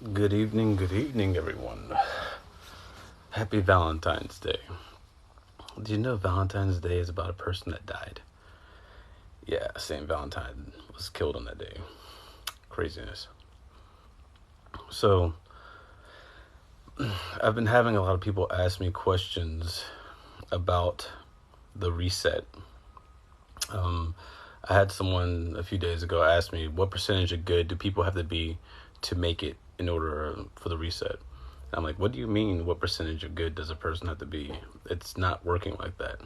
Good evening, everyone. Happy Valentine's Day. Do you know Valentine's Day is about a person that died? Yeah, Saint Valentine was killed on that day. Craziness. So, I've been having a lot of people ask me questions about the reset. Um, I had someone a few days ago ask me, what percentage of good do people have to be to make it in order for the reset? And I'm like, what do you mean, what percentage of good does a person have to be? It's not working like that.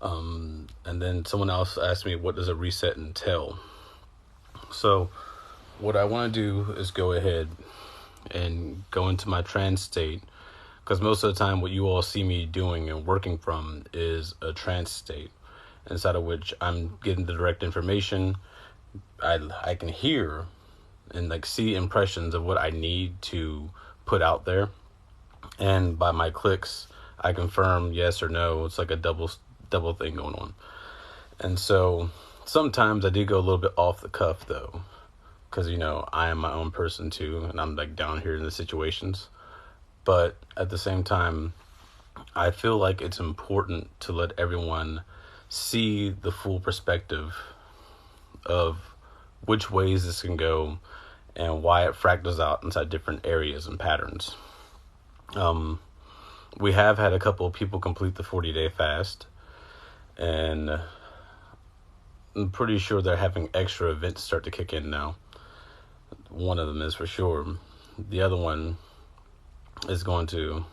And then someone else asked me, what does a reset entail? So what I want to do is go ahead and go into my trance state, because most of the time what you all see me doing and working from is a trance state, inside of which I'm getting the direct information. I can hear and see impressions of what I need to put out there, and by my clicks I confirm yes or no. It's like a double thing going on. And so sometimes I do go a little bit off the cuff though, because I am my own person too, and I'm down here in the situations. But at the same time, I feel like it's important to let everyone see the full perspective of which ways this can go and why it fractals out inside different areas and patterns. We have had a couple of people complete the 40-day fast, and I'm pretty sure they're having extra events start to kick in now. One of them is for sure. The other one is going to...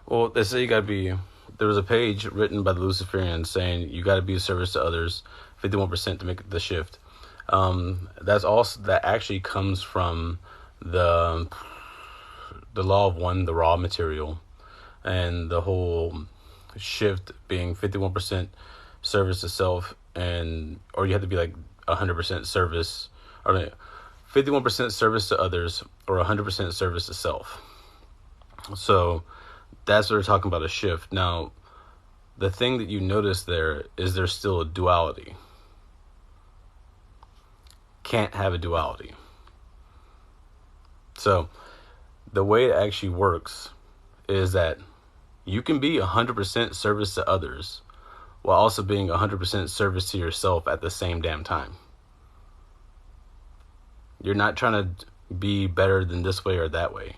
Well, they say you gotta be... There was a page written by the Luciferians saying you gotta be of service to others, 51% to make the shift. That actually comes from the law of one, the raw material, and the whole shift being 51% service to self, or you have to be 100% service, or 51% service to others, or 100% service to self. So that's what we're talking about, a shift. Now, the thing that you notice there's still a duality. Can't have a duality. So the way it actually works is that you can be 100% service to others while also being 100% service to yourself at the same damn time. You're not trying to be better than this way or that way.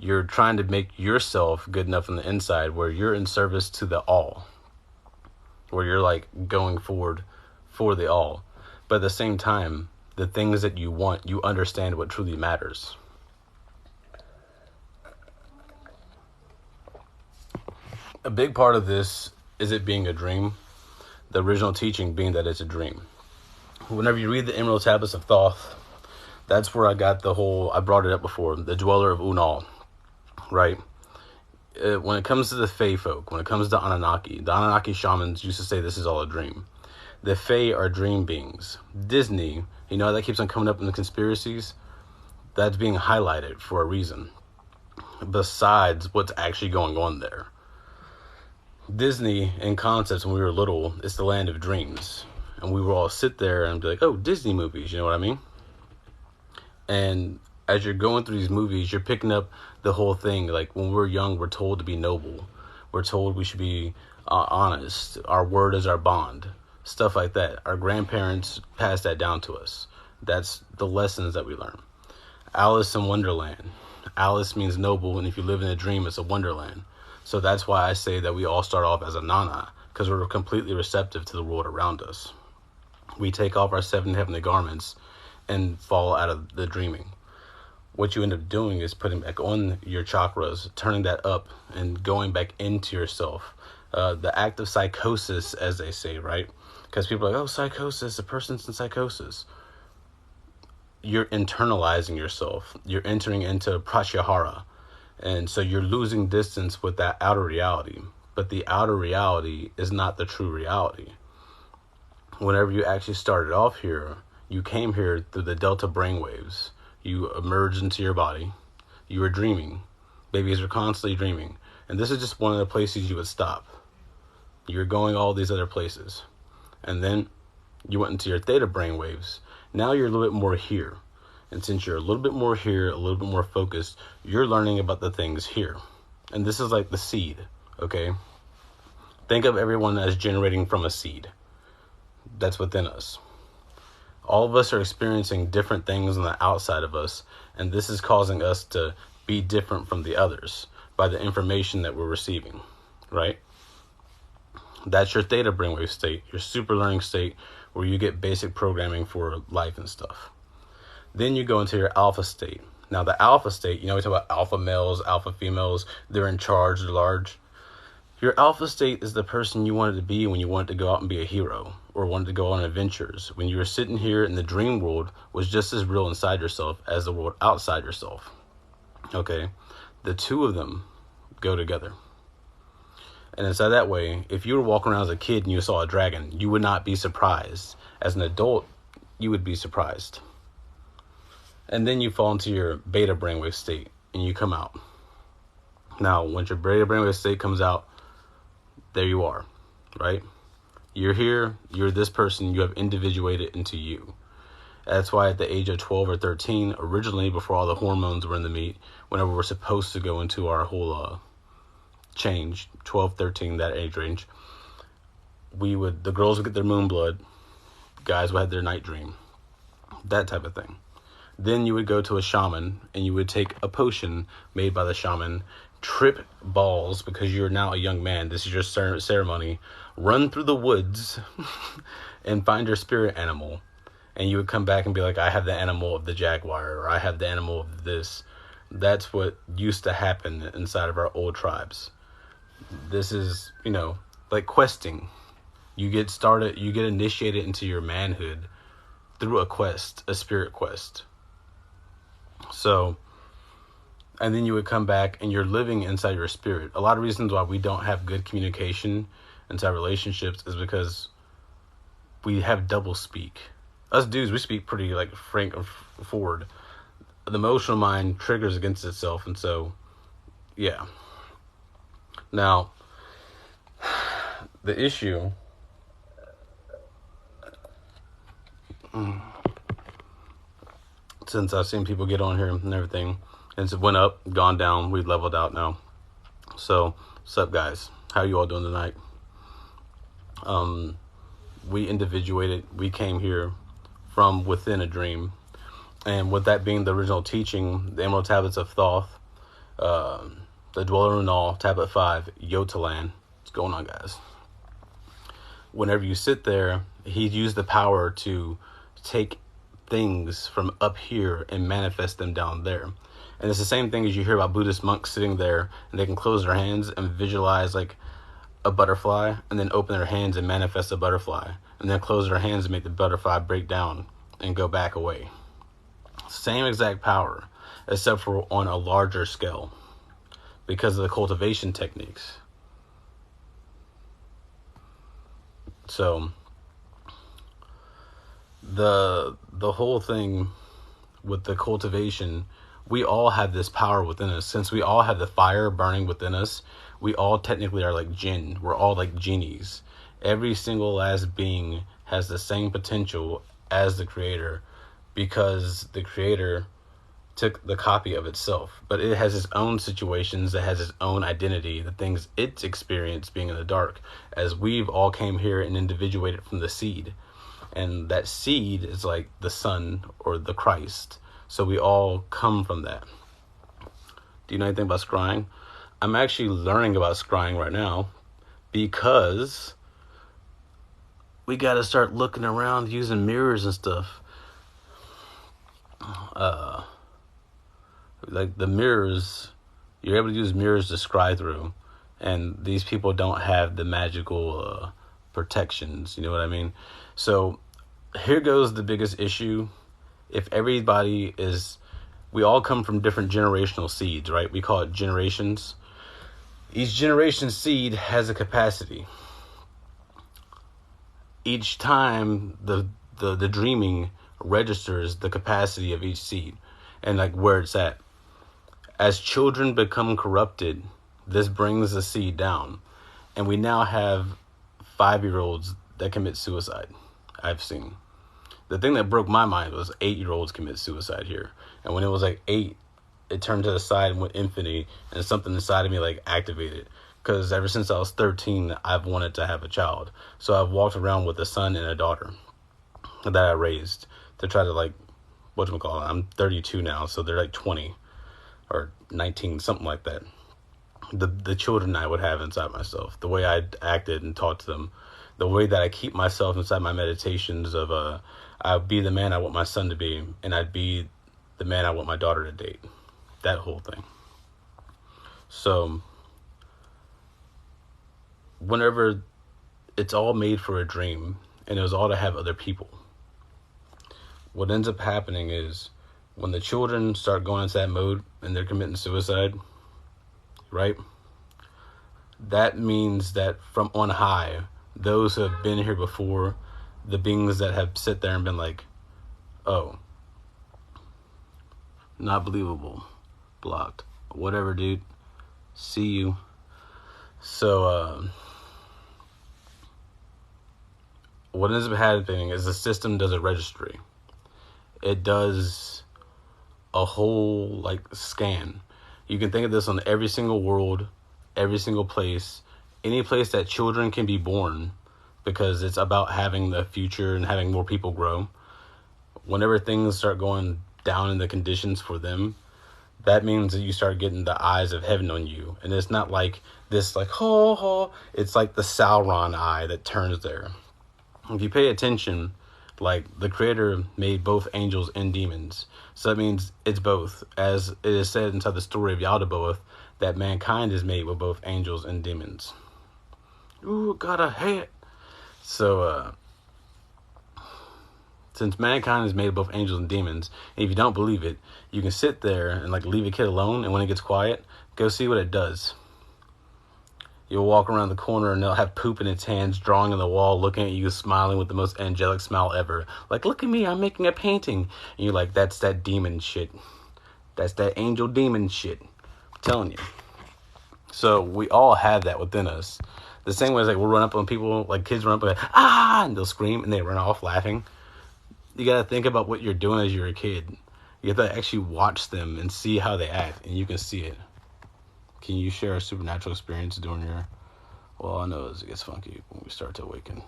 You're trying to make yourself good enough on the inside where you're in service to the all, where you're going forward for the all. But at the same time, the things that you want, you understand what truly matters. A big part of this is it being a dream. The original teaching being that it's a dream. Whenever you read the Emerald Tablets of Thoth, that's where I got I brought it up before, the dweller of Unal, right? When it comes to the Fae folk, when it comes to AnuNnaKi, the AnuNnaKi shamans used to say this is all a dream. The Fae are dream beings. Disney, that keeps on coming up in the conspiracies. That's being highlighted for a reason, besides what's actually going on there. Disney, in concepts, when we were little, it's the land of dreams. And we would all sit there and be like, oh, Disney movies, you know what I mean? And as you're going through these movies, you're picking up the whole thing. When we're young, we're told to be noble. We're told we should be honest. Our word is our bond. Stuff like that. Our grandparents passed that down to us. That's the lessons that we learn. Alice in Wonderland. Alice means noble, and if you live in a dream, it's a wonderland. So that's why I say that we all start off as a nana, because we're completely receptive to the world around us. We take off our 7 heavenly garments and fall out of the dreaming. What you end up doing is putting back on your chakras, turning that up, and going back into yourself. The act of psychosis, as they say, right? Because people are like, oh, psychosis, a person's in psychosis. You're internalizing yourself. You're entering into pratyahara. And so you're losing distance with that outer reality. But the outer reality is not the true reality. Whenever you actually started off here, you came here through the delta brainwaves. You emerged into your body. You were dreaming. Babies are constantly dreaming. And this is just one of the places you would stop. You're going all these other places. And then You went into your theta brainwaves. Now you're a little bit more here. And since you're a little bit more here, a little bit more focused, you're learning about the things here. And this is like the seed, okay? Think of everyone as generating from a seed that's within us. All of us are experiencing different things on the outside of us, and this is causing us to be different from the others by the information that we're receiving, right? That's your theta brainwave state, your super learning state, where you get basic programming for life and stuff. Then you go into your alpha state. Now, the alpha state, we talk about alpha males, alpha females, they're in charge, they're large. Your alpha state is the person you wanted to be when you wanted to go out and be a hero or wanted to go on adventures. When you were sitting here in the dream world was just as real inside yourself as the world outside yourself. Okay? The two of them go together. And inside that way, if you were walking around as a kid and you saw a dragon, you would not be surprised. As an adult, you would be surprised. And then you fall into your beta brainwave state and you come out. Now, once your beta brainwave state comes out, there you are, right? You're here, you're this person, you have individuated into you. That's why at the age of 12 or 13, originally before all the hormones were in the meat, whenever we're supposed to go into our whole change, 12, 13, that age range, the girls would get their moon blood, guys would have their night dream, that type of thing. Then you would go to a shaman and you would take a potion made by the shaman, trip balls because you're now a young man. This is your ceremony. Run through the woods and find your spirit animal. And you would come back and be like, I have the animal of the jaguar, or I have the animal of this. That's what used to happen inside of our old tribes. This is, like questing. You get started, you get initiated into your manhood through a quest, a spirit quest. So, and then you would come back and you're living inside your spirit. A lot of reasons why we don't have good communication inside relationships is because we have double speak. Us dudes, we speak pretty like frank and forward. The emotional mind triggers against itself. And so, yeah. Now, the issue... since I've seen people get on here and everything, and it went up, gone down, we've leveled out now. So, what's up, guys? How you all doing tonight? We individuated, we came here from within a dream, and with that being the original teaching, the Emerald Tablets of Thoth, the Dweller in All, Tablet 5, Yotalan. What's going on, guys? Whenever you sit there, he used the power to take things from up here and manifest them down there. And it's the same thing as you hear about Buddhist monks sitting there and they can close their hands and visualize like a butterfly and then open their hands and manifest a butterfly and then close their hands and make the butterfly break down and go back away. Same exact power, except for on a larger scale because of the cultivation techniques. So the whole thing with the cultivation, we all have this power within us. Since we all have the fire burning within us, we all technically are like jinn. We're all like genies. Every single last being has the same potential as the creator because the creator took the copy of itself. But it has its own situations, it has its own identity, the things it's experienced being in the dark, as we've all came here and individuated from the seed. And that seed is like the sun or the Christ. So we all come from that. Do you know anything about scrying? I'm actually learning about scrying right now because we got to start looking around using mirrors and stuff. Like the mirrors, you're able to use mirrors to scry through. And these people don't have the magical protections. You know what I mean? So here goes the biggest issue. If everybody we all come from different generational seeds, right? We call it generations. Each generation seed has a capacity. Each time the dreaming registers the capacity of each seed and like where it's at. As children become corrupted, this brings the seed down. And we now have 5-year-olds that commit suicide. I've seen. The thing that broke my mind was 8-year-olds commit suicide here. And when it was like 8, it turned to the side and went infinity, and something inside of me like activated. Because ever since I was 13, I've wanted to have a child. So I've walked around with a son and a daughter that I raised to try to like, whatchamacallit, I'm 32 now, so they're like 20 or 19, something like that. The children I would have inside myself, the way I acted and talked to them, the way that I keep myself inside my meditations of I'd be the man I want my son to be, and I'd be the man I want my daughter to date. That whole thing. So whenever it's all made for a dream, and it was all to have other people, what ends up happening is when the children start going into that mode and they're committing suicide, right? That means that from on high, those who have been here before, the beings that have sit there and been like, oh, not believable, blocked, whatever, dude, see you. So what ends up happening is the system does a registry. It does a whole like scan. You can think of this on every single world, every single place, any place that children can be born, because it's about having the future and having more people grow. Whenever things start going down in the conditions for them, that means that you start getting the eyes of heaven on you. And it's not like this like, ho, ho. It's like the Sauron eye that turns there. If you pay attention, like the creator made both angels and demons. So that means it's both. As it is said inside the story of Yaldabaoth, that mankind is made with both angels and demons. Ooh, got a hat. So, since mankind is made of both angels and demons, and if you don't believe it, you can sit there and like leave a kid alone, and when it gets quiet, go see what it does. You'll walk around the corner and they'll have poop in its hands, drawing on the wall, looking at you, smiling with the most angelic smile ever. Like, look at me, I'm making a painting. And you're like, that's that demon shit. That's that angel demon shit. I'm telling you. So we all have that within us. The same way as like we'll run up on people, like kids run up and like, ah, and they'll scream and they run off laughing. You got to think about what you're doing as you're a kid. You have to actually watch them and see how they act, and you can see it. Can you share a supernatural experience during your... Well, I know it gets funky when we start to awaken.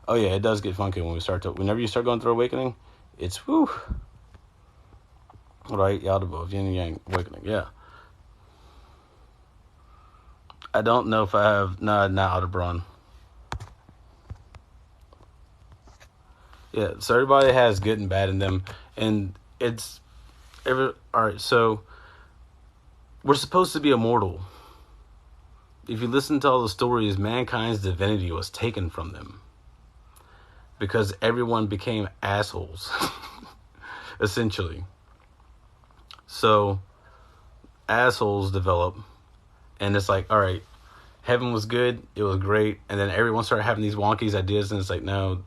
Oh yeah, it does get funky when we start to... Whenever you start going through awakening, it's whoo. Right? Yaldabaoth, yin and yang, awakening, yeah. I don't know if I have... No, not Aldebaran. Yeah, so everybody has good and bad in them. And it's... Alright, so... We're supposed to be immortal. If you listen to all the stories, mankind's divinity was taken from them. Because everyone became assholes. Essentially. So, assholes develop. And it's like, alright, heaven was good, it was great. And then everyone started having these wonky ideas, and it's like, no,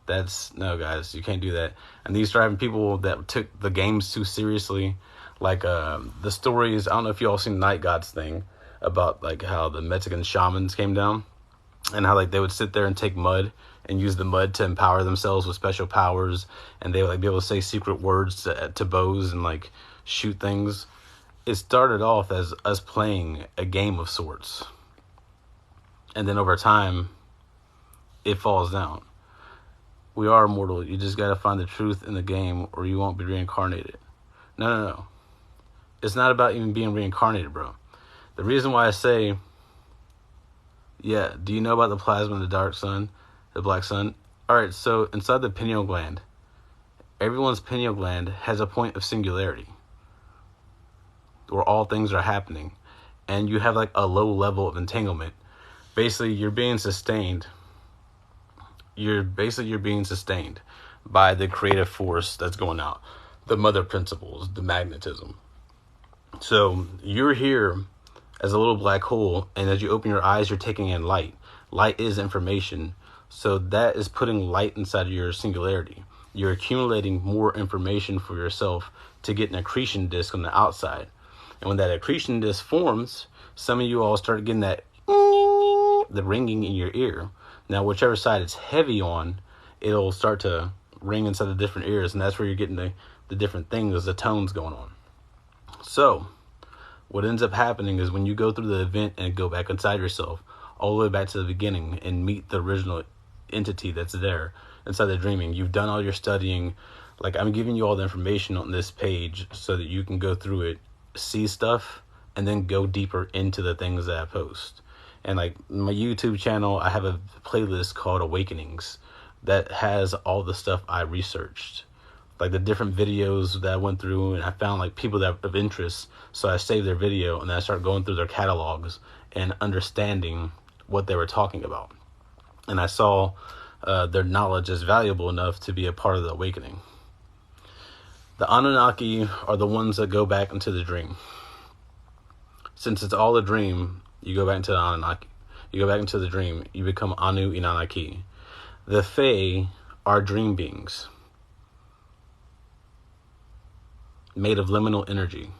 guys, you can't do that. And these start having people that took the games too seriously. Like the stories, I don't know if you all seen Night Gods thing about like how the Mexican shamans came down and how like they would sit there and take mud and use the mud to empower themselves with special powers, and they would like be able to say secret words to bows and like shoot things. It started off as us playing a game of sorts, and then over time it falls down. We are immortal. You just got to find the truth in the game or you won't be reincarnated. No. It's not about even being reincarnated, bro. The reason why I say, yeah, do you know about the plasma, the dark sun, the black sun? All right, so inside the pineal gland, everyone's pineal gland has a point of singularity where all things are happening, and you have like a low level of entanglement. Basically, you're being sustained. You're being sustained by the creative force that's going out. The mother principles, the magnetism. So you're here as a little black hole, and as you open your eyes, you're taking in light. Light is information. So that is putting light inside of your singularity. You're accumulating more information for yourself to get an accretion disk on the outside. And when that accretion disk forms, some of you all start getting that the ringing in your ear. Now, whichever side it's heavy on it'll start to ring inside the different ears, and that's where you're getting the different things, the tones going on. So what ends up happening is when you go through the event and go back inside yourself, all the way back to the beginning, and meet the original entity that's there inside the dreaming, you've done all your studying. Like, I'm giving you all the information on this page so that you can go through it, see stuff, and then go deeper into the things that I post. And like my YouTube channel, I have a playlist called Awakenings that has all the stuff I researched, like the different videos that I went through, and I found like people that of interest. So I saved their video, and then I started going through their catalogs and understanding what they were talking about. And I saw their knowledge is valuable enough to be a part of the awakening. The Anunnaki are the ones that go back into the dream. Since it's all a dream, you go back into the Anunnaki. You go back into the dream, you become AnuNnaKi. The Fae are dream beings made of liminal energy.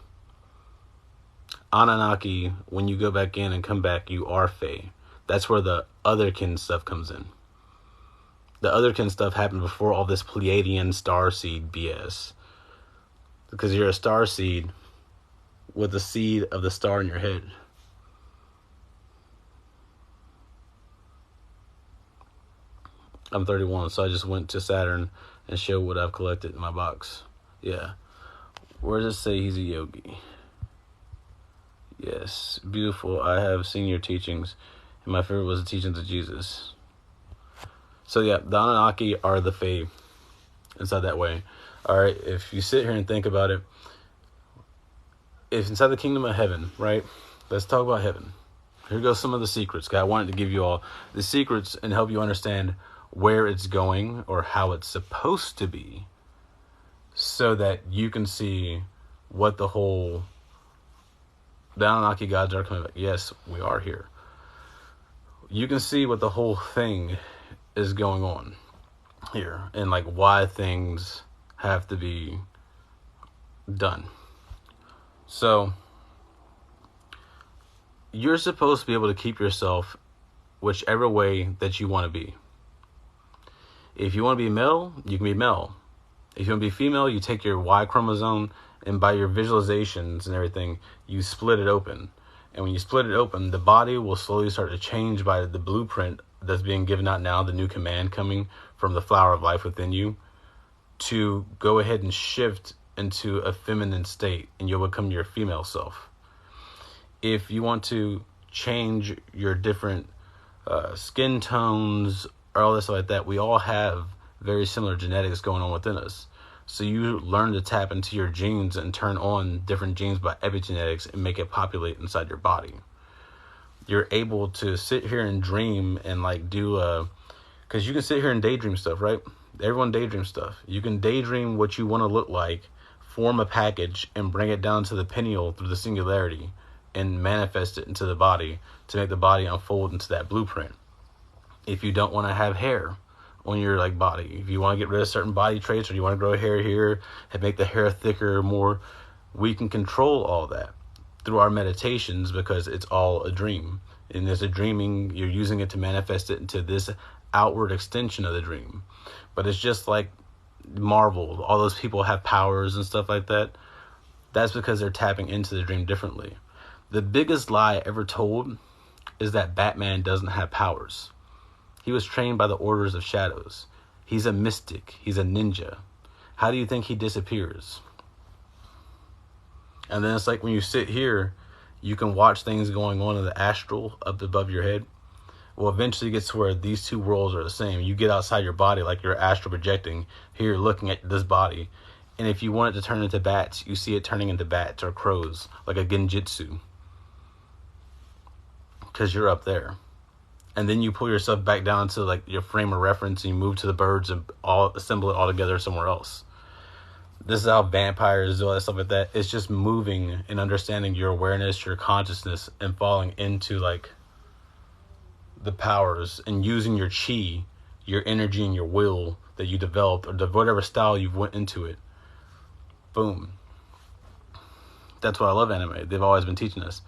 Anunnaki, when you go back in and come back, you are Fae. That's where the otherkin stuff comes in. The otherkin stuff happened before all this Pleiadian starseed BS. Because you're a starseed with the seed of the star in your head. I'm 31, so I just went to Saturn and showed what I've collected in my box. Yeah. Where does it say he's a yogi? Yes. Beautiful. I have seen your teachings, and my favorite was the teachings of Jesus. So yeah, the Anunnaki are the Fae inside that way. Alright, if you sit here and think about it, if inside the kingdom of heaven, right? Let's talk about heaven. Here goes some of the secrets. I wanted to give you all the secrets and help you understand where it's going or how it's supposed to be, so that you can see what the Anunnaki gods are coming back. Yes, we are here. You can see what the whole thing is going on here, and like why things have to be done. So you're supposed to be able to keep yourself whichever way that you want to be. If you want to be male, you can be male. If you want to be female, you take your Y chromosome, and by your visualizations and everything, you split it open. And when you split it open, the body will slowly start to change by the blueprint that's being given out now, the new command coming from the flower of life within you, to go ahead and shift into a feminine state, and you'll become your female self. If you want to change your different skin tones or all this stuff like that, we all have very similar genetics going on within us. So you learn to tap into your genes and turn on different genes by epigenetics and make it populate inside your body. You're able to sit here and dream and like do because you can sit here and daydream stuff, right? Everyone daydreams stuff. You can daydream what you want to look like, form a package, and bring it down to the pineal through the singularity and manifest it into the body to make the body unfold into that blueprint. If you don't want to have hair on your like body, if you want to get rid of certain body traits, or you want to grow hair here and make the hair thicker or more, we can control all that through our meditations, because it's all a dream. And as a dreaming, you're using it to manifest it into this outward extension of the dream. But it's just like Marvel, all those people have powers and stuff like that. That's because they're tapping into the dream differently. The biggest lie ever told is that Batman doesn't have powers. He was trained by the orders of shadows. He's a mystic. He's a ninja. How do you think he disappears? And then it's like when you sit here, you can watch things going on in the astral up above your head. Well, eventually it gets to where these two worlds are the same. You get outside your body, like you're astral projecting. Here you're looking at this body. And if you want it to turn into bats, you see it turning into bats or crows, like a genjutsu. Because you're up there. And then you pull yourself back down to like your frame of reference, and you move to the birds and all assemble it all together somewhere else. This is how vampires do all that stuff like that. It's just moving and understanding your awareness, your consciousness, and falling into like the powers and using your chi, your energy, and your will that you developed, or whatever style you went into it. Boom. That's why I love anime. They've always been teaching us.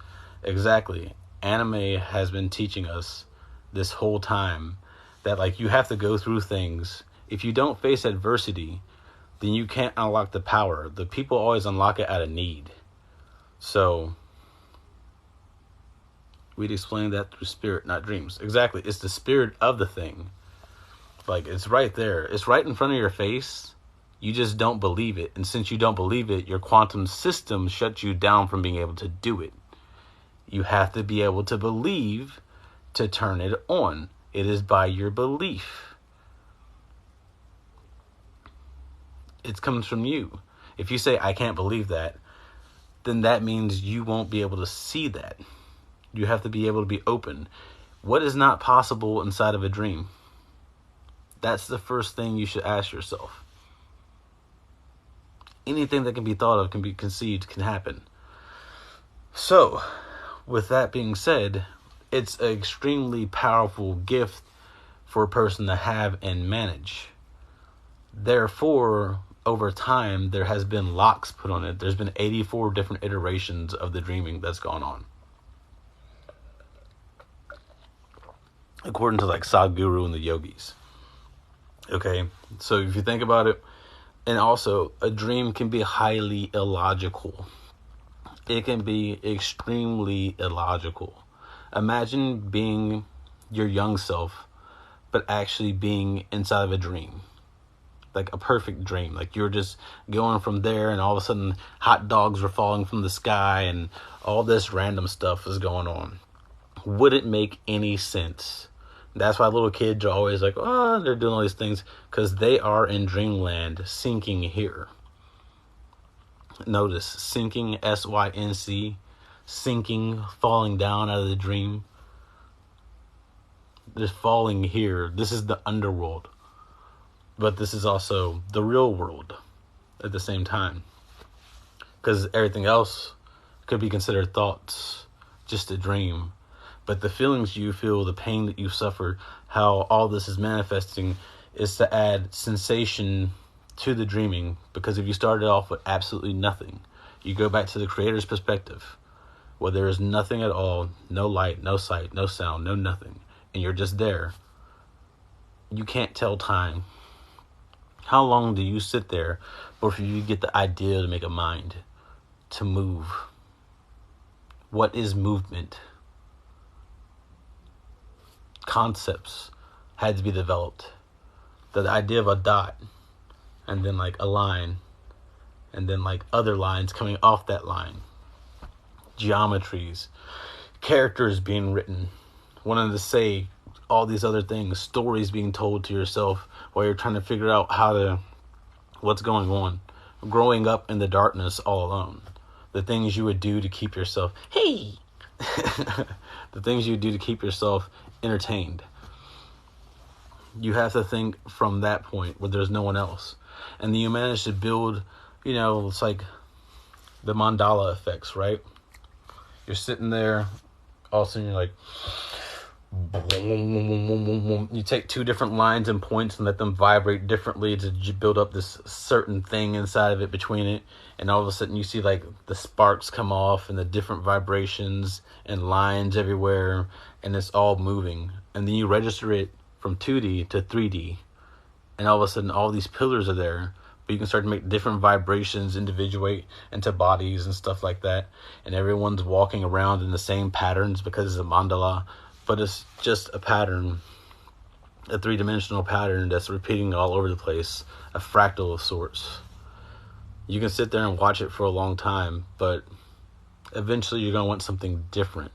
Exactly. Anime has been teaching us this whole time that like you have to go through things If you don't face adversity, then you can't unlock the power. The people always unlock it out of need. So we'd explain that through spirit, not dreams. Exactly. It's the spirit of the thing. Like, it's right there. It's right in front of your face. You just don't believe it. And since you don't believe it, your quantum system shuts you down from being able to do it. You have to be able to believe to turn it on. It is by your belief. It comes from you. If you say, I can't believe that, then that means you won't be able to see that. You have to be able to be open. What is not possible inside of a dream? That's the first thing you should ask yourself. Anything that can be thought of, can be conceived, can happen. So, with that being said, it's an extremely powerful gift for a person to have and manage. Therefore, over time, there has been locks put on it. There's been 84 different iterations of the dreaming that's gone on. According to like Sadhguru and the yogis. Okay, so if you think about it, and also a dream can be highly illogical. It can be extremely illogical. Imagine being your young self, but actually being inside of a dream. Like a perfect dream. Like you're just going from there and all of a sudden hot dogs were falling from the sky and all this random stuff is going on. Wouldn't make any sense. That's why little kids are always like, oh, they're doing all these things, because they are in dreamland, sinking here. Notice, sinking, S-Y-N-C, sinking, falling down out of the dream. They're falling here. This is the underworld. But this is also the real world at the same time. Because everything else could be considered thoughts, just a dream. But the feelings you feel, the pain that you suffer, how all this is manifesting is to add sensation to the dreaming. Because if you started off with absolutely nothing, you go back to the creator's perspective, where there is nothing at all, no light, no sight, no sound, no nothing, and you're just there, you can't tell time. How long do you sit there before you get the idea to make a mind, to move? What is movement? Concepts had to be developed. The idea of a dot, and then like a line, and then like other lines coming off that line. Geometries, characters being written, wanting to say all these other things, stories being told to yourself while you're trying to figure out what's going on. Growing up in the darkness all alone. The things you would do to keep yourself, the things you do to keep yourself entertained. You have to think from that point where there's no one else. And then you manage to build, it's like the mandala effects, right? You're sitting there, all of a sudden you're like, you take two different lines and points and let them vibrate differently to build up this certain thing inside of it, between it, and all of a sudden you see like the sparks come off and the different vibrations and lines everywhere, and it's all moving. And then you register it from 2D to 3D, and all of a sudden all these pillars are there, but you can start to make different vibrations individuate into bodies and stuff like that, and everyone's walking around in the same patterns because it's a mandala. But it's just a pattern, a three-dimensional pattern that's repeating all over the place, a fractal of sorts. You can sit there and watch it for a long time, but eventually you're going to want something different.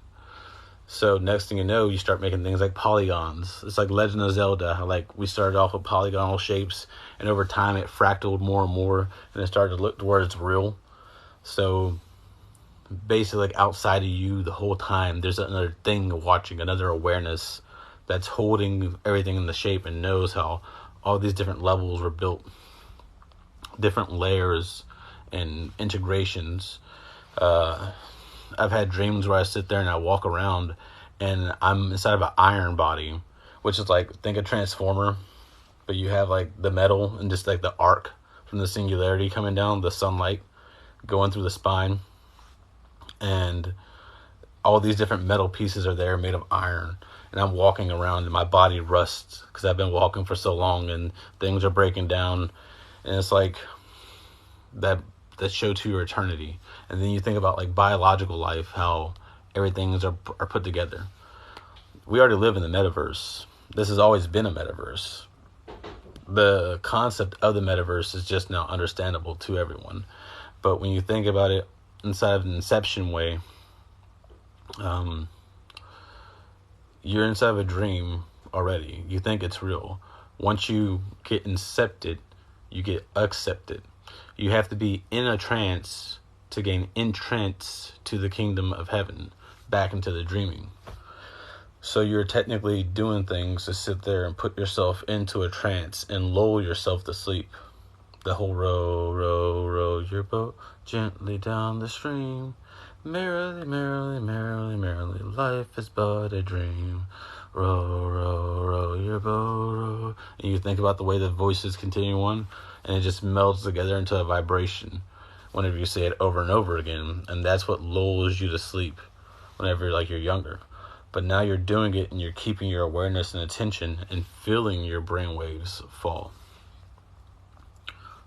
So next thing you know, you start making things like polygons. It's like Legend of Zelda, how like we started off with polygonal shapes, and over time it fractaled more and more, and it started to look towards real. So basically, like outside of you the whole time, there's another thing watching, another awareness that's holding everything in the shape and knows how all these different levels were built, different layers and integrations. I've had dreams where I sit there and I walk around and I'm inside of an iron body, which is like, think a transformer, but you have like the metal and just like the arc from the singularity coming down, the sunlight going through the spine. And all these different metal pieces are there made of iron. and I'm walking around and my body rusts because I've been walking for so long and things are breaking down, and it's like that show to your eternity. And then you think about like biological life, how everything's are put together. We already live in the metaverse. This has always been a metaverse. The concept of the metaverse is just now understandable to everyone. But when you think about it inside of an inception way, you're inside of a dream already. You think it's real. Once you get incepted, you get accepted. You have to be in a trance to gain entrance to the kingdom of heaven, back into the dreaming. So you're technically doing things to sit there and put yourself into a trance and lull yourself to sleep. The whole row your boat gently down the stream. Merrily, merrily, merrily, merrily, life is but a dream. Row your boat, row. And you think about the way the voices continue on, and it just melds together into a vibration whenever you say it over and over again. And that's what lulls you to sleep whenever you're younger. But now you're doing it and you're keeping your awareness and attention and feeling your brain waves fall.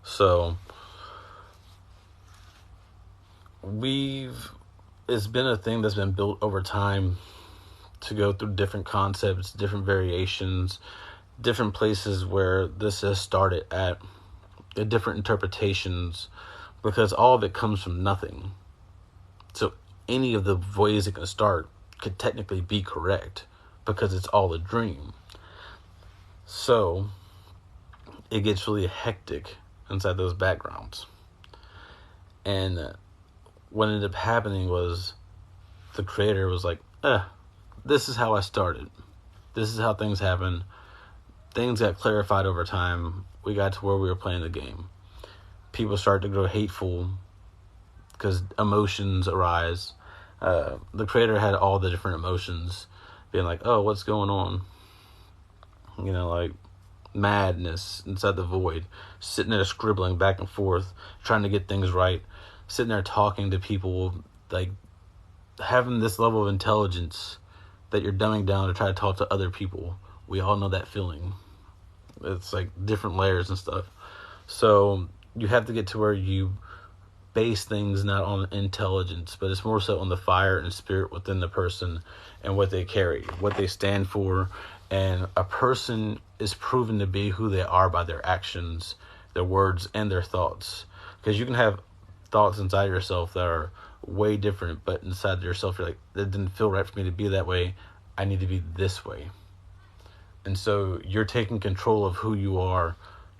So it's been a thing that's been built over time to go through different concepts, different variations, different places where this has started at, different interpretations, because all of it comes from nothing. So any of the ways it can start could technically be correct because it's all a dream. So it gets really hectic inside those backgrounds. And what ended up happening was the creator was like, this is how I started. This is how things happen. Things got clarified over time. We got to where we were playing the game. People started to grow hateful because emotions arise. The creator had all the different emotions, being like, oh, what's going on? Like madness inside the void, sitting there scribbling back and forth, trying to get things right, sitting there talking to people, like having this level of intelligence that you're dumbing down to try to talk to other people. We all know that feeling. It's like different layers and stuff. So you have to get to where you base things not on intelligence, but it's more so on the fire and spirit within the person and what they carry, what they stand for. And a person is proven to be who they are by their actions, their words, and their thoughts. Because you can have thoughts inside yourself that are way different, but inside yourself you're like, that didn't feel right for me to be that way. I need to be this way. And so you're taking control of who you are.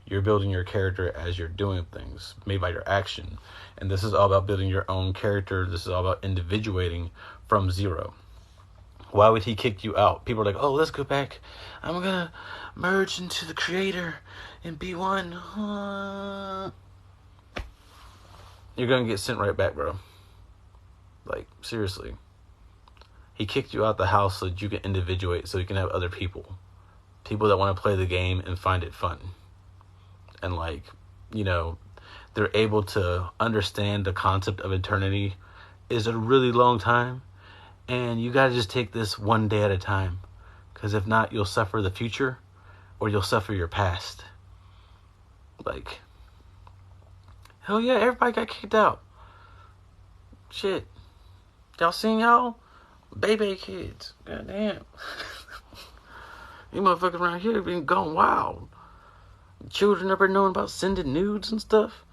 You're building your character as you're doing things, made by your action. And this is all about building your own character. This is all about individuating from zero. Why would he kick you out? People are like, oh, let's go back. I'm going to merge into the creator and be one. You're going to get sent right back, bro. Like, seriously. He kicked you out the house so that you can individuate, so you can have other people. People that want to play the game and find it fun. And they're able to understand the concept of eternity is a really long time. And you got to just take this one day at a time. Because if not, you'll suffer the future or you'll suffer your past. Like, hell yeah, everybody got kicked out. Shit. Y'all seen y'all? Baby kids. Goddamn. You motherfuckers around here been going wild. Children ever knowing about sending nudes and stuff?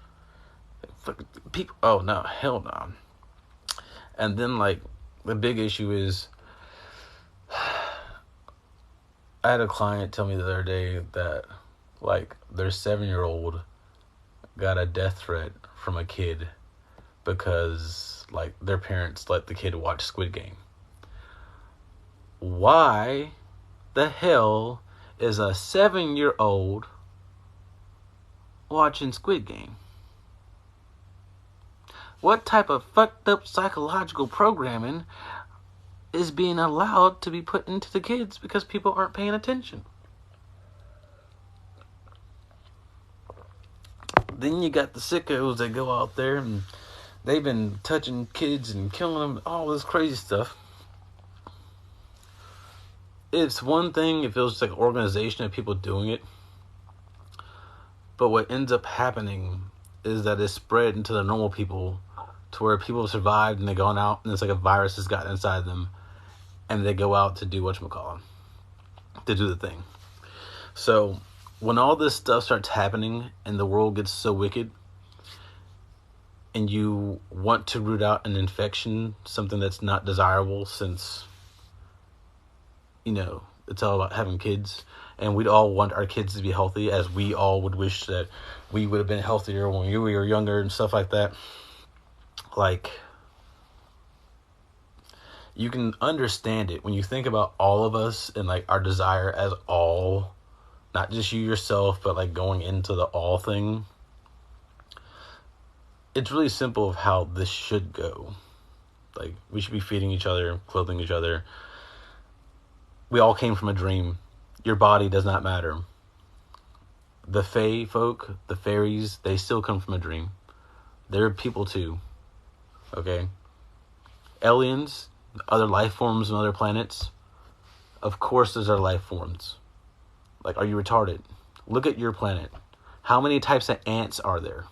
Fucking people. Oh, no. Hell no. And then, the big issue is, I had a client tell me the other day that, their 7-year-old got a death threat from a kid because, their parents let the kid watch Squid Game. Why the hell is a 7-year-old watching Squid Game? What type of fucked up psychological programming is being allowed to be put into the kids because people aren't paying attention? Then you got the sickos that go out there and they've been touching kids and killing them, all this crazy stuff. it's one thing if it was like an organization of people doing it, but what ends up happening is that it's spread into the normal people, to where people have survived and they've gone out and it's like a virus has gotten inside them, and they go out to do whatchamacallit, to do the thing. So when all this stuff starts happening and the world gets so wicked, and you want to root out an infection, something that's not desirable, since, you know, it's all about having kids, and we'd all want our kids to be healthy, as we all would wish that we would have been healthier when we were younger and stuff like that. Like, you can understand it when you think about all of us and like our desire as all, not just you yourself, but like going into the all thing. It's really simple of how this should go. Like, we should be feeding each other, clothing each other. We all came from a dream. Your body does not matter. The Fae folk, the fairies, they still come from a dream. They're people too. Okay? Aliens, other life forms on other planets. Of course there's other life forms. Like, are you retarded? Look at your planet. How many types of ants are there?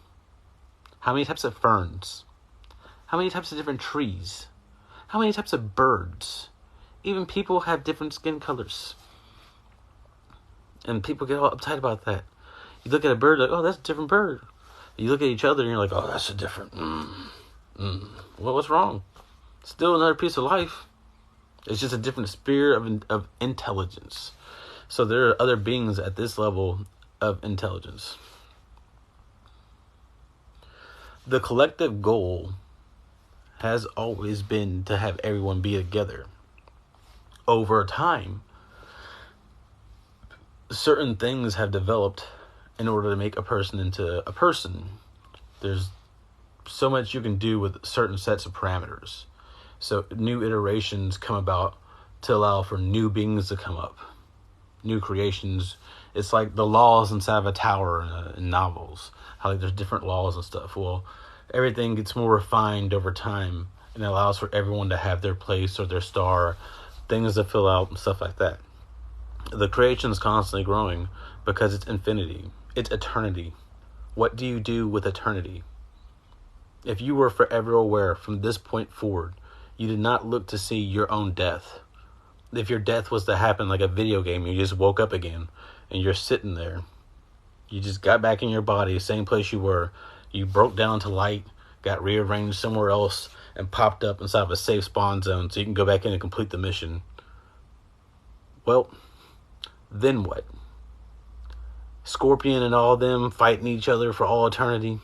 How many types of ferns? How many types of different trees? How many types of birds? Even people have different skin colors. And people get all uptight about that. You look at a bird like, oh, that's a different bird. You look at each other and you're like, oh, that's a different... Well, what's wrong? Still another piece of life. It's just a different sphere of intelligence. So there are other beings at this level of intelligence. The collective goal has always been to have everyone be together. Over time, certain things have developed in order to make a person into a person. There's so much you can do with certain sets of parameters. So new iterations come about to allow for new beings to come up. New creations. It's like the laws inside of a tower in novels. How like there's different laws and stuff. Well, everything gets more refined over time, and it allows for everyone to have their place or their star, things to fill out and stuff like that. The creation is constantly growing because it's infinity. It's eternity. What do you do with eternity? If you were forever aware from this point forward, you did not look to see your own death. If your death was to happen like a video game, you just woke up again and you're sitting there. You just got back in your body, same place you were. You broke down to light, got rearranged somewhere else, and popped up inside of a safe spawn zone so you can go back in and complete the mission. Well, then what? Scorpion and all them fighting each other for all eternity.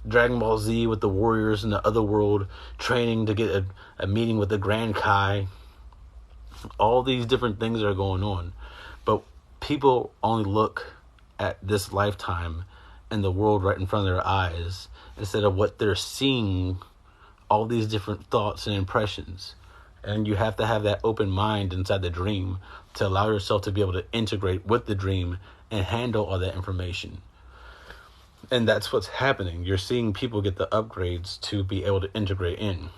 Dragon Ball Z with the warriors in the other world training to get a meeting with the Grand Kai. All these different things are going on. But people only look at this lifetime and the world right in front of their eyes instead of what they're seeing, all these different thoughts and impressions. And you have to have that open mind inside the dream to allow yourself to be able to integrate with the dream and handle all that information. And that's what's happening. You're seeing people get the upgrades to be able to integrate in.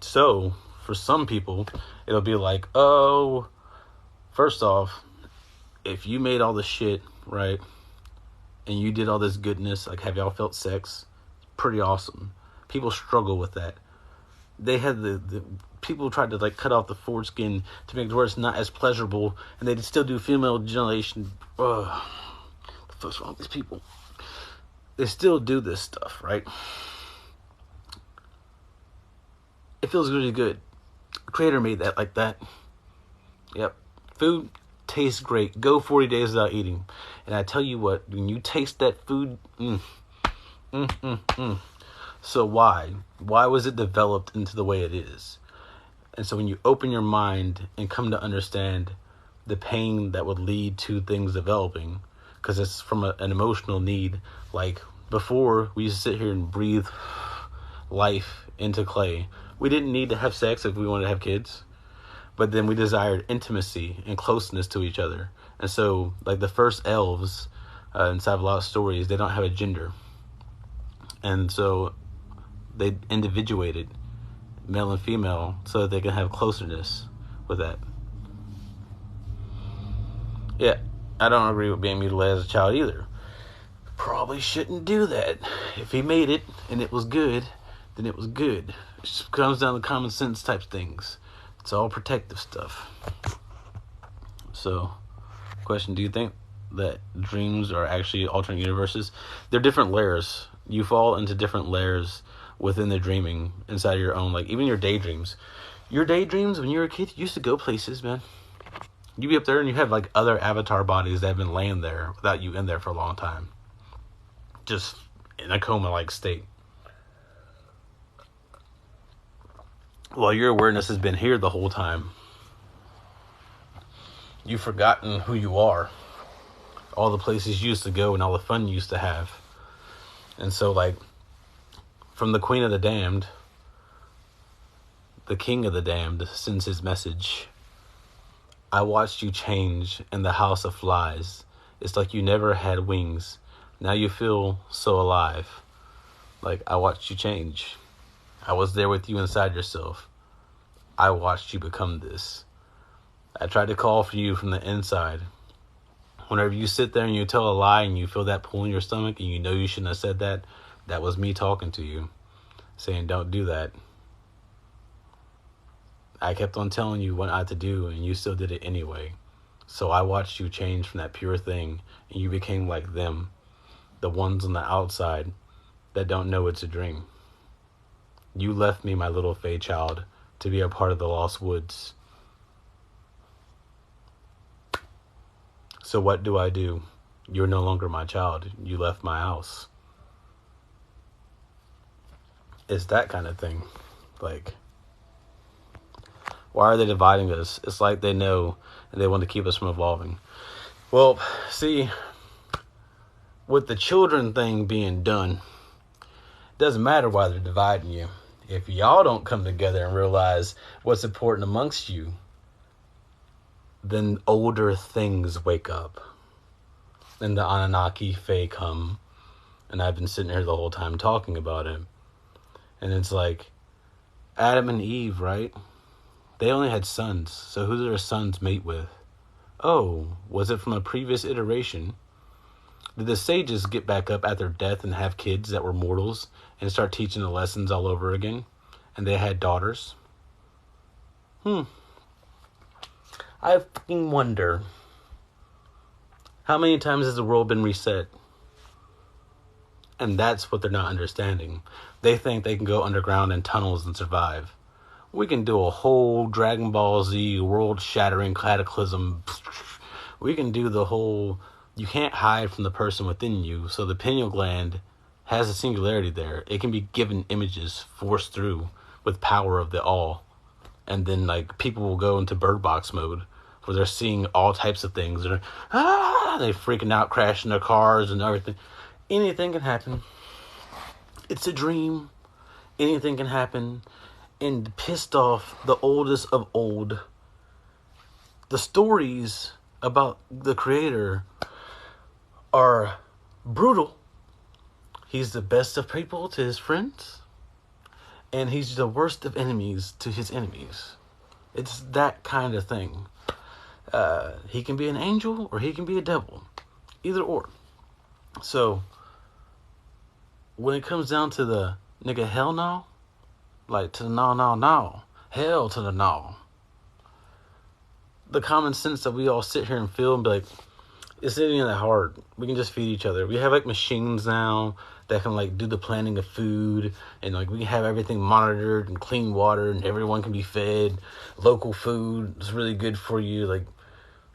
So, for some people, it'll be like, oh, first off, if you made all the shit, right, and you did all this goodness, like, have y'all felt sex? Pretty awesome. People struggle with that. They had the people tried to like cut off the foreskin to make it where it's not as pleasurable, and they still do female generation. Ugh, what the fuck's wrong with these people? They still do this stuff, right? It feels really good. The creator made that like that. Yep. Food tastes great. Go 40 days without eating. And I tell you what, when you taste that food, So why? Why was it developed into the way it is? And so when you open your mind and come to understand the pain that would lead to things developing, because it's from an emotional need. Like before, we used to sit here and breathe life into clay. We didn't need to have sex if we wanted to have kids. But then we desired intimacy and closeness to each other. And so, like the first elves inside of a lot of stories, they don't have a gender. And so they individuated, male and female, so that they can have closeness with that. Yeah, I don't agree with being mutilated as a child either. Probably shouldn't do that. If he made it and it was good, then it was good. It just comes down to common sense type things. It's all protective stuff. So, question, do you think that dreams are actually alternate universes? They're different layers. You fall into different layers within the dreaming inside your own, like even your daydreams. Your daydreams when you were a kid, you used to go places, man. You be up there and you have like other avatar bodies that have been laying there without you in there for a long time. Just in a coma-like state. While your awareness has been here the whole time. You've forgotten who you are. All the places you used to go and all the fun you used to have. And so, like, from the Queen of the Damned, the King of the Damned sends his message. I watched you change in the house of flies. It's like you never had wings. Now you feel so alive. Like, I watched you change. I was there with you inside yourself. I watched you become this. I tried to call for you from the inside. Whenever you sit there and you tell a lie and you feel that pull in your stomach and you know you shouldn't have said that, that was me talking to you, saying don't do that. I kept on telling you what not to do and you still did it anyway. So I watched you change from that pure thing and you became like them, the ones on the outside that don't know it's a dream. You left me, my little Fae child, to be a part of the Lost Woods. So what do? You're no longer my child. You left my house. It's that kind of thing. Like, why are they dividing us? It's like they know and they want to keep us from evolving. Well, see, with the children thing being done, it doesn't matter why they're dividing you. If y'all don't come together and realize what's important amongst you, then older things wake up. And the AnuNnaKi Fae come. And I've been sitting here the whole time talking about it. And it's like, Adam and Eve, right? They only had sons. So who did their sons mate with? Oh, was it from a previous iteration? Did the sages get back up at their death and have kids that were mortals and start teaching the lessons all over again? And they had daughters? I fucking wonder, how many times has the world been reset? And that's what they're not understanding. They think they can go underground in tunnels and survive. We can do a whole Dragon Ball Z world-shattering cataclysm. We can do the whole, you can't hide from the person within you. So the pineal gland has a singularity there. It can be given images forced through with power of the all. And then like people will go into bird box mode where they're seeing all types of things. They're they freaking out, crashing their cars and everything. Anything can happen. It's a dream. Anything can happen. And pissed off the oldest of old. The stories about the creator are brutal. He's the best of people to his friends. And he's the worst of enemies to his enemies. It's that kind of thing. He can be an angel or he can be a devil. Either or. So, when it comes down to the nigga hell no, like to the no, hell to the no. The common sense that we all sit here and feel and be like, it's not even that hard. We can just feed each other. We have like machines now that can like do the planning of food, and like we can have everything monitored and clean water, and everyone can be fed local food. It's really good for you. Like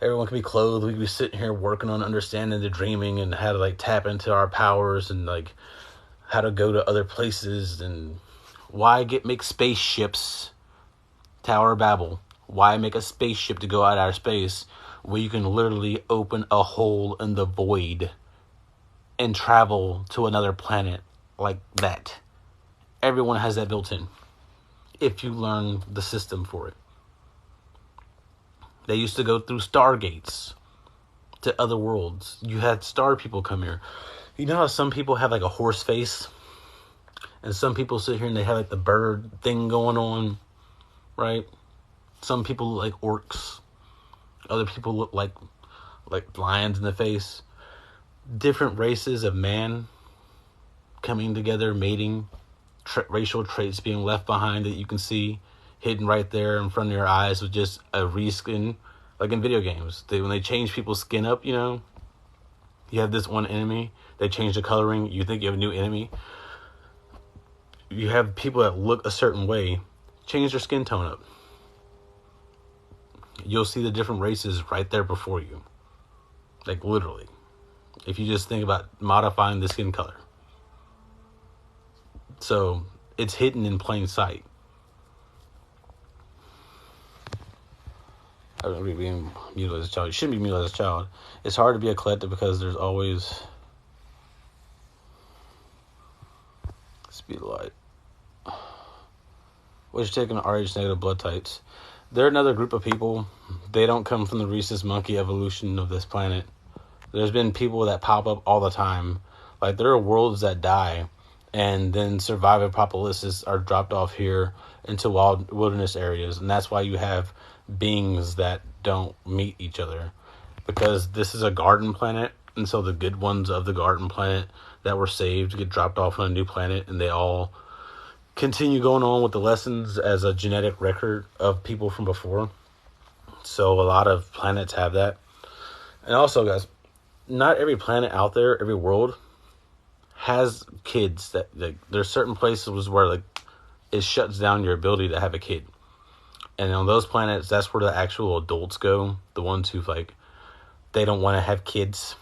everyone can be clothed. We can be sitting here working on understanding the dreaming and how to like tap into our powers and like how to go to other places and why make spaceships. Tower of Babel. Why make a spaceship to go out of space where you can literally open a hole in the void and travel to another planet like that? Everyone has that built in if you learn the system for it. They used to go through stargates to other worlds. You had star people come here. You know how some people have like a horse face? And some people sit here and they have like the bird thing going on, right? Some people look like orcs. Other people look like like lions in the face. Different races of man coming together, mating, racial traits being left behind that you can see hidden right there in front of your eyes with just a reskin, like in video games. When they change people's skin up, you know, you have this one enemy, they change the coloring, you think you have a new enemy. You have people that look a certain way, change their skin tone up. You'll see the different races right there before you. Like, literally. If you just think about modifying the skin color. So, it's hidden in plain sight. I don't really being mutilated as a child. You shouldn't be mutilated as a child. It's hard to be a collective because there's always... Speed of light. Which taking RH negative blood types. They're another group of people. They don't come from the rhesus monkey evolution of this planet. There's been people that pop up all the time. Like, there are worlds that die, and then survivor populaces are dropped off here into wilderness areas, and that's why you have beings that don't meet each other. Because this is a garden planet, and so the good ones of the garden planet that were saved get dropped off on a new planet, and they all continue going on with the lessons as a genetic record of people from before. So a lot of planets have that. And also, guys, not every planet out there, every world, has kids. That, like, there's certain places where, like, it shuts down your ability to have a kid. And on those planets, that's where the actual adults go. The ones who, like, they don't want to have kids.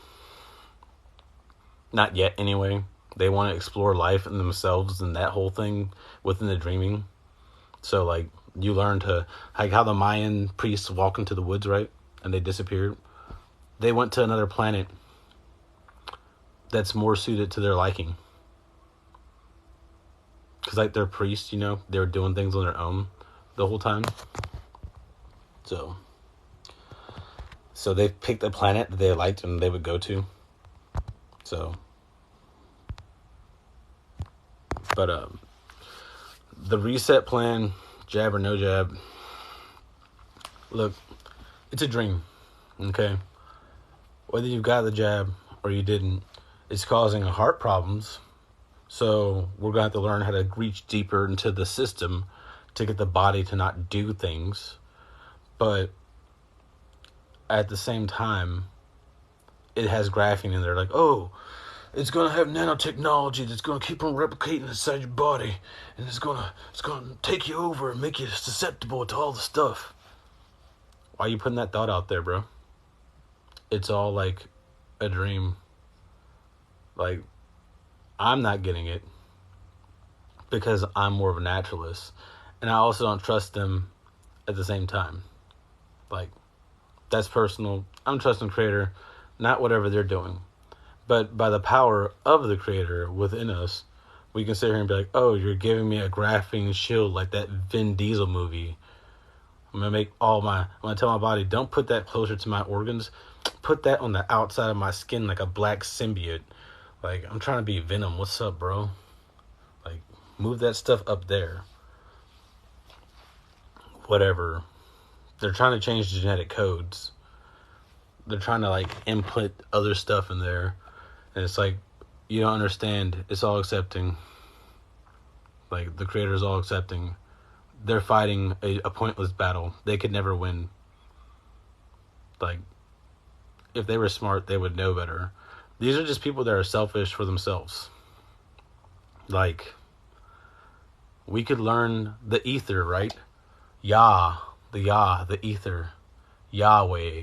Not yet, anyway. They want to explore life and themselves and that whole thing within the dreaming. So, like, you learn to, like, how the Mayan priests walk into the woods, right? And they disappeared. They went to another planet that's more suited to their liking. Because, like, they're priests, you know, they were doing things on their own the whole time. So they picked a planet that they liked and they would go to. So, but, the reset plan, jab or no jab, look, it's a dream, okay? Whether you got the jab or you didn't, it's causing heart problems. So we're going to have to learn how to reach deeper into the system to get the body to not do things. But at the same time, it has graphene in there. Like, oh, it's going to have nanotechnology that's going to keep on replicating inside your body. And it's going to take you over and make you susceptible to all the stuff. Why are you putting that thought out there, bro? It's all like a dream. Like, I'm not getting it because I'm more of a naturalist. And I also don't trust them at the same time. Like, that's personal. I'm trusting the creator, not whatever they're doing. But by the power of the creator within us, we can sit here and be like, oh, you're giving me a graphene shield like that Vin Diesel movie. I'm going to tell my body, don't put that closer to my organs. Put that on the outside of my skin like a black symbiote. Like, I'm trying to be Venom. What's up, bro? Like, move that stuff up there. Whatever. They're trying to change the genetic codes. They're trying to, like, input other stuff in there. And it's like, you don't understand. It's all accepting. Like, the creator is all accepting. They're fighting a pointless battle. They could never win. Like, if they were smart, they would know better. These are just people that are selfish for themselves. Like, we could learn the ether, right? The ether. Yahweh.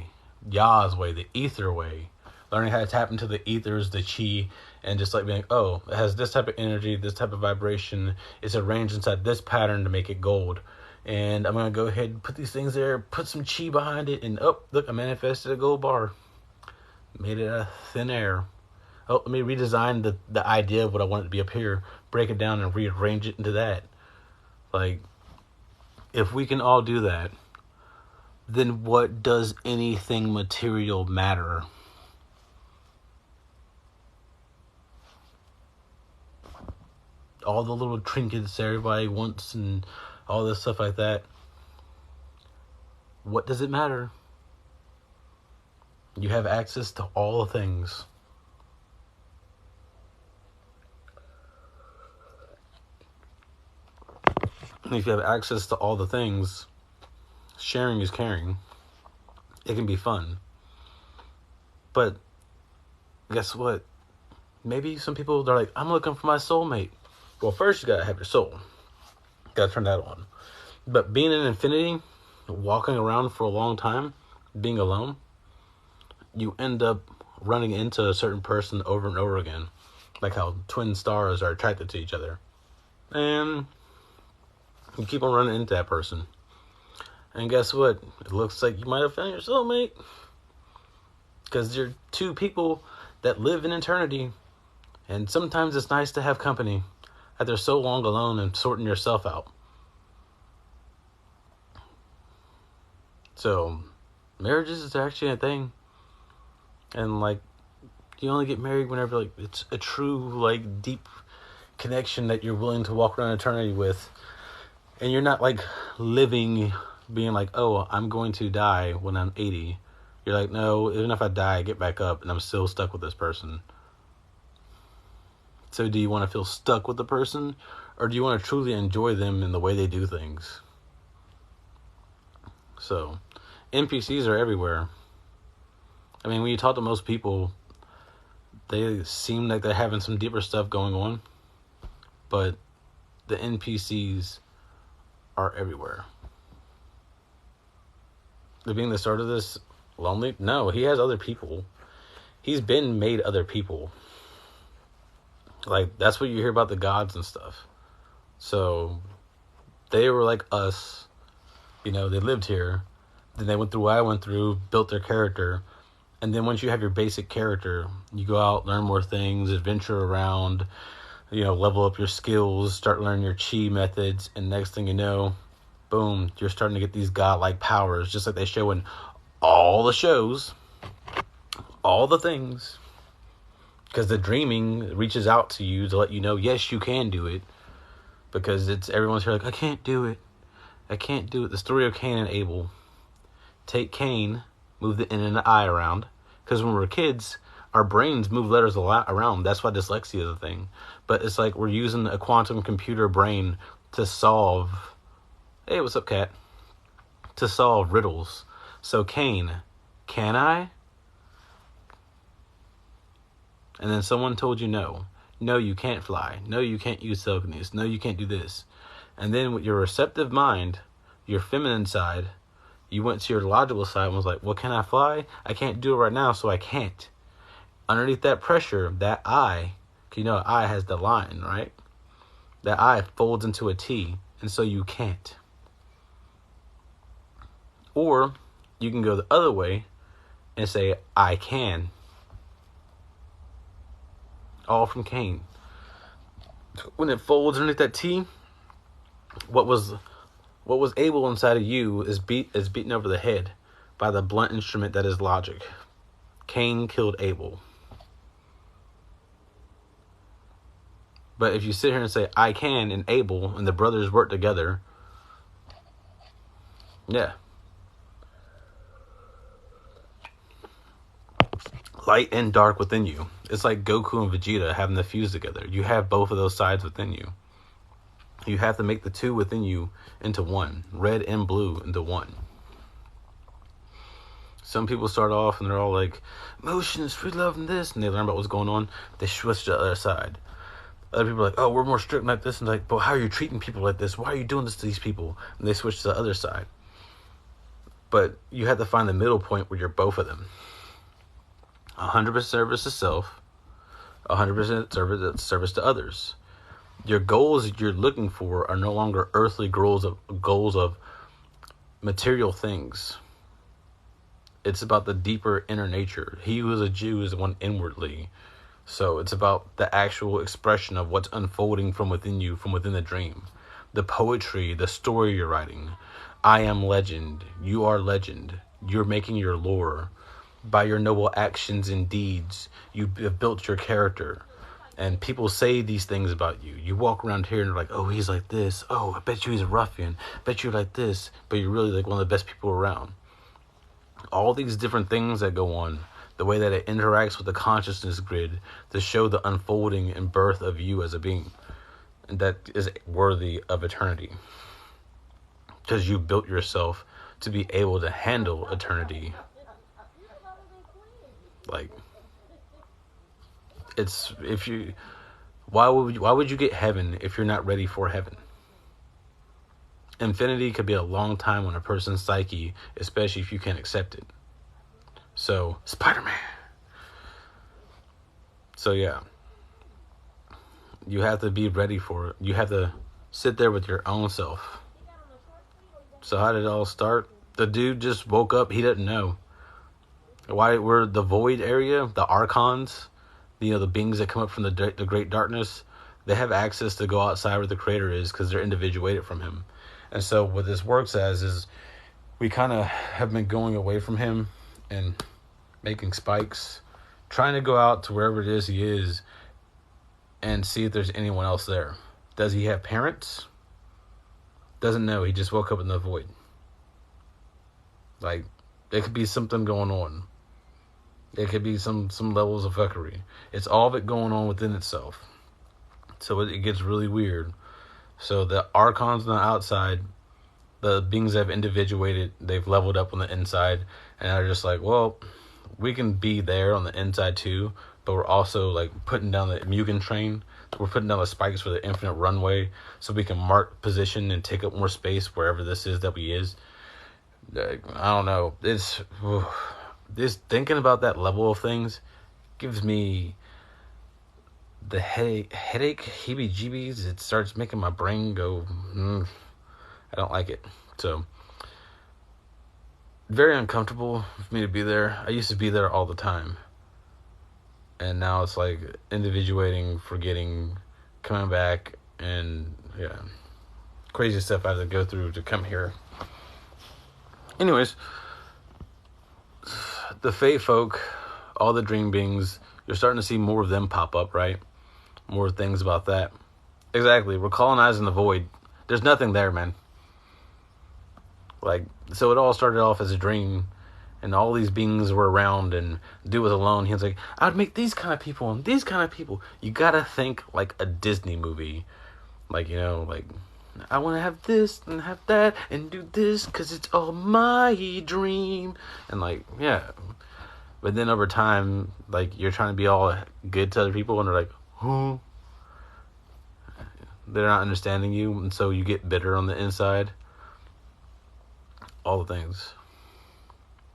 Yah's way, the ether way. Learning how to tap into the ethers, the chi, and just like being, oh, it has this type of energy, this type of vibration. It's arranged inside this pattern to make it gold. And I'm going to go ahead and put these things there, put some chi behind it, and oh, look, I manifested a gold bar. Made it out of thin air. Oh, let me redesign the idea of what I want it to be up here, break it down and rearrange it into that. Like, if we can all do that, then what does anything material matter? All the little trinkets everybody wants and all this stuff like that. What does it matter? You have access to all the things. And if you have access to all the things, sharing is caring. It can be fun. But guess what? Maybe some people, they're like, I'm looking for my soulmate. Well, first you gotta have your soul. Gotta turn that on. But being in infinity, walking around for a long time, being alone, you end up running into a certain person over and over again. Like how twin stars are attracted to each other. And you keep on running into that person. And guess what? It looks like you might have found your soulmate. Because you're two people that live in eternity. And sometimes it's nice to have company after so long alone and sorting yourself out. So, marriages is actually a thing. And, like, you only get married whenever, like, it's a true, like, deep connection that you're willing to walk around eternity with. And you're not, like, living, being like, oh, I'm going to die when I'm 80. You're like, no, even if I die, I get back up and I'm still stuck with this person. So do you want to feel stuck with the person? Or do you want to truly enjoy them in the way they do things? So, NPCs are everywhere. I mean, when you talk to most people, they seem like they're having some deeper stuff going on. But the NPCs are everywhere. Being the start of this lonely? No, he has other people. He's been made other people. Like, that's what you hear about the gods and stuff. So, they were like us. You know, they lived here. Then they went through what I went through, built their character. And then once you have your basic character, you go out, learn more things, adventure around, you know, level up your skills, start learning your chi methods. And next thing you know, boom, you're starting to get these godlike powers, just like they show in all the shows, all the things. Because the dreaming reaches out to you to let you know, yes, you can do it. Because it's everyone's here like, I can't do it. I can't do it. The story of Cain and Abel. Take Cain, move the N and the I around. Because when we're kids, our brains move letters a lot around. That's why dyslexia is a thing. But it's like we're using a quantum computer brain to solve... Hey, what's up, cat? To solve riddles. So Cain, can I? And then someone told you no. No, you can't fly. No, you can't use telekinesis. No, you can't do this. And then with your receptive mind, your feminine side, you went to your logical side and was like, well, can I fly? I can't do it right now, so I can't. Underneath that pressure, that I, you know, I has the line, right? That I folds into a T, and so you can't. Or you can go the other way and say, I can. All from Cain. When it folds underneath that T, what was able inside of you is beaten over the head by the blunt instrument that is logic. Cain killed Abel. But if you sit here and say, I can, and Abel, and the brothers work together, yeah. Light and dark within you. It's like Goku and Vegeta having the fuse together. You have both of those sides within you. You have to make the two within you into one. Red and blue into one. Some people start off and they're all like, emotions, free love, and this. And they learn about what's going on. They switch to the other side. Other people are like, oh, we're more strict like this. And like, but how are you treating people like this? Why are you doing this to these people? And they switch to the other side. But you have to find the middle point where you're both of them. 100% service to self. 100% service to others. Your goals that you're looking for are no longer earthly goals of material things. It's about the deeper inner nature. He who is a Jew is one inwardly. So it's about the actual expression of what's unfolding from within you, from within the dream. The poetry, the story you're writing. I am legend. You are legend. You're making your lore. By your noble actions and deeds, you have built your character. And people say these things about you. You walk around here and they're like, oh, he's like this. Oh, I bet you he's a ruffian. Bet you're like this. But you're really like one of the best people around. All these different things that go on, the way that it interacts with the consciousness grid to show the unfolding and birth of you as a being. And that is worthy of eternity. Because you built yourself to be able to handle eternity. Like, it's, if you, why would you get heaven if you're not ready for heaven? Infinity could be a long time on a person's psyche, especially if you can't accept it. So, Spider-Man. So yeah, you have to be ready for it. You have to sit there with your own self. So how did it all start? The dude just woke up. He didn't know. Why we're the void area, the archons, the beings that come up from the great darkness, they have access to go outside where the creator is because they're individuated from him. And so what this works as is we kind of have been going away from him and making spikes, trying to go out to wherever it is he is and see if there's anyone else there. Does he have parents? Doesn't know. He just woke up in the void. Like, there could be something going on. There could be some levels of fuckery. It's all of it going on within itself. So it gets really weird. So the archons on the outside, the beings that have individuated, they've leveled up on the inside, and they're just like, well, we can be there on the inside too, but we're also like putting down the Mugen train. We're putting down the spikes for the infinite runway so we can mark position and take up more space wherever this is that we is. I don't know. It's thinking about that level of things gives me the headache, heebie-jeebies. It starts making my brain go, I don't like it. So, very uncomfortable for me to be there. I used to be there all the time. And now it's like individuating, forgetting, coming back, and yeah, crazy stuff I have to go through to come here. Anyways, the Fae folk, all the dream beings, you're starting to see more of them pop up, right? More things about that. Exactly, we're colonizing the void. There's nothing there, man. Like, so it all started off as a dream, and all these beings were around, and the dude was alone. He was like, I'd make these kind of people and these kind of people. You gotta think like a Disney movie. Like, like, I want to have this and have that and do this because it's all my dream. And like, yeah. But then over time, like, you're trying to be all good to other people, and they're like, who? They're not understanding you, and so you get bitter on the inside. All the things.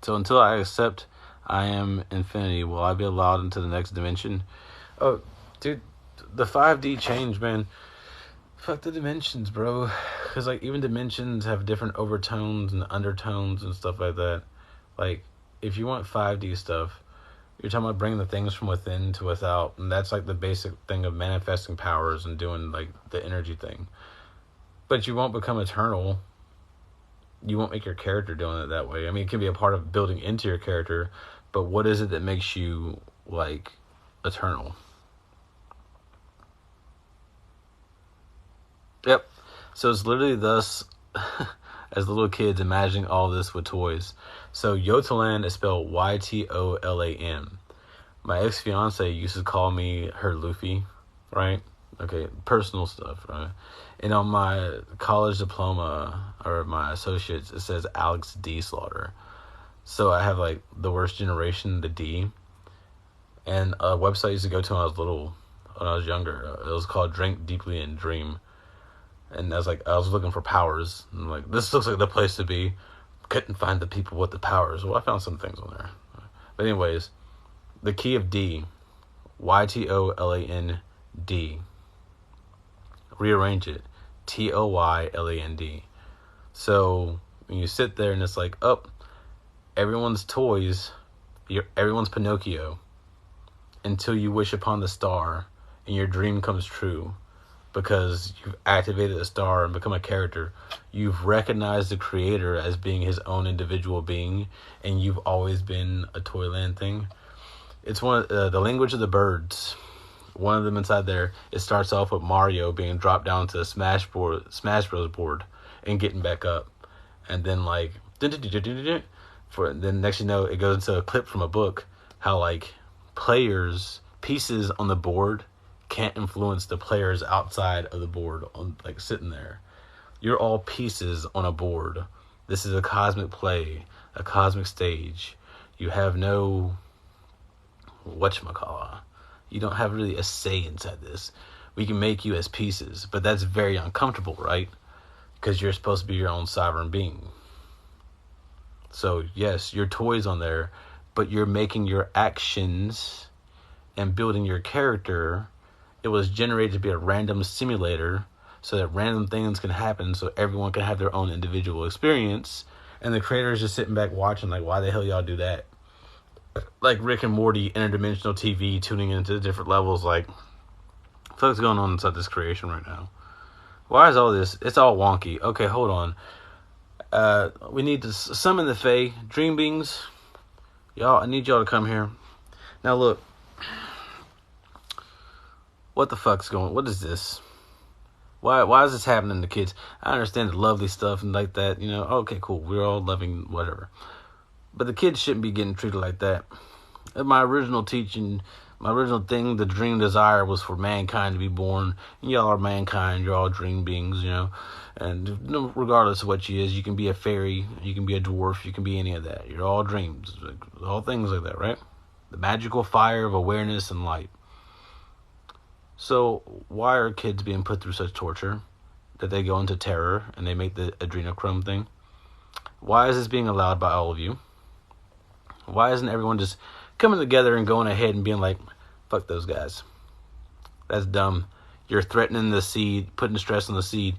So until I accept I am infinity, will I be allowed into the next dimension? Oh, dude, the 5D change, man. Fuck the dimensions, bro. Because, like, even dimensions have different overtones and undertones and stuff like that. Like, if you want 5D stuff, you're talking about bringing the things from within to without. And that's, like, the basic thing of manifesting powers and doing, like, the energy thing. But you won't become eternal. You won't make your character doing it that way. I mean, it can be a part of building into your character, but what is it that makes you, like, eternal? Yep. So it's literally thus, as little kids, imagining all this with toys. So Yotolan is spelled Ytolan. My ex-fiance used to call me her Luffy, right? Okay, personal stuff, right? And on my college diploma, or my associates, it says Alex D. Slaughter. So I have, like, the worst generation, the D. And a website I used to go to when I was little, when I was younger. It was called Drink Deeply and Dream. And I was looking for powers. And I'm like, this looks like the place to be. Couldn't find the people with the powers. Well, I found some things on there. But anyways, the key of D. Ytolan-D. Rearrange it. Toyland. So when you sit there and it's like, oh, everyone's toys, everyone's Pinocchio, until you wish upon the star and your dream comes true, because you've activated the star and become a character. You've recognized the creator as being his own individual being, and you've always been a Toyland thing. It's one of the language of the birds. One of them inside there, it starts off with Mario being dropped down to the Smash Bros. Board and getting back up. And then, like, For then next you know, it goes into a clip from a book how like pieces on the board can't influence the players outside of the board on like sitting there. You're all pieces on a board. This is a cosmic play, a cosmic stage. You have no whatchamacallit. You don't have really a say inside this. We can make you as pieces, but that's very uncomfortable, right? Because you're supposed to be your own sovereign being. So yes, your toys on there, but you're making your actions and building your character. It was generated to be a random simulator so that random things can happen so everyone can have their own individual experience. And the creator is just sitting back watching like, why the hell y'all do that? Like Rick and Morty, interdimensional TV, tuning into different levels. Like, what's going on inside this creation right now? Why is all this? It's all wonky. Okay, hold on. We need to summon the Fae, dream beings. Y'all, I need y'all to come here. Now look. What the fuck's going? What is this? Why is this happening to kids? I understand the lovely stuff and like that, you know. Okay, cool. We're all loving whatever. But the kids shouldn't be getting treated like that. My original teaching, my original thing, the dream desire was for mankind to be born. Y'all are mankind. You're all dream beings, you know. And regardless of what you is, you can be a fairy, you can be a dwarf, you can be any of that. You're all dreams. All things like that, right? The magical fire of awareness and light. So why are kids being put through such torture that they go into terror and they make the adrenochrome thing? Why is this being allowed by all of you? Why isn't everyone just coming together and going ahead and being like, fuck those guys? That's dumb. You're threatening the seed, putting stress on the seed.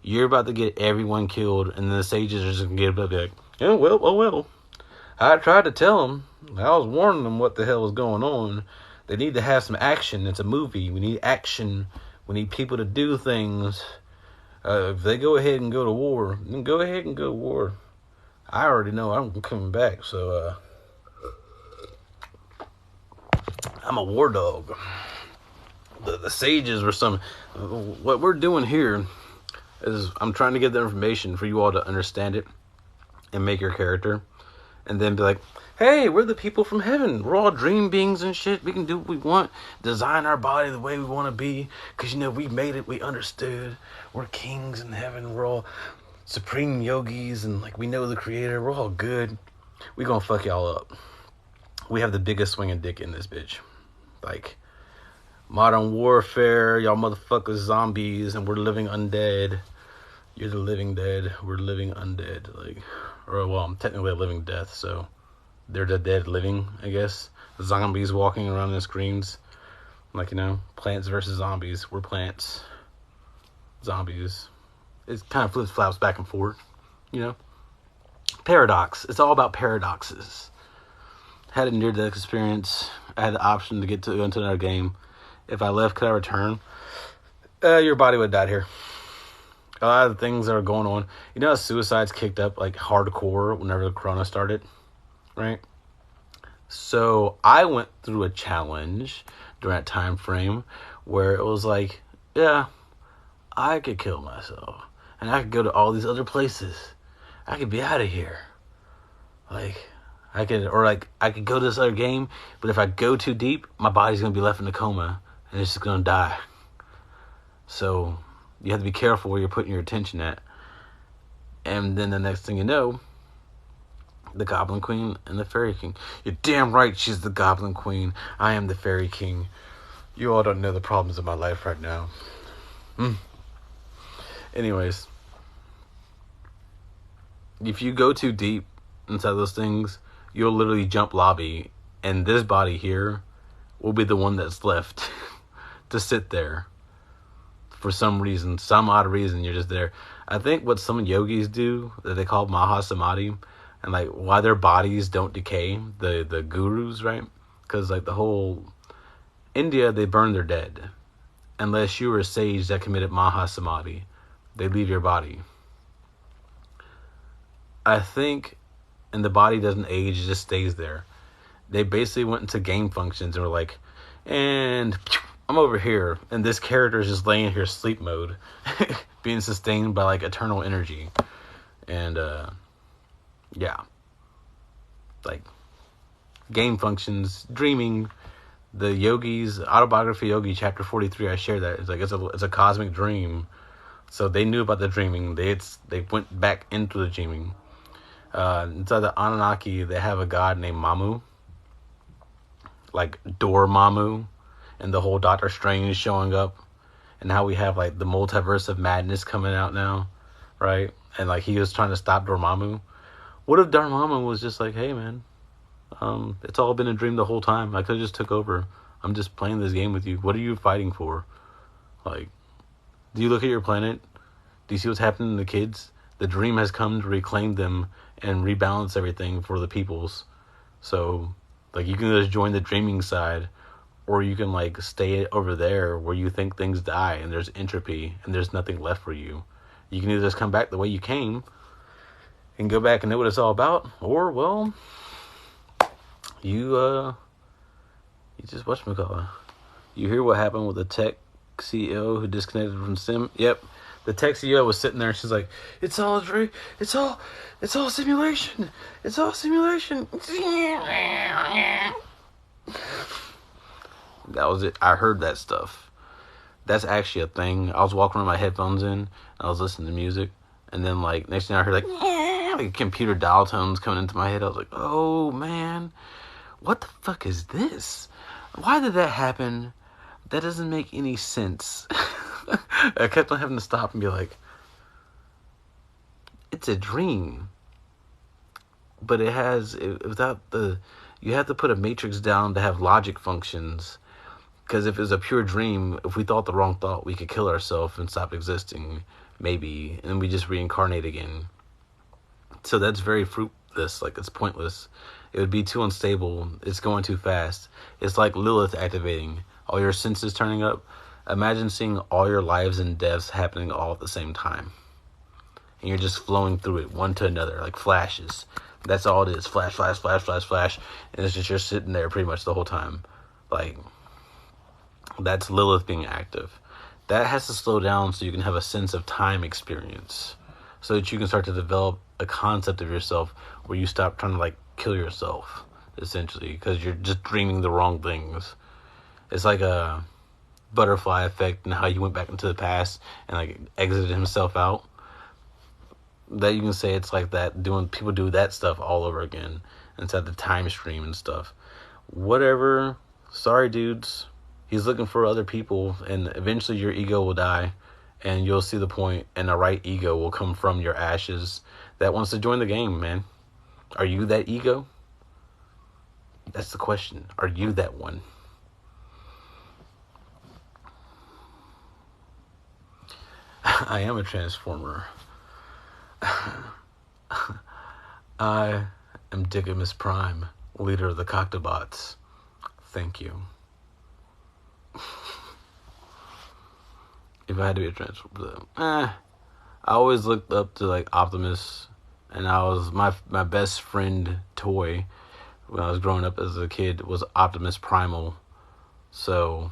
You're about to get everyone killed, and then the sages are just going to get up and be like, oh well. I tried to tell them. I was warning them what the hell was going on. They need to have some action. It's a movie. We need action. We need people to do things. If they go ahead and go to war, then go ahead and go to war. I already know I'm coming back, so I'm a war dog. The sages were some... What we're doing here is I'm trying to get the information for you all to understand it and make your character. And then be like, hey, we're the people from heaven. We're all dream beings and shit. We can do what we want. Design our body the way we want to be. Because, you know, we made it. We understood. We're kings in heaven. We're all supreme yogis. And, like, we know the creator. We're all good. We gonna fuck y'all up. We have the biggest swinging dick in this bitch. Like, modern warfare. Y'all motherfuckers zombies. And we're living undead. You're the living dead. We're living undead. Like... Or, well, I'm technically a living death, so they're the dead living, I guess. Zombies walking around in screens. Like, you know, plants versus zombies. We're plants. Zombies. It kind of flip-flops back and forth, you know. Paradox. It's all about paradoxes. Had a near-death experience. I had the option to go into another game. If I left, could I return? Your body would have died here. A lot of the things that are going on. You know how suicides kicked up like hardcore whenever the corona started? Right? So I went through a challenge during that time frame where it was like, yeah, I could kill myself. And I could go to all these other places. I could be out of here. Like, I could go to this other game, but if I go too deep, my body's going to be left in a coma and it's just going to die. So... you have to be careful where you're putting your attention at. And then the next thing you know, the Goblin Queen and the Fairy King. You're damn right she's the Goblin Queen. I am the Fairy King. You all don't know the problems of my life right now. Anyways. If you go too deep inside those things, you'll literally jump lobby. And this body here will be the one that's left to sit there. For some reason, some odd reason, you're just there. I think what some yogis do, that they call Maha Samadhi, and like why their bodies don't decay, the gurus, right? Because like the whole India, they burn their dead. Unless you were a sage that committed Maha Samadhi, they leave your body. I think, and the body doesn't age, it just stays there. They basically went into game functions and were like, and... I'm over here, and this character is just laying here sleep mode, being sustained by, like, eternal energy. And, yeah. like game functions, dreaming. The Yogi's autobiography, Yogi, chapter 43. I shared that. It's like it's a cosmic dream. So they knew about the dreaming. They went back into the dreaming. Inside the Anunnaki, they have a god named Mamu, like Dormammu, and the whole Doctor Strange showing up, and how we have like the multiverse of madness coming out now, right? And like he was trying to stop Dormammu. What if Dormammu was just like, hey man, it's all been a dream the whole time. I could have just took over. I'm just playing this game with you. What are you fighting for? Like, do you look at your planet? Do you see what's happening to the kids? The dream has come to reclaim them and rebalance everything for the peoples. So, like, you can just join the dreaming side, or you can, like, stay over there where you think things die and there's entropy and there's nothing left for you. You can either just come back the way you came and go back and know what it's all about, or, well, you just whatchamacallit. You hear what happened with the tech CEO who disconnected from Sim? Yep. The tech CEO was sitting there and she's like, it's all a dream. It's all simulation. It's all simulation. That was it. I heard that stuff. That's actually a thing. I was walking around with my headphones in and I was listening to music, and then like next thing I heard like computer dial tones coming into my head. I was like, oh man, what the fuck is this? Why did that happen? That doesn't make any sense. I kept on having to stop and be like, it's a dream. But you have to put a matrix down to have logic functions. Because if it was a pure dream, if we thought the wrong thought, we could kill ourselves and stop existing, maybe, and we just reincarnate again. So that's very fruitless, like it's pointless. It would be too unstable. It's going too fast. It's like Lilith activating. All your senses turning up. Imagine seeing all your lives and deaths happening all at the same time. And you're just flowing through it, one to another, like flashes. That's all it is. Flash, flash, flash, flash, flash. And it's just you're sitting there pretty much the whole time. Like, that's Lilith being active. That has to slow down so you can have a sense of time experience. So that you can start to develop a concept of yourself where you stop trying to, like, kill yourself, essentially. Because you're just dreaming the wrong things. It's like a butterfly effect and how he went back into the past and like exited himself out. That you can say it's like that, people do that stuff all over again inside the time stream and stuff. Whatever. Sorry, dudes. He's looking for other people, and eventually your ego will die and you'll see the point, and the right ego will come from your ashes that wants to join the game, man. Are you that ego? That's the question. Are you that one? I am a transformer. I am Digimus Prime, leader of the Coctobots. Thank you. If I had to be a transformer, I always looked up to like Optimus, and I was my best friend toy when I was growing up as a kid was Optimus Primal. So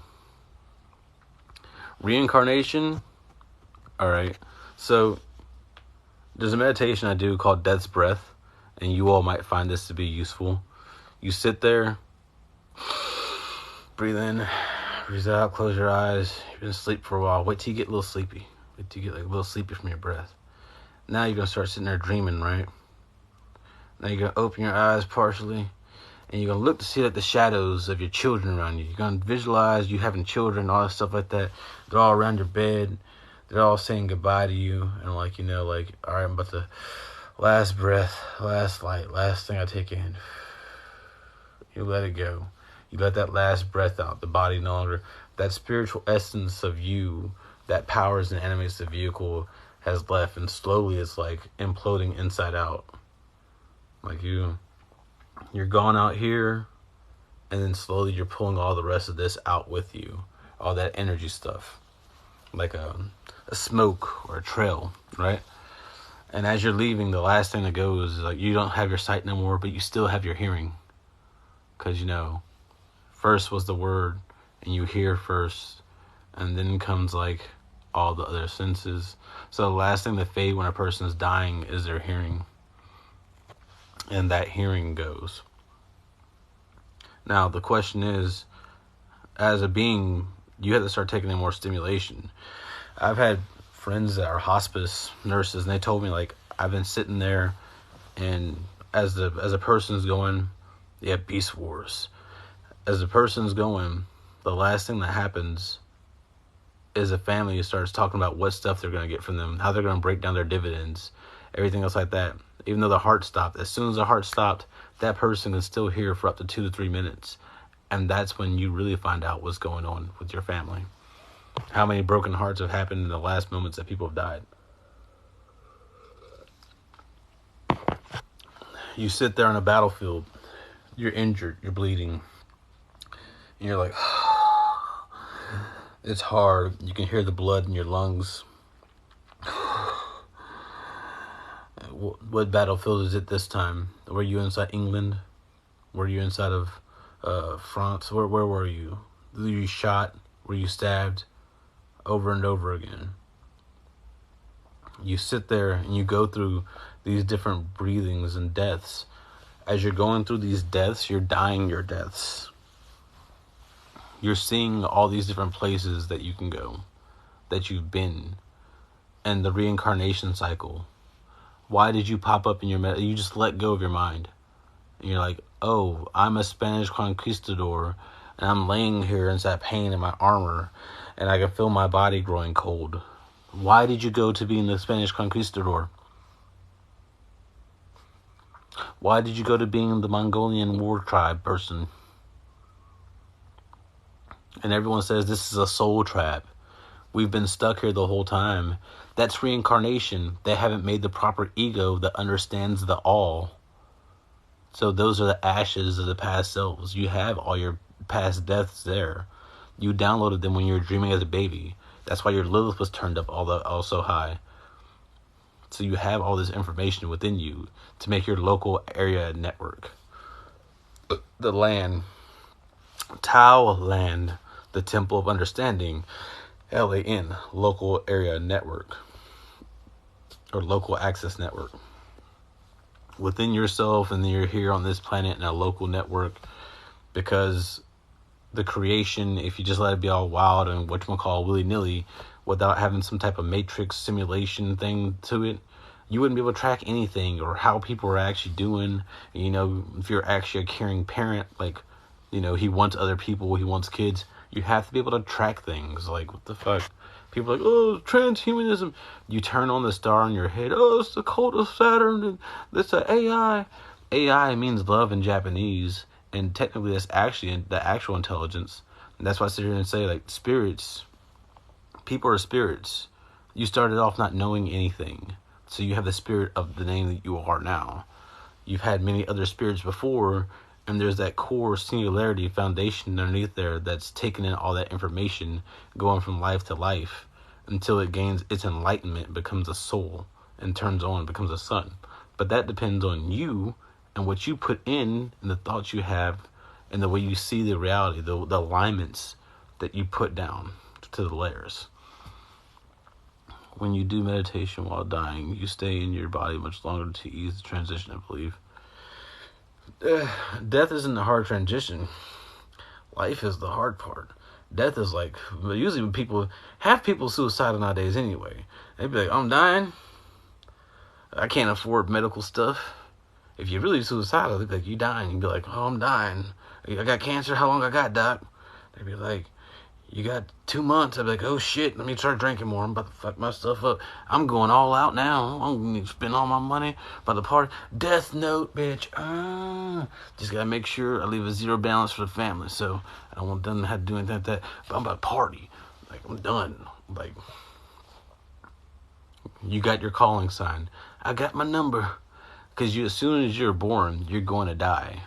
reincarnation. All right, so there's a meditation I do called Death's Breath, and you all might find this to be useful. You sit there, breathe in, breathe out, close your eyes. You've been asleep for a while. Wait till you get a little sleepy. Wait till you get like a little sleepy from your breath. Now you're going to start sitting there dreaming, right? Now you're going to open your eyes partially, and you're going to look to see like the shadows of your children around you. You're going to visualize you having children, all that stuff like that. They're all around your bed. They're all saying goodbye to you, and like, you know, like, all right, I'm about to, last breath, last light, last thing I take in. You let it go. You let that last breath out. The body no longer, that spiritual essence of you that powers and animates the vehicle has left, and slowly it's like imploding inside out. Like you're gone out here, and then slowly you're pulling all the rest of this out with you. All that energy stuff. Like a smoke or a trail, right? And as you're leaving, the last thing that goes is like you don't have your sight no more, but you still have your hearing. Because, you know, first was the word, and you hear first, and then comes like all the other senses. So the last thing that fade when a person is dying is their hearing. and that hearing goes. Now, the question is, as a being, you have to start taking in more stimulation. I've had friends that are hospice nurses, and they told me, like, I've been sitting there, and as a person's going, yeah, Beast Wars. As the person's going, the last thing that happens is a family starts talking about what stuff they're going to get from them, how they're going to break down their dividends, everything else like that. Even though the heart stopped, as soon as the heart stopped, that person can still hear for up to 2 to 3 minutes. And that's when you really find out what's going on with your family. How many broken hearts have happened in the last moments that people have died. You sit there on a battlefield, you're injured, you're bleeding, and you're like, it's hard. You can hear the blood in your lungs. What battlefield is it this time? Were you inside England? Were you inside of France? Where were you? Were you shot? Were you stabbed? Over and over again. You sit there and you go through these different breathings and deaths. As you're going through these deaths, you're dying your deaths. You're seeing all these different places that you can go, that you've been, and the reincarnation cycle. Why did you pop up in your you just let go of your mind. And you're like, oh, I'm a Spanish conquistador, and I'm laying here inside pain in my armor, and I can feel my body growing cold. Why did you go to being the Spanish conquistador? Why did you go to being the Mongolian war tribe person? And everyone says this is a soul trap. We've been stuck here the whole time. That's reincarnation. They haven't made the proper ego that understands the all. So those are the ashes of the past selves. You have all your past deaths there. You downloaded them when you were dreaming as a baby. That's why your Lilith was turned up all so high. So you have all this information within you to make your local area network. The land. Tao land. The Temple of Understanding. LAN. Local area network. Or local access network. Within yourself, and you're here on this planet in a local network, because the creation, if you just let it be all wild and whatchamacall willy-nilly without having some type of matrix simulation thing to it, you wouldn't be able to track anything or how people are actually doing. You know, if you're actually a caring parent, like, you know, he wants other people, he wants kids, you have to be able to track things. Like, what the fuck? People are like, oh, transhumanism. You turn on the star in your head, oh, it's the cult of Saturn, and it's an AI. AI means love in Japanese, and technically that's actually the actual intelligence. And that's why I sit here and say, like, spirits, people are spirits. You started off not knowing anything, so you have the spirit of the name that you are now. You've had many other spirits before, and there's that core singularity foundation underneath there that's taking in all that information, going from life to life, until it gains its enlightenment, becomes a soul, and turns on, becomes a sun. But that depends on you, and what you put in, and the thoughts you have, and the way you see the reality, the alignments that you put down to the layers. When you do meditation while dying, you stay in your body much longer to ease the transition, I believe. Death isn't the hard transition. Life is the hard part. Death is like, usually when half people suicidal nowadays anyway. They'd be like, I'm dying. I can't afford medical stuff. If you're really suicidal, they'd be like, you dying. You'd be like, oh, I'm dying. I got cancer. How long I got, doc? They'd be like, you got 2 months. I'd be like, oh shit, let me start drinking more. I'm about to fuck my stuff up. I'm going all out now. I'm going to spend all my money. About to party. Death note, bitch. Just got to make sure I leave a zero balance for the family. So I don't want them to have to do anything like that. But I'm about to party. Like, I'm done. Like, you got your calling sign. I got my number. Because as soon as you're born, you're going to die.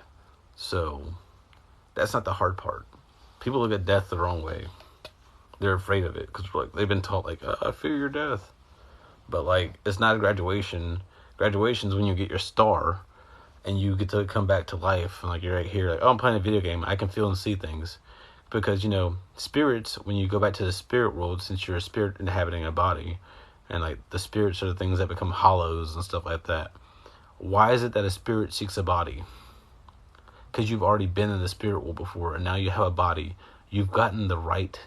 So that's not the hard part. People look at death the wrong way. They're afraid of it because like, they've been taught, like, I fear your death. But, like, it's not a graduation. Graduation is when you get your star and you get to come back to life. And, like, you're right here, like, oh, I'm playing a video game. I can feel and see things. Because, you know, spirits, when you go back to the spirit world, since you're a spirit inhabiting a body, and, like, the spirits are the things that become hollows and stuff like that. Why is it that a spirit seeks a body? Because you've already been in the spirit world before, and now you have a body. You've gotten the right,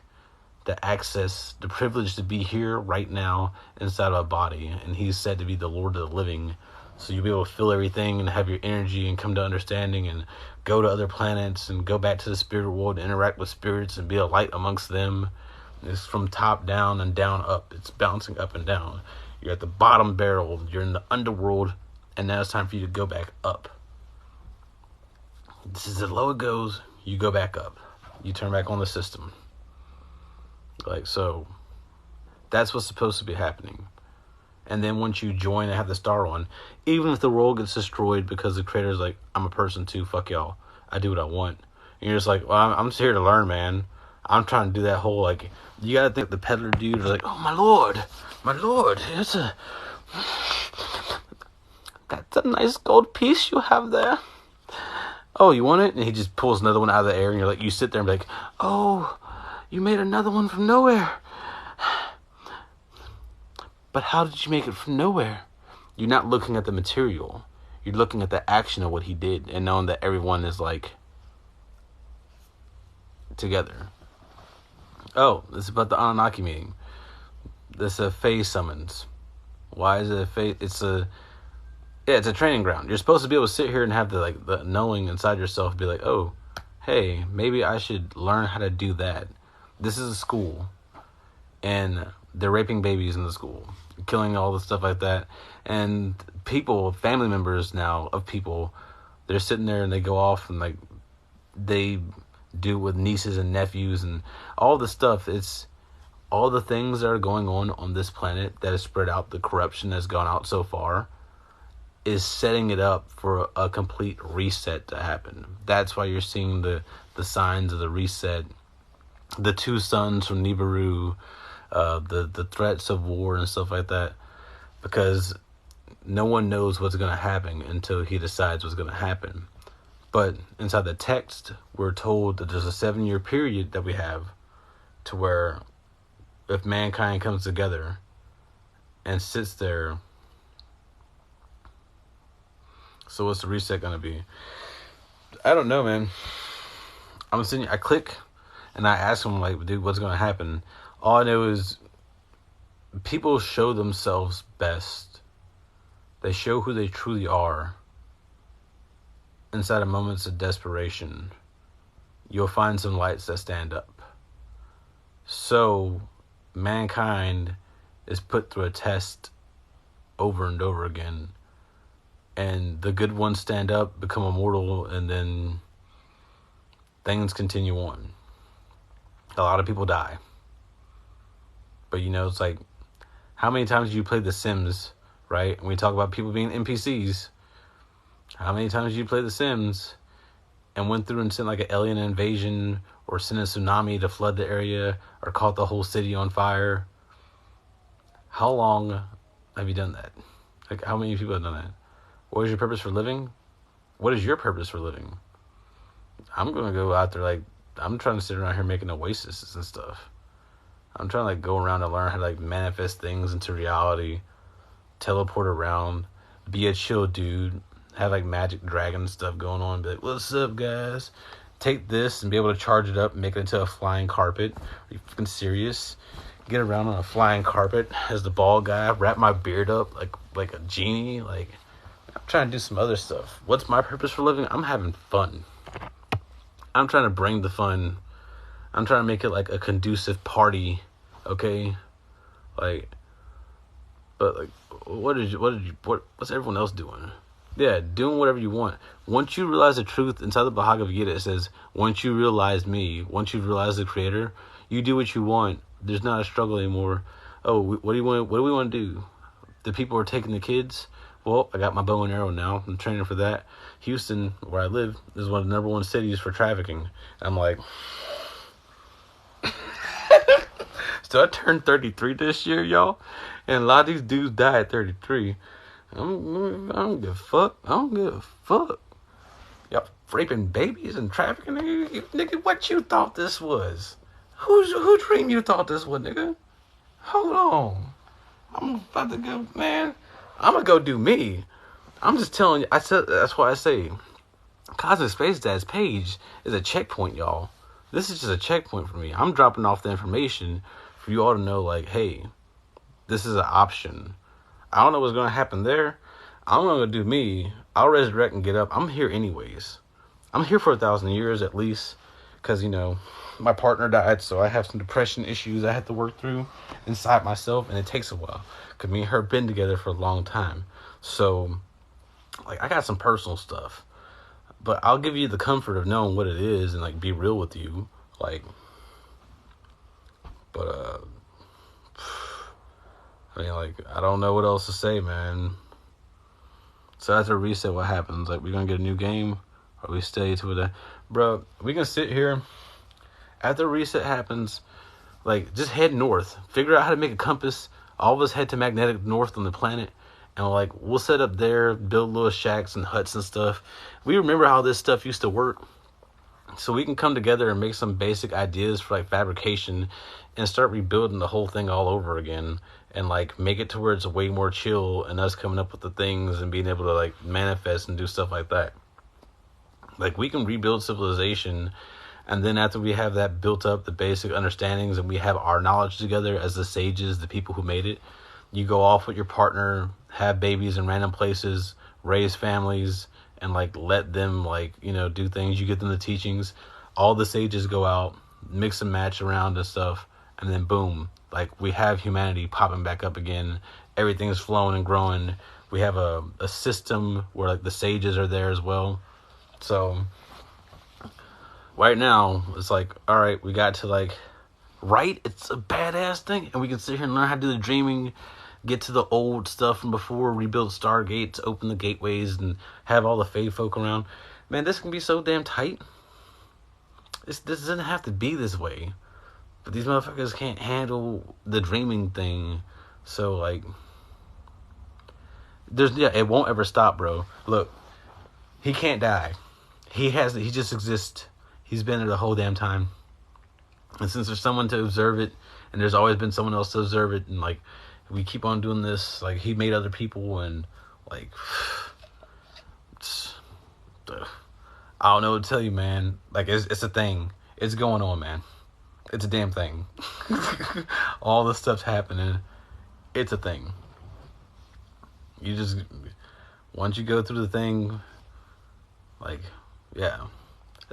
the access, the privilege to be here right now inside of a body. And he's said to be the Lord of the living. So you'll be able to feel everything and have your energy and come to understanding and go to other planets and go back to the spirit world and interact with spirits and be a light amongst them. It's from top down and down up. It's bouncing up and down. You're at the bottom barrel. You're in the underworld. And now it's time for you to go back up. This is as low it goes. You go back up. You turn back on the system. Like, so that's what's supposed to be happening. And then once you join and have the star on, even if the world gets destroyed because the creator's like, I'm a person too, fuck y'all, I do what I want. And you're just like, well, I'm just here to learn, man. I'm trying to do that whole, like, you gotta think the peddler dude is like, oh, my lord, that's a nice gold piece you have there. Oh, you want it? And he just pulls another one out of the air, and you're like, you sit there and be like, oh, you made another one from nowhere. But how did you make it from nowhere? You're not looking at the material. You're looking at the action of what he did and knowing that everyone is, like, together. Oh, this is about the AnuNnaKi meeting. This is a Fae Summons. Why is it a Fae? It's a training ground. You're supposed to be able to sit here and have the knowing inside yourself, be like, oh, hey, maybe I should learn how to do that. This is a school, and they're raping babies in the school, killing all the stuff like that. And people, family members now of people, they're sitting there and they go off and, like, they do with nieces and nephews and all the stuff. It's all the things that are going on this planet that has spread out, the corruption that's gone out so far, is setting it up for a complete reset to happen. That's why you're seeing the signs of the reset. The two sons from Nibiru, the threats of war and stuff like that, because no one knows what's going to happen until he decides what's going to happen. But inside the text, we're told that there's a 7-year period that we have to where if mankind comes together and sits there. So what's the reset going to be? I don't know, man. I click and I ask him, like, dude, what's going to happen? All I know is people show themselves best. They show who they truly are inside of moments of desperation. You'll find some lights that stand up. So mankind is put through a test over and over again. And the good ones stand up, become immortal, and then things continue on. A lot of people die. But, you know, it's like, how many times do you play The Sims, right? And we talk about people being NPCs. How many times do you play The Sims and went through and sent like an alien invasion or sent a tsunami to flood the area or caught the whole city on fire? How long have you done that? Like, how many people have done that? What is your purpose for living? What is your purpose for living? I'm going to go out there, like, I'm trying to sit around here making oases and stuff. I'm trying to, like, go around and learn how to, like, manifest things into reality, teleport around, be a chill dude, have, like, magic dragon stuff going on, be like, what's up, guys? Take this and be able to charge it up and make it into a flying carpet. Are you fucking serious? Get around on a flying carpet as the bald guy, wrap my beard up like a genie, like, I'm trying to do some other stuff. What's my purpose for living? I'm having fun. I'm trying to bring the fun. I'm trying to make it like a conducive party, okay? Like, but like, what's everyone else doing? Yeah, doing whatever you want. Once you realize the truth inside the Bhagavad Gita, it says, once you realize me, once you realize the creator, you do what you want. There's not a struggle anymore. Oh, what do you want? What do we want to do? The people are taking the kids. Well, I got my bow and arrow now. I'm training for that. Houston, where I live, is one of the #1 cities for trafficking. I'm like, so I turned 33 this year, y'all, and a lot of these dudes die at 33. I don't give a fuck. I don't give a fuck. Y'all raping babies and trafficking, nigga. What you thought this was? Who dream you thought this was, nigga? Hold on. I'm about to go, man. I'm gonna go do me. I'm just telling you. I said that's why I say Cosmic Space Dad's page is a checkpoint, y'all. This is just a checkpoint for me. I'm dropping off the information for you all to know, like, hey, this is an option. I don't know what's going to happen there. I'm going to do me. I'll resurrect and get up. I'm here anyways. I'm here for 1,000 years at least. Because, you know, my partner died, so I have some depression issues I have to work through inside myself. And it takes a while. Because me and her been together for a long time. So, like, I got some personal stuff. But I'll give you the comfort of knowing what it is and, like, be real with you. Like, but, I mean, like, I don't know what else to say, man. So after reset, what happens? Like, we gonna get a new game? Or we stay to it? Bro, we can sit here. After reset happens, like, just head north. Figure out how to make a compass. All of us head to magnetic north on the planet. And, like, we'll set up there, build little shacks and huts and stuff. We remember how this stuff used to work. So we can come together and make some basic ideas for, like, fabrication and start rebuilding the whole thing all over again. And, like, make it to where it's way more chill and us coming up with the things and being able to, like, manifest and do stuff like that. Like, we can rebuild civilization. And then after we have that built up, the basic understandings, and we have our knowledge together as the sages, the people who made it, you go off with your partner, have babies in random places, raise families, and, like, let them, like, you know, do things. You get them the teachings. All the sages go out, mix and match around and stuff, and then boom, like, we have humanity popping back up again. Everything's flowing and growing. We have a system where, like, the sages are there as well. So right now, it's like, all right, we got to, like, write. It's a badass thing, and we can sit here and learn how to do the dreaming, get to the old stuff from before, rebuild stargates, open the gateways, and have all the Fae folk around. Man, this can be so damn tight. This doesn't have to be this way. But these motherfuckers can't handle the dreaming thing. So, like, it won't ever stop, bro. Look, he can't die. He just exists. He's been there the whole damn time. And since there's someone to observe it, and there's always been someone else to observe it, and, like, we keep on doing this, like, he made other people, and, like, I don't know what to tell you, man. Like, it's a thing. It's going on, man. It's a damn thing. All this stuff's happening. It's a thing. You just, once you go through the thing, like, yeah.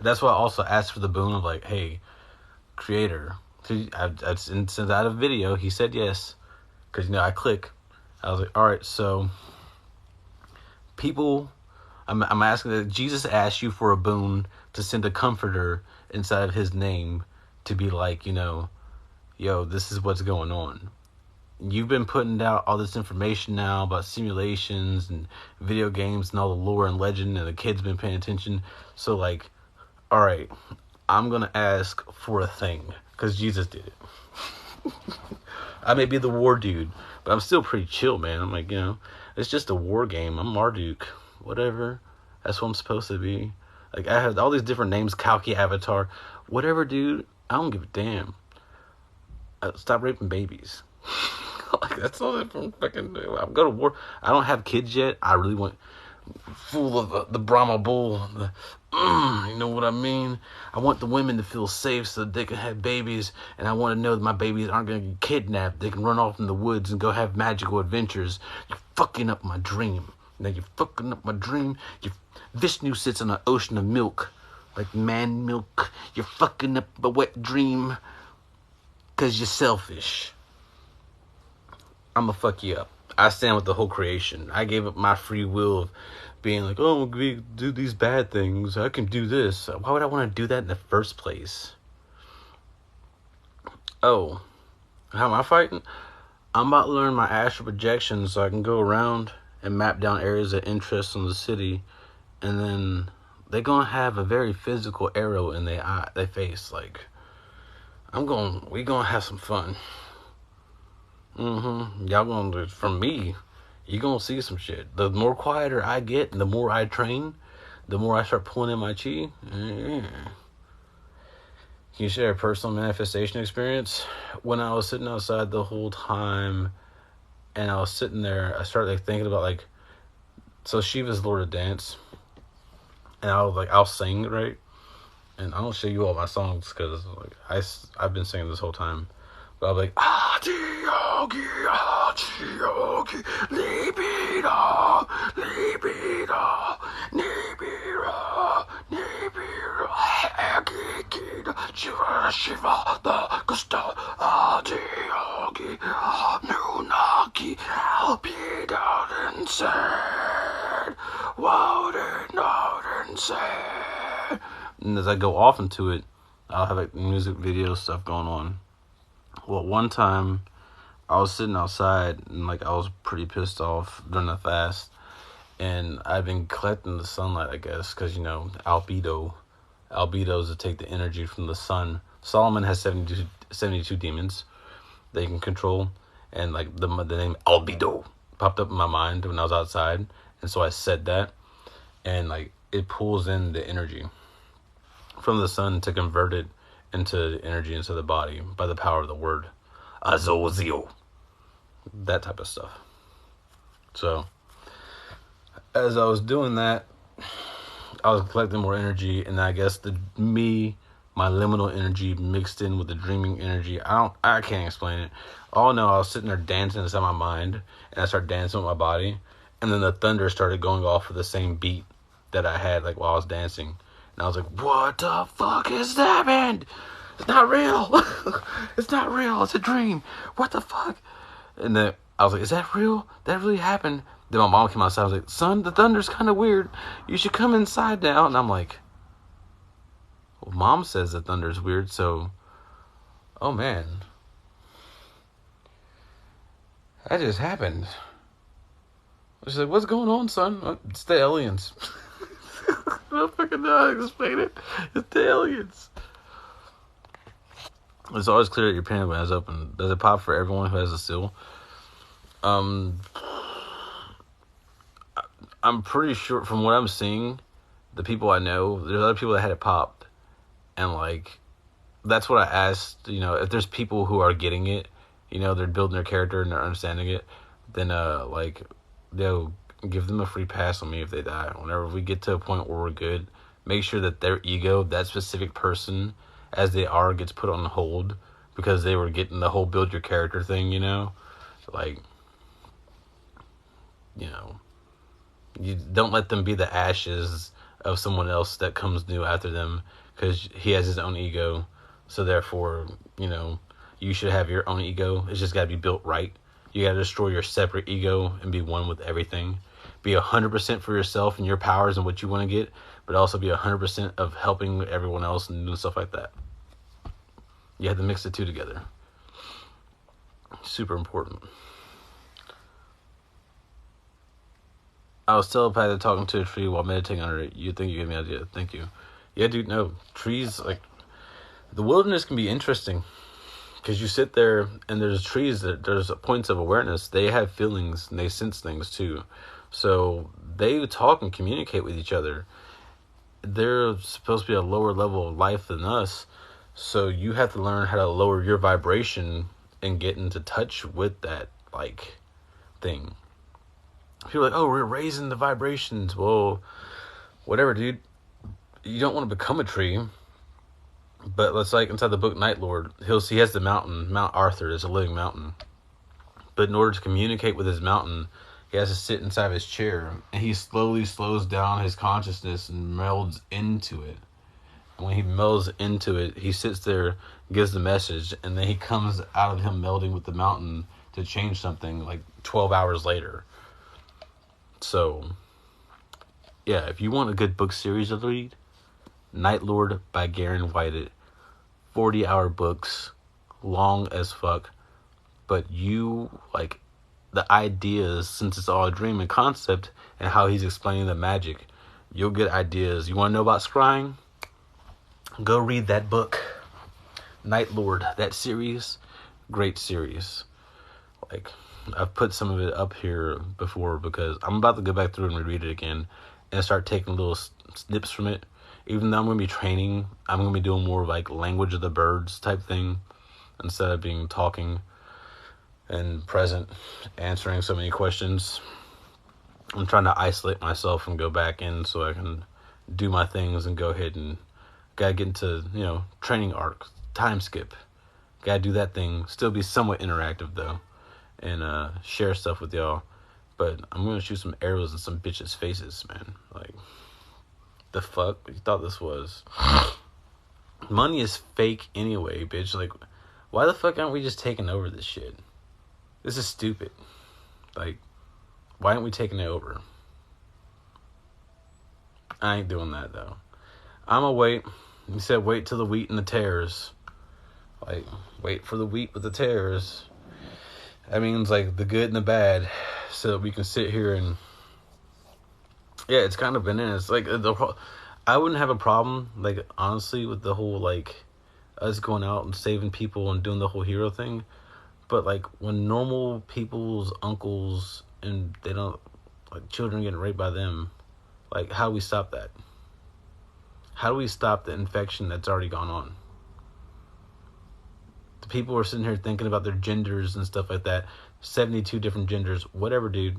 That's why I also asked for the boon of, like, hey, creator. Since I had a video, he said yes. Because, you know, I click. I was like, all right, so people, I'm asking that Jesus asked you for a boon to send a comforter inside of his name to be like, you know, yo, this is what's going on. You've been putting out all this information now about simulations and video games and all the lore and legend, and the kids been paying attention. So, like, all right, I'm going to ask for a thing because Jesus did it. I may be the war dude, but I'm still pretty chill, man. I'm like, you know, it's just a war game. I'm Marduk. Whatever. That's what I'm supposed to be. Like, I have all these different names, Kalki, Avatar. Whatever, dude. I don't give a damn. Stop raping babies. Like, that's all that I'm fucking do. I'm going to war. I don't have kids yet. I really want full of the Brahma bull. You know what I mean? I want the women to feel safe so that they can have babies, and I want to know that my babies aren't going to get kidnapped. They can run off in the woods and go have magical adventures. You're fucking up my dream. Now you're fucking up my dream. Vishnu sits on an ocean of milk, like man milk. You're fucking up a wet dream because you're selfish. I'm going to fuck you up. I stand with the whole creation. I gave up my free will of being like, oh, we do these bad things. I can do this. Why would I want to do that in the first place? Oh, how am I fighting? I'm about to learn my astral projection so I can go around and map down areas of interest in the city. And then they're going to have a very physical arrow in their face. Like, we going to have some fun. Y'all gonna, from me, you gonna see some shit. The more quieter I get, and the more I train, the more I start pulling in my chi. Can you share a personal manifestation experience? When I was sitting outside the whole time, and I was sitting there, I started, like, thinking about, like, So Shiva's Lord of Dance, and I'll sing, right? And I don't show you all my songs because like I've been singing this whole time. But I'll be like, libido, libido, libido, libido, Shiva, the gusto, AnuNnaKi, be out and said, out and said. And as I go off into it, I'll have like music video stuff going on. Well, one time I was sitting outside and like I was pretty pissed off during the fast, and I've been collecting the sunlight, I guess, because albedos that take the energy from the sun. Solomon has 72 demons that he can control, and like the name albedo popped up in my mind when I was outside, and so I said that, and like it pulls in the energy from the sun to convert it into energy into the body by the power of the word azozio, that type of stuff. So as I was doing that, I was collecting more energy, and I guess my liminal energy mixed in with the dreaming energy. I can't explain it. All I know, I was sitting there dancing inside my mind, and I started dancing with my body, and then the thunder started going off for the same beat that I had like while I was dancing. And I was like, what the fuck is that, man? It's not real. It's not real. It's a dream. What the fuck? And then I was like, is that real? That really happened? Then my mom came outside. I was like, son, the thunder's kind of weird. You should come inside now. And I'm like, well, mom says the thunder's weird, so, oh man. That just happened. She's like, what's going on, son? It's the aliens. I don't fucking know how to explain it. It's the aliens. It's always clear that your panic button is open. Does it pop for everyone who has a seal? I'm pretty sure from what I'm seeing, the people I know, there's other people that had it popped. And like, that's what I asked, if there's people who are getting it, they're building their character and they're understanding it, then like, they'll give them a free pass on me if they die. Whenever we get to a point where we're good, make sure that their ego, that specific person, as they are, gets put on hold because they were getting the whole build your character thing, like, you don't let them be the ashes of someone else that comes new after them, because he has his own ego. So therefore, you should have your own ego. It's just got to be built right. You got to destroy your separate ego and be one with everything. Be 100% for yourself and your powers and what you want to get, but also be 100% of helping everyone else and doing stuff like that. You have to mix the two together. Super important. I was telepathically talking to a tree while meditating under it. You think you gave me an idea. Thank you. Yeah, dude, no. Trees, like, the wilderness can be interesting. Because you sit there, and there's trees, there's points of awareness. They have feelings, and they sense things, too. So, they talk and communicate with each other. They're supposed to be a lower level of life than us. So, you have to learn how to lower your vibration and get into touch with that, like, thing. People are like, oh, we're raising the vibrations. Well, whatever, dude. You don't want to become a tree. But let's, like, inside the book Night Lord, he has the mountain, Mount Arthur, is a living mountain. But in order to communicate with his mountain, he has to sit inside of his chair, and he slowly slows down his consciousness and melds into it. And when he melds into it, he sits there, gives the message, and then he comes out of him melding with the mountain to change something like 12 hours later. So, yeah, if you want a good book series to read, Night Lord by Garen Whited. 40-hour books, long as fuck, but you, like, the ideas, since it's all a dream and concept, and how he's explaining the magic, you'll get ideas. You want to know about scrying? Go read that book, Night Lord. That series, great series. Like, I've put some of it up here before because I'm about to go back through and reread it again and start taking little snips from it. Even though I'm going to be training, I'm going to be doing more like language of the birds type thing instead of being talking and present, answering so many questions. I'm trying to isolate myself and go back in so I can do my things and go ahead and gotta get into, training arc, time skip. Gotta do that thing. Still be somewhat interactive though, and share stuff with y'all. But I'm gonna shoot some arrows in some bitches' faces, man. Like, the fuck you thought this was? Money is fake anyway, bitch. Like, why the fuck aren't we just taking over this shit? This is stupid. Like, why aren't we taking it over? I ain't doing that though. I'ma wait. He said wait till the wheat and the tares. Like, wait for the wheat with the tares. That means like the good and the bad, so that we can sit here and it's kind of bananas. Like, I wouldn't have a problem, like, honestly, with the whole like us going out and saving people and doing the whole hero thing. But like when normal people's uncles and they don't, like, children getting raped by them, like, how do we stop that? How do we stop the infection that's already gone on? The people are sitting here thinking about their genders and stuff like that. 72 different genders, whatever, dude.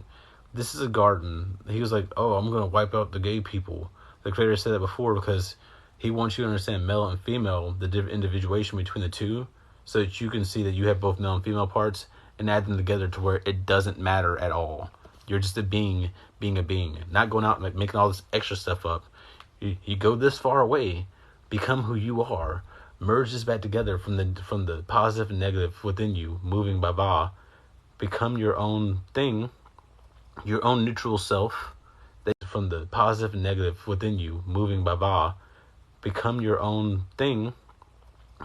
This is a garden. He was like, oh, I'm going to wipe out the gay people. The creator said that before because he wants you to understand male and female, the individuation between the two, so that you can see that you have both male and female parts and add them together to where it doesn't matter at all. You're just a being being a being. Not going out and making all this extra stuff up. You go this far away, become who you are, merge this back together from the positive and negative within you, moving ba, become your own thing, your own neutral self, from the positive and negative within you, moving ba, become your own thing,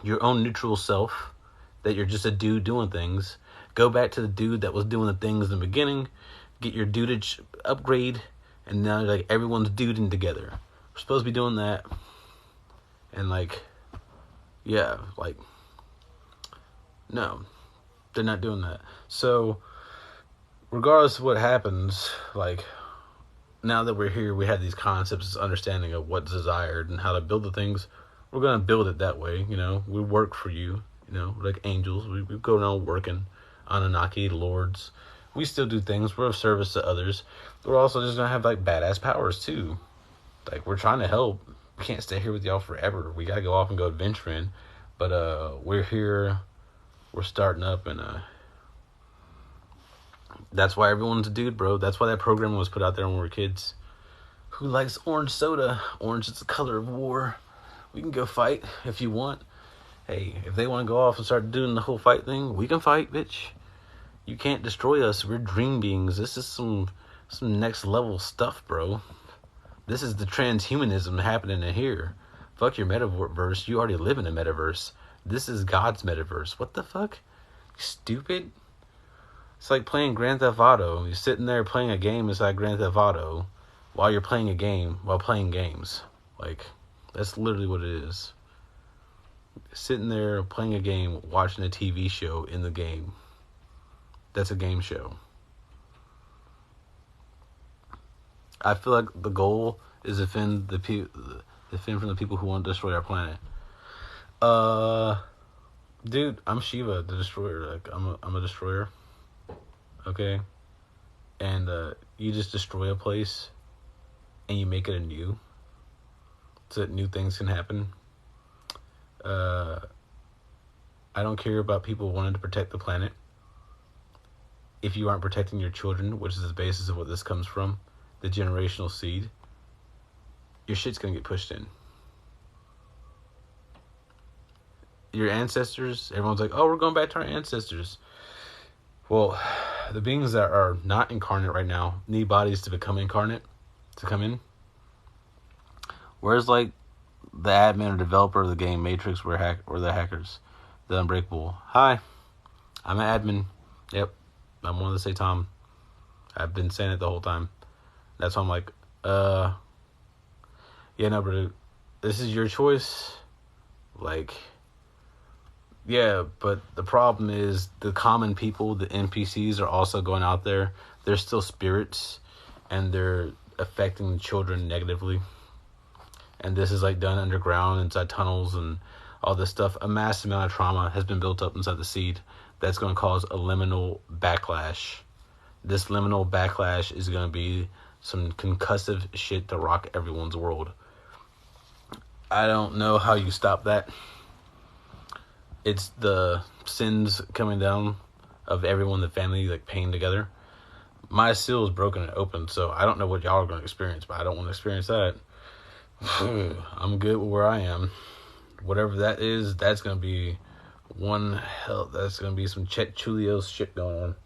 your own neutral self, that you're just a dude doing things. Go back to the dude that was doing the things in the beginning, get your dudage upgrade, and now like everyone's duding together. We're supposed to be doing that. And like, no, they're not doing that. So regardless of what happens, like, now that we're here, we have these concepts, this understanding of what's desired and how to build the things. We're going to build it that way, we work for you, like angels. We go around working, AnuNnaKi, lords. We still do things. We're of service to others. We're also just going to have like badass powers too. Like, we're trying to help. We can't stay here with y'all forever. We got to go off and go adventuring. But we're here. We're starting up, and that's why everyone's a dude, bro. That's why that program was put out there when we were kids. Who likes orange soda? Orange is the color of war. We can go fight if you want. Hey, if they want to go off and start doing the whole fight thing, we can fight, bitch. You can't destroy us. We're dream beings. This is some next level stuff, bro. This is the transhumanism happening in here. Fuck your metaverse. You already live in a metaverse. This is God's metaverse. What the fuck? Stupid. It's like playing Grand Theft Auto. You're sitting there playing a game inside Grand Theft Auto while you're playing a game while playing games. Like, that's literally what it is. Sitting there playing a game, watching a TV show in the game. That's a game show. I feel like the goal is to defend from the people who want to destroy our planet. Dude, I'm Shiva, the destroyer. Like, I'm a destroyer. Okay? And you just destroy a place and you make it anew so that new things can happen. I don't care about people wanting to protect the planet if you aren't protecting your children, which is the basis of what this comes from, the generational seed. Your shit's gonna get pushed in. Your ancestors, everyone's like, oh, we're going back to our ancestors. Well, the beings that are not incarnate right now need bodies to become incarnate, to come in. Whereas, like, the admin or developer of the game Matrix or the hackers, the Unbreakable. Hi, I'm an admin. Yep, I'm one of the say Tom. I've been saying it the whole time. That's why I'm like, no, bro, this is your choice. Like, yeah, but the problem is the common people, the NPCs, are also going out there. They're still spirits, and they're affecting the children negatively. And this is like done underground, inside tunnels and all this stuff. A massive amount of trauma has been built up inside the seed that's going to cause a liminal backlash this liminal backlash is going to be some concussive shit to rock everyone's world. I don't know how you stop that. It's the sins coming down of everyone, the family, like, paying together. My seal is broken and open, so I don't know what y'all are going to experience, but I don't want to experience that. I'm good with where I am. Whatever that is, that's going to be that's going to be some Chet Chulios shit going on.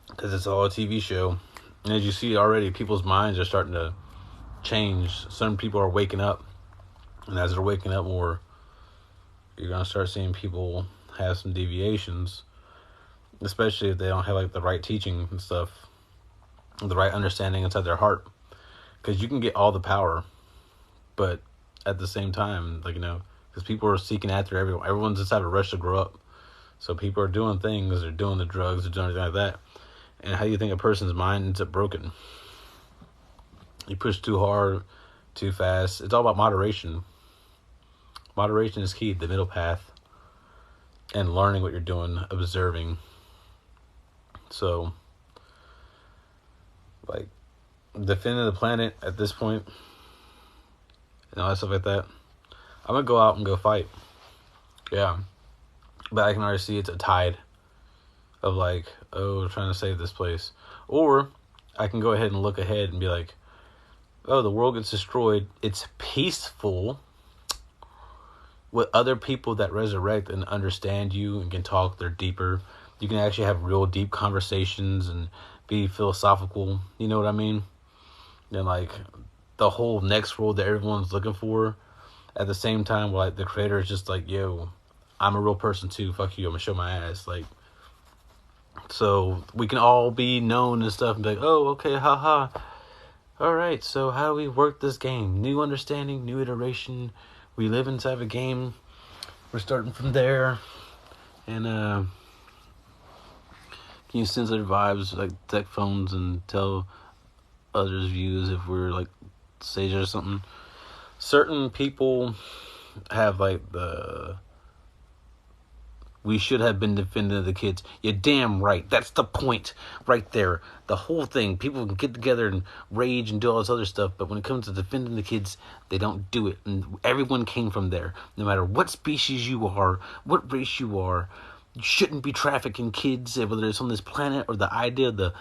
Because it's all a TV show. And as you see already, people's minds are starting to change. Some people are waking up. And as they're waking up more, you're going to start seeing people have some deviations. Especially if they don't have, like, the right teaching and stuff. The right understanding inside their heart. Because you can get all the power. But at the same time, like, because people are seeking after everyone. Everyone's inside a rush to grow up. So people are doing things. They're doing the drugs. They're doing anything like that. And how do you think a person's mind ends up broken? You push too hard, too fast. It's all about moderation. Moderation is key, the middle path. And learning what you're doing, observing. So, like, defending the planet at this point, and all that stuff like that, I'm going to go out and go fight. Yeah. But I can already see it's a tide of, like, oh, we're trying to save this place. Or I can go ahead and look ahead and be like, oh, the world gets destroyed. It's peaceful with other people that resurrect and understand you and can talk. They're deeper. You can actually have real deep conversations and be philosophical. You know what I mean? And, like, the whole next world that everyone's looking for, at the same time, like, the creator is just like, yo, I'm a real person too. Fuck you. I'm gonna show my ass. Like, so we can all be known and stuff and be like, oh, okay, haha. All right, so how do we work this game? New understanding, new iteration. We live inside of a game. We're starting from there. And can you sense our vibes, like tech phones, and tell others' views if we're like sage or something? Certain people have like we should have been defending the kids. You're damn right. That's the point right there. The whole thing. People can get together and rage and do all this other stuff, but when it comes to defending the kids, they don't do it. And everyone came from there. No matter what species you are, what race you are, you shouldn't be trafficking kids, whether it's on this planet or the idea of the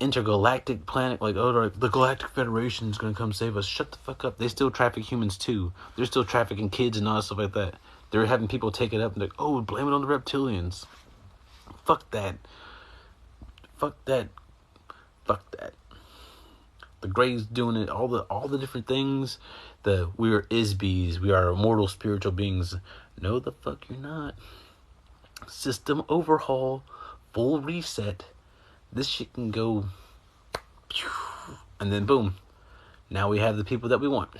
intergalactic planet, like, oh, the Galactic Federation is going to come save us. Shut the fuck up. They still traffic humans too. They're still trafficking kids and all that stuff like that. They're having people take it up and like, oh, blame it on the reptilians. Fuck that. Fuck that. Fuck that. The Greys doing it, all the different things. We are Isbies. We are immortal spiritual beings. No, the fuck you're not. System overhaul. Full reset. This shit can go. And then boom. Now we have the people that we want.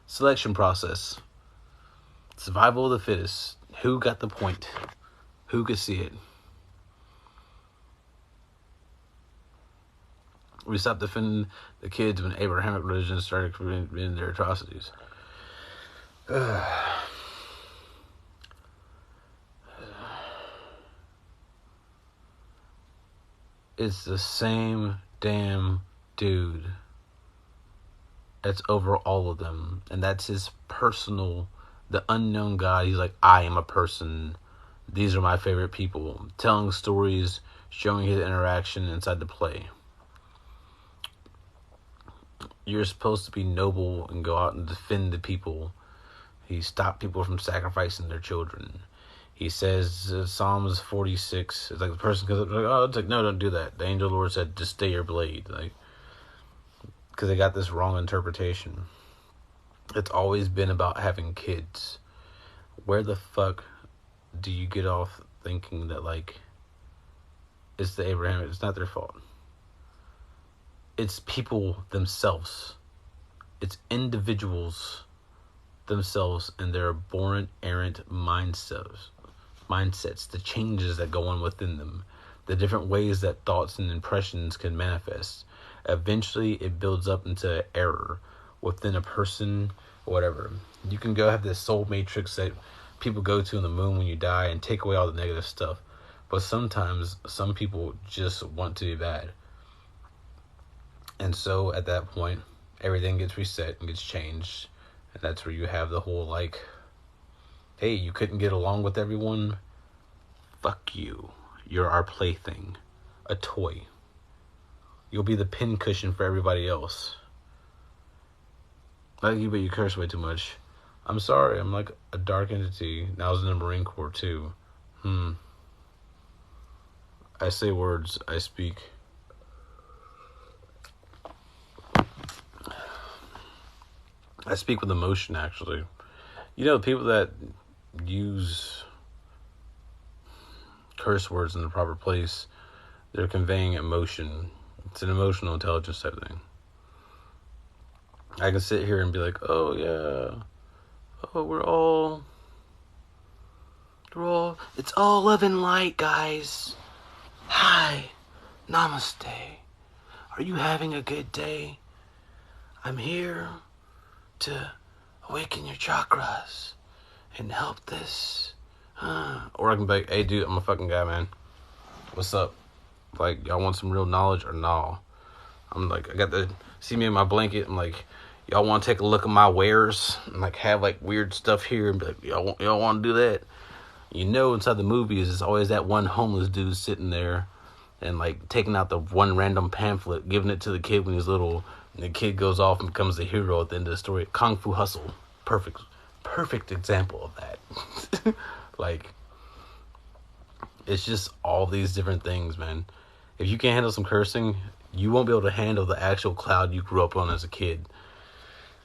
Selection process. Survival of the fittest. Who got the point? Who could see it? We stopped defending the kids when Abrahamic religion started committing their atrocities. It's the same damn dude that's over all of them. And that's his personal... The unknown God, he's like, I am a person. These are my favorite people. Telling stories, showing his interaction inside the play. You're supposed to be noble and go out and defend the people. He stopped people from sacrificing their children. He says, Psalms 46, it's like the person goes up, like, oh, it's like, no, don't do that. The angel of the Lord said, just stay your blade. Like, because they got this wrong interpretation. It's always been about having kids. Where the fuck do you get off thinking that, like, it's the Abraham? It's not their fault. It's people themselves. It's individuals themselves and their abhorrent, errant mindsets, the changes that go on within them, the different ways that thoughts and impressions can manifest. Eventually, it builds up into error within a person, whatever. You can go have this soul matrix that people go to in the moon when you die and take away all the negative stuff. But sometimes some people just want to be bad. And so at that point, everything gets reset and gets changed. And that's where you have the whole, like, hey, you couldn't get along with everyone? Fuck you. You're our plaything. A toy. You'll be the pincushion for everybody else. Like you, but you curse way too much. I'm sorry, I'm like a dark entity. Now I was in the Marine Corps too. I say words, I speak. I speak with emotion, actually. You know, people that use curse words in the proper place, they're conveying emotion. It's an emotional intelligence type thing. I can sit here and be like, oh yeah, oh we're all, it's all love and light, guys. Hi, namaste. Are you having a good day? I'm here to awaken your chakras and help this. Or I can be like, hey dude, I'm a fucking guy, man. What's up? Like, y'all want some real knowledge or no? I'm like, I got the, see me in my blanket. I'm like, y'all want to take a look at my wares and like have like weird stuff here and be like, y'all want to do that? You know, inside the movies, it's always that one homeless dude sitting there and like taking out the one random pamphlet, giving it to the kid when he's little, and the kid goes off and becomes the hero at the end of the story. Kung Fu Hustle, perfect example of that. Like, it's just all these different things, man. If you can't handle some cursing, you won't be able to handle the actual cloud you grew up on as a kid.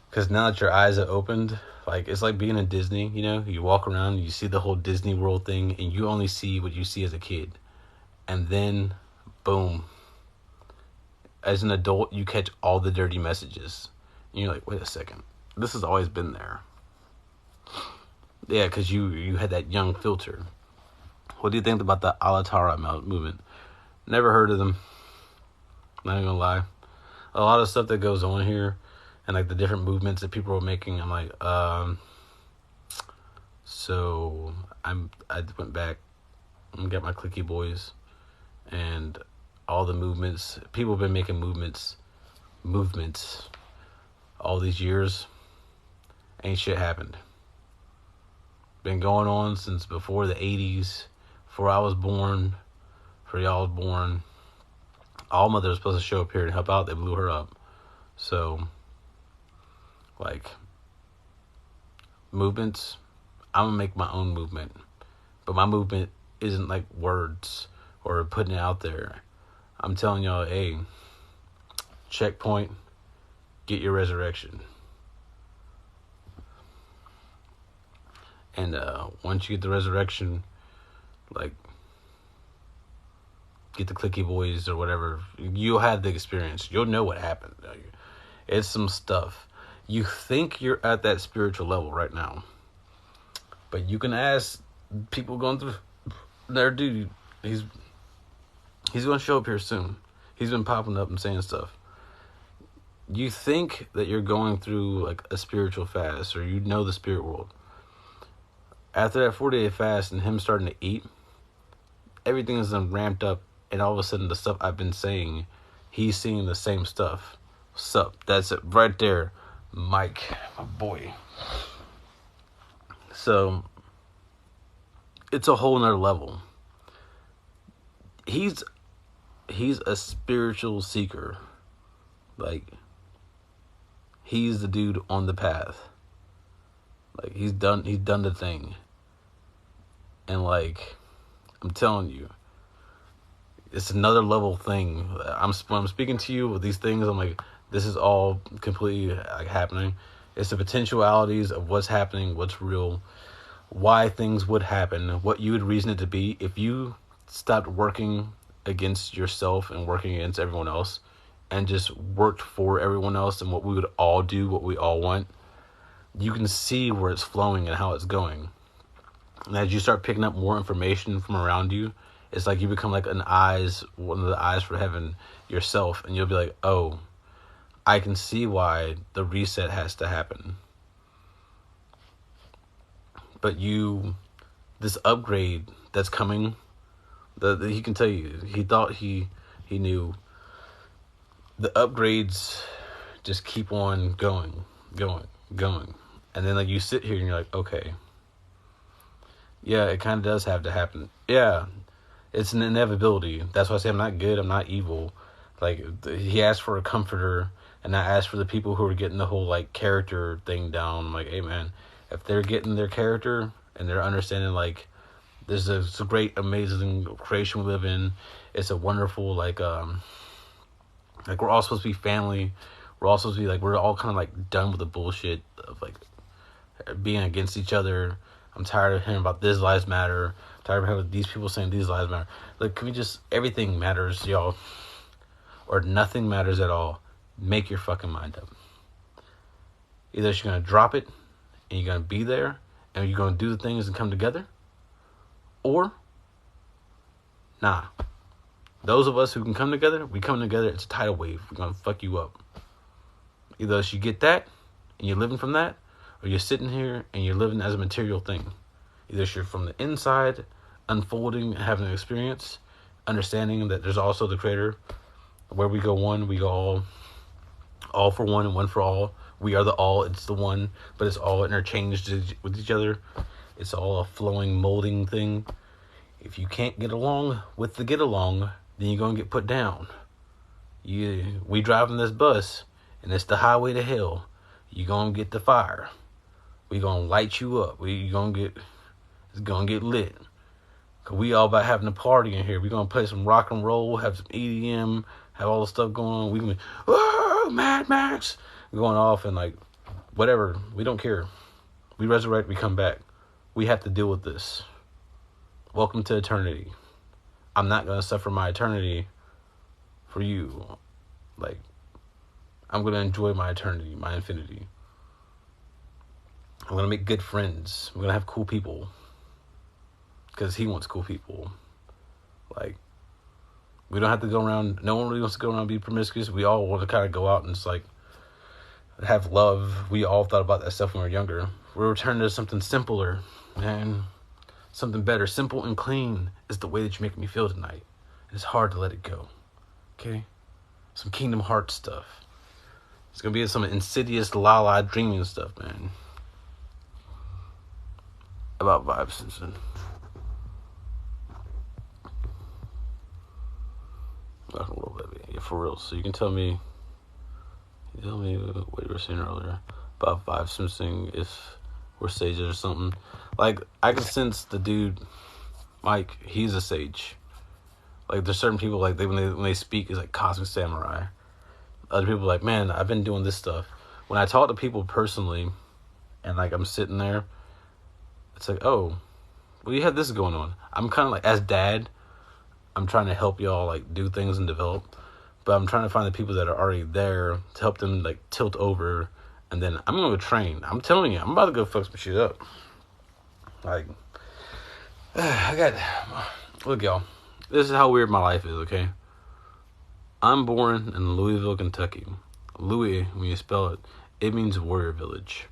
Because now that your eyes are opened, like, it's like being in Disney, you know? You walk around and you see the whole Disney World thing, and you only see what you see as a kid. And then, boom. As an adult, you catch all the dirty messages. And you're like, wait a second. This has always been there. Yeah, because you had that young filter. What do you think about the Alatara movement? Never heard of them. Not even gonna lie. A lot of stuff that goes on here and like the different movements that people are making, I'm like, so I went back and got my clicky boys and all the movements. People have been making movements all these years. Ain't shit happened. Been going on since before the 80s, before I was born, before y'all was born. All Mother was supposed to show up here and help out. They blew her up. So, like, movements, I'm going to make my own movement. But my movement isn't like words or putting it out there. I'm telling y'all, hey, checkpoint, get your resurrection. And once you get the resurrection, like, get the clicky boys or whatever, you'll have the experience. You'll know what happened. It's some stuff. You think you're at that spiritual level right now, but you can ask people going through their dude. He's going to show up here soon. He's been popping up and saying stuff. You think that you're going through like a spiritual fast, or you know the spirit world. After that 40-day fast and him starting to eat, everything is ramped up, and all of a sudden the stuff I've been saying, he's seeing the same stuff. What's up? That's it right there, Mike, my boy. So it's a whole nother level. He's a spiritual seeker. Like, he's the dude on the path. Like, he's done the thing. And like, I'm telling you, it's another level thing. When I'm speaking to you with these things, I'm like, this is all completely like happening. It's the potentialities of what's happening, what's real, why things would happen, what you would reason it to be. If you stopped working against yourself and working against everyone else and just worked for everyone else and what we would all do, what we all want, you can see where it's flowing and how it's going. And as you start picking up more information from around you, it's like you become like one of the eyes for heaven yourself, and you'll be like, oh, I can see why the reset has to happen. But this upgrade that's coming, he can tell you, he thought he knew. The upgrades just keep on going. And then like you sit here and you're like, okay, yeah, it kind of does have to happen. Yeah, it's an inevitability. That's why I say I'm not good, I'm not evil. Like, he asked for a comforter, and I asked for the people who are getting the whole, like, character thing down. I'm like, hey, man, if they're getting their character and they're understanding, like, it's a great, amazing creation we live in. It's a wonderful, like we're all supposed to be family. We're all supposed to be, like, we're all kind of, like, done with the bullshit of, like, being against each other. I'm tired of hearing about this lives matter. I'm tired of hearing these people saying these lives matter. Like, can we just, everything matters, y'all. Or nothing matters at all. Make your fucking mind up. Either you're going to drop it and you're going to be there and you're going to do the things and come together, or nah. Those of us who can come together, we come together. It's a tidal wave. We're going to fuck you up. Either you get that and you're living from that, or you're sitting here and you're living as a material thing. Either you're from the inside, unfolding, having an experience, understanding that there's also the creator. Where we go one, we go all for one and one for all. We are the all, it's the one, but it's all interchanged with each other. It's all a flowing, molding thing. If you can't get along with the get along, then you're going to get put down. We driving this bus, and it's the highway to hell. You're going to get the fire. We going to light you up. It's going to get lit. Cause we all about having a party in here. We going to play some rock and roll, have some EDM, have all the stuff going on. We can be, oh, Mad Max, going off and like, whatever. We don't care. We resurrect, we come back. We have to deal with this. Welcome to eternity. I'm not going to suffer my eternity for you. Like, I'm going to enjoy my eternity, my infinity. I'm going to make good friends. I'm going to have cool people. Because he wants cool people. Like, we don't have to go around, no one really wants to go around and be promiscuous. We all want to kind of go out and just like have love. We all thought about that stuff when we were younger. We're returning to something simpler, man. Something better. Simple and clean is the way that you make me feel tonight. It's hard to let it go. Okay? Some Kingdom Hearts stuff. It's going to be some insidious la-la dreaming stuff, man. About Vibe Simpson. Not a little bit, yeah, for real. So you can tell me what you were saying earlier about Vibe Simpson, if we're sages or something. Like, I can sense the dude, Mike, he's a sage. Like, there's certain people, like, when they speak, it's like Cosmic Samurai. Other people are like, man, I've been doing this stuff. When I talk to people personally, and, like, I'm sitting there, it's like, oh, well, you have this going on. I'm kind of like, as dad, I'm trying to help y'all, like, do things and develop. But I'm trying to find the people that are already there to help them, like, tilt over. And then I'm going to train. I'm telling you, I'm about to go fuck some shit up. Like, look, y'all. This is how weird my life is, okay? I'm born in Louisville, Kentucky. Louis, when you spell it, it means warrior village.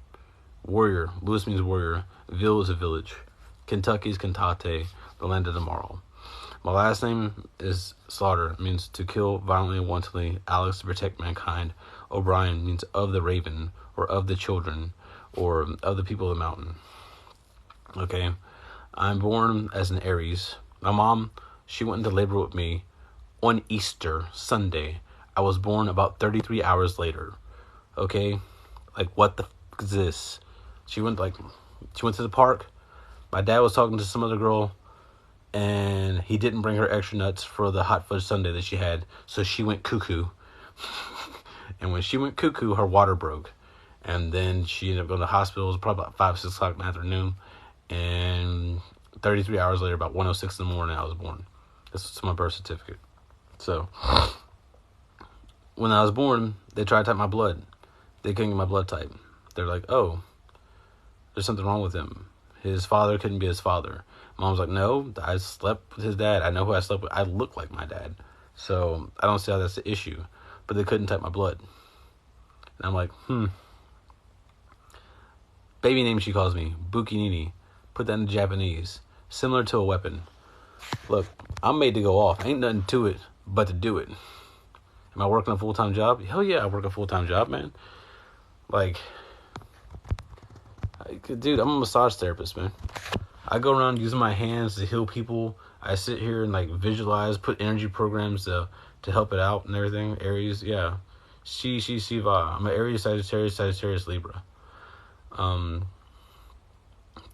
Warrior. Louis means warrior. Ville is a village. Kentucky is Kentate, the land of tomorrow. My last name is Slaughter. It means to kill violently and wantonly. Alex, to protect mankind. O'Brien means of the raven, or of the children, or of the people of the mountain. Okay? I'm born as an Aries. My mom, she went into labor with me on Easter Sunday. I was born about 33 hours later. Okay? Like, what the fuck is this? She went to the park. My dad was talking to some other girl, and he didn't bring her extra nuts for the hot fudge sundae that she had, so she went cuckoo. And when she went cuckoo, her water broke. And then she ended up going to the hospital. It was probably about 5, 6 o'clock in the afternoon. And 33 hours later, about 1:06 in the morning, I was born. This was my birth certificate. So, when I was born, they tried to type my blood. They couldn't get my blood type. They're like, oh, there's something wrong with him. His father couldn't be his father. Mom's like, no, I slept with his dad. I know who I slept with. I look like my dad. So, I don't see how that's the issue. But they couldn't type my blood. And I'm like, Baby name she calls me, Bukinini. Put that in Japanese. Similar to a weapon. Look, I'm made to go off. Ain't nothing to it but to do it. Am I working a full-time job? Hell yeah, I work a full-time job, man. Like, dude, I'm a massage therapist, man. I go around using my hands to heal people. I sit here and like visualize, put energy programs to help it out and everything. Aries, yeah. Shiva. I'm an Aries, Sagittarius, Libra.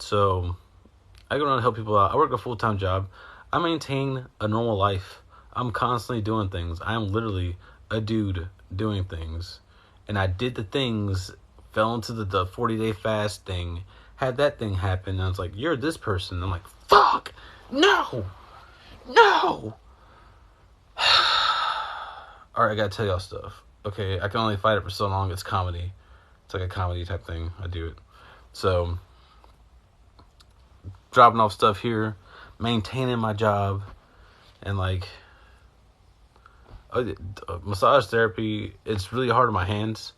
So I go around and help people out. I work a full-time job. I maintain a normal life. I'm constantly doing things. I am literally a dude doing things. And I did the things, fell into the 40-day fast thing, had that thing happen, and I was like, you're this person. I'm like, fuck! No! Alright, I gotta tell y'all stuff. Okay, I can only fight it for so long. It's comedy. It's like a comedy type thing. I do it. So, dropping off stuff here, maintaining my job, and like, massage therapy, it's really hard on my hands.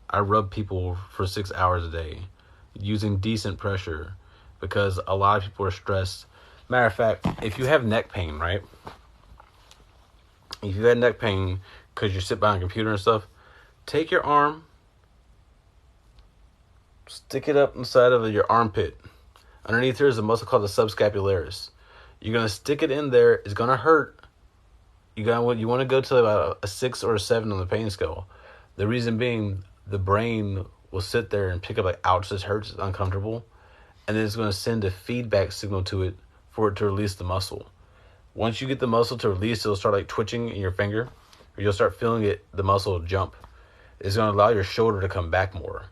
I rub people for 6 hours a day using decent pressure because a lot of people are stressed. Matter of fact, if you have neck pain, right? If you have neck pain because you sit behind a computer and stuff, take your arm, stick it up inside of your armpit. Underneath here is a muscle called the subscapularis. You're going to stick it in there. It's going to hurt. You want to go to about a 6 or a 7 on the pain scale. The reason being, the brain will sit there and pick up like, ouch, this hurts, it's uncomfortable. And then it's going to send a feedback signal to it for it to release the muscle. Once you get the muscle to release, it'll start like twitching in your finger. Or you'll start feeling it, the muscle jump. It's going to allow your shoulder to come back more.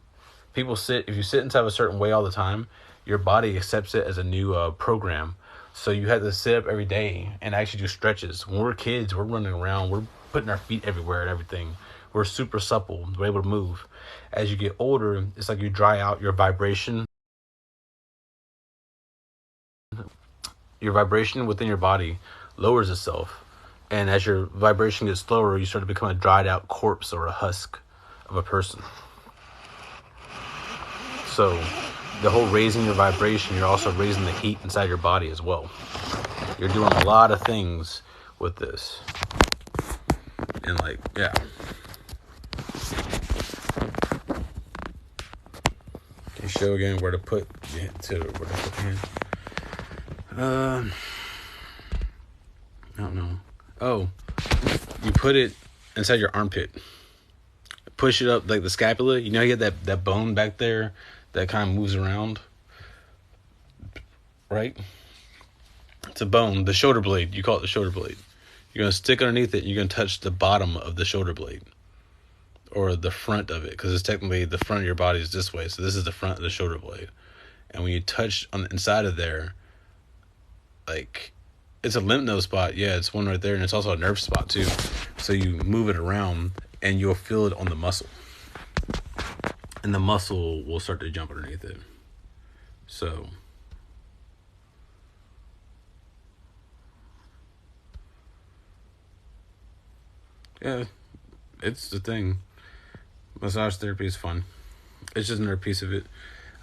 If you sit inside a certain way all the time, your body accepts it as a new program. So you have to sit up every day and actually do stretches. When we're kids, we're running around. We're putting our feet everywhere and everything. We're super supple. We're able to move. As you get older, it's like you dry out your vibration. Your vibration within your body lowers itself. And as your vibration gets slower, you start to become a dried out corpse or a husk of a person. So the whole raising your vibration, you're also raising the heat inside your body as well. You're doing a lot of things with this. And like, yeah. Can you show again where to put the hand? I don't know. Oh, you put it inside your armpit. Push it up like the scapula. You know you have that bone back there that kind of moves around, right? It's a bone, the shoulder blade. You call it the shoulder blade. You're going to stick underneath it. And you're going to touch the bottom of the shoulder blade or the front of it, because it's technically the front of your body is this way. So this is the front of the shoulder blade. And when you touch on the inside of there, like, it's a lymph node spot. Yeah, it's one right there. And it's also a nerve spot too. So you move it around and you'll feel it on the muscle. And the muscle will start to jump underneath it. So, yeah, it's the thing. Massage therapy is fun. It's just another piece of it.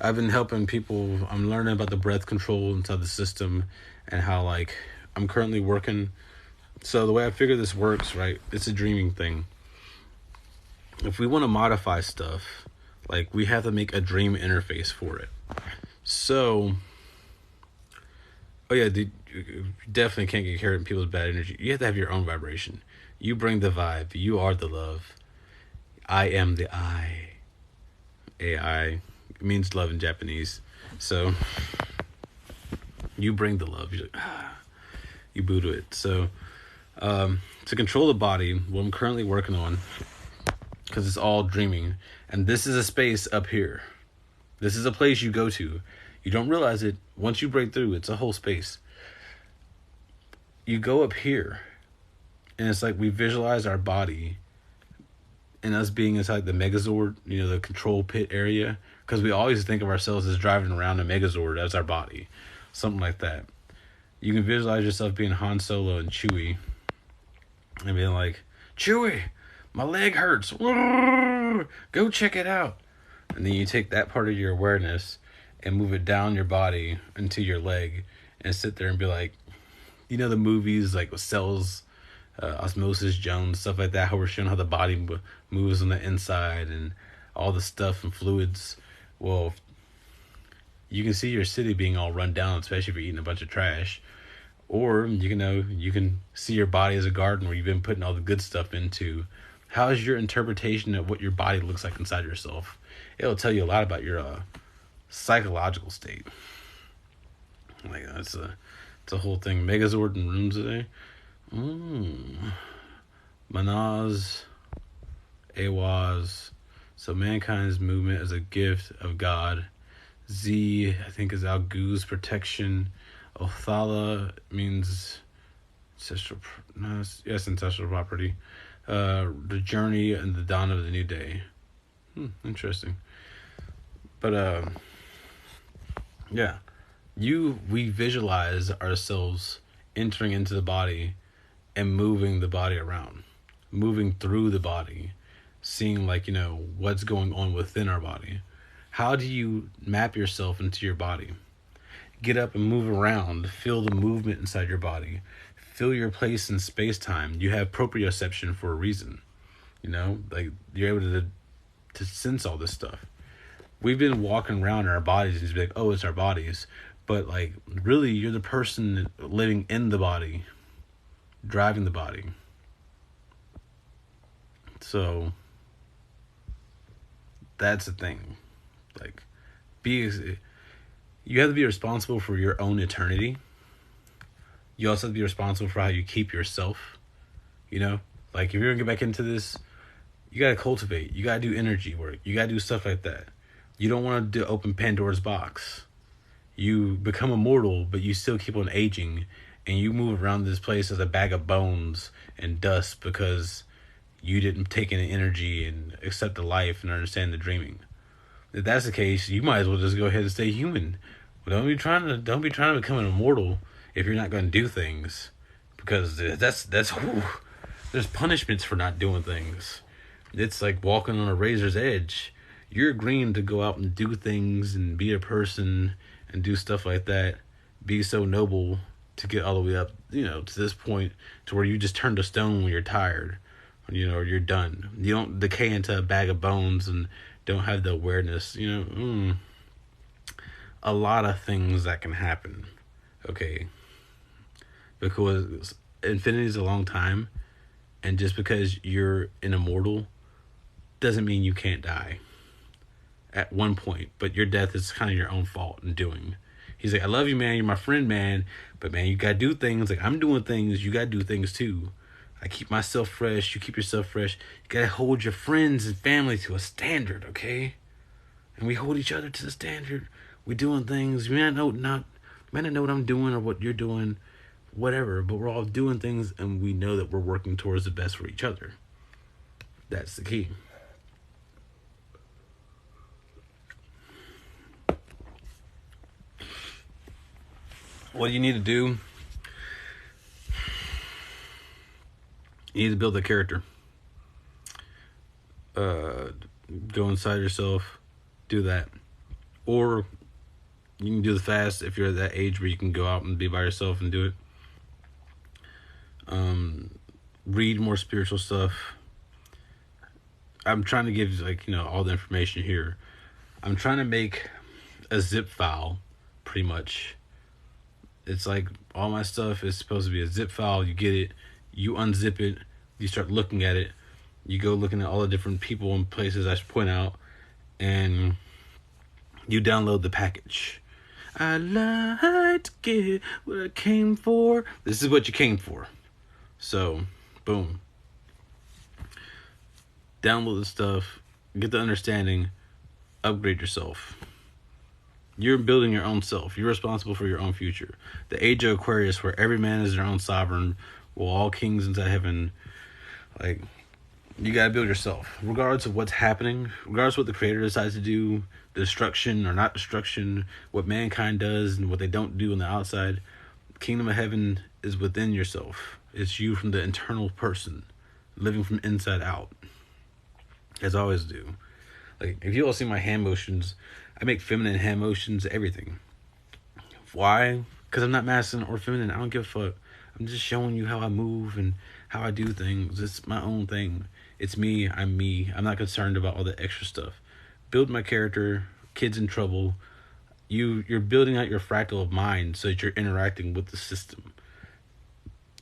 I've been helping people. I'm learning about the breath control inside the system and how, like, I'm currently working. So the way I figure this works, right, it's a dreaming thing. If we want to modify stuff, like, we have to make a dream interface for it. So, oh yeah, dude, you definitely can't get carried in people's bad energy. You have to have your own vibration. You bring the vibe. You are the love. I am the I. AI means love in Japanese. So, you bring the love. You're like, you boo to it. So, to control the body, what I'm currently working on, because it's all dreaming, and this is a space up here. This is a place you go to. You don't realize it. Once you break through, it's a whole space. You go up here, and it's like we visualize our body and us being inside the Megazord, you know, the control pit area, because we always think of ourselves as driving around a Megazord as our body, something like that. You can visualize yourself being Han Solo and Chewie, and being like, Chewie, my leg hurts. Go check it out. And then you take that part of your awareness and move it down your body into your leg and sit there and be like, you know, the movies like with cells, Osmosis Jones, stuff like that, how we're showing how the body moves on the inside and all the stuff and fluids. Well, you can see your city being all run down, especially if you're eating a bunch of trash. Or you can see your body as a garden where you've been putting all the good stuff into. How's your interpretation of what your body looks like inside yourself? It'll tell you a lot about your psychological state. Like it's a whole thing. Megazord and rooms today. Manaz, Awaz. So mankind's movement as a gift of God. Z, I think, is Algu's protection. Othala means ancestral. No, yes, ancestral property. The journey and the dawn of the new day. Interesting. But yeah, we visualize ourselves entering into the body and moving the body around, moving through the body, seeing like, what's going on within our body. How do you map yourself into your body? Get up and move around, feel the movement inside your body, feel your place in space-time. You have proprioception for a reason, like you're able to sense all this stuff. We've been walking around our bodies and be like, oh, it's our bodies. But like, really, you're the person living in the body, driving the body. So that's the thing. Like, you have to be responsible for your own eternity. You also have to be responsible for how you keep yourself. Like if you're gonna get back into this, you gotta cultivate. You gotta do energy work. You gotta do stuff like that. You don't want to open Pandora's box. You become immortal, but you still keep on aging, and you move around this place as a bag of bones and dust because you didn't take any energy and accept the life and understand the dreaming. If that's the case, you might as well just go ahead and stay human. But don't be trying to become an immortal if you're not going to do things, because that's there's punishments for not doing things. It's like walking on a razor's edge. You're agreeing to go out and do things and be a person and do stuff like that, be so noble to get all the way up, to this point to where you just turn to stone when you're tired, or you're done. You don't decay into a bag of bones and don't have the awareness, a lot of things that can happen, okay? Because infinity is a long time, and just because you're an immortal doesn't mean you can't die at one point, but your death is kind of your own fault in doing. He's like, I love you, man, you're my friend, man, but man, you gotta do things. Like, I'm doing things, you gotta do things too. I keep myself fresh, you keep yourself fresh. You gotta hold your friends and family to a standard, okay? And we hold each other to the standard. We're doing things. You may not know what I'm doing or what you're doing, whatever, but we're all doing things, and we know that we're working towards the best for each other. That's the key. What do you need to do? You need to build a character. Go inside yourself, do that. Or you can do the fast if you're at that age where you can go out and be by yourself and do it. Read more spiritual stuff. I'm trying to give all the information here. I'm trying to make a zip file, pretty much. It's like all my stuff is supposed to be a zip file. You get it, you unzip it, you start looking at it, you go looking at all the different people and places I should point out, and you download the package. I like to get what I came for. This is what you came for. So, boom. Download the stuff, get the understanding, upgrade yourself. You're building your own self. You're responsible for your own future. The age of Aquarius, where every man is their own sovereign, will all kings into heaven. Like, you gotta build yourself. Regardless of what's happening, regardless of what the creator decides to do, destruction or not destruction, what mankind does and what they don't do on the outside, the kingdom of heaven is within yourself. It's you from the internal person, living from inside out. As I always do. Like, if you all see my hand motions, I make feminine hand motions, everything. Why? Because I'm not masculine or feminine. I don't give a fuck. I'm just showing you how I move and how I do things. It's my own thing. It's me. I'm me. I'm not concerned about all the extra stuff. Build my character. Kids in trouble. You're building out your fractal of mind so that you're interacting with the system.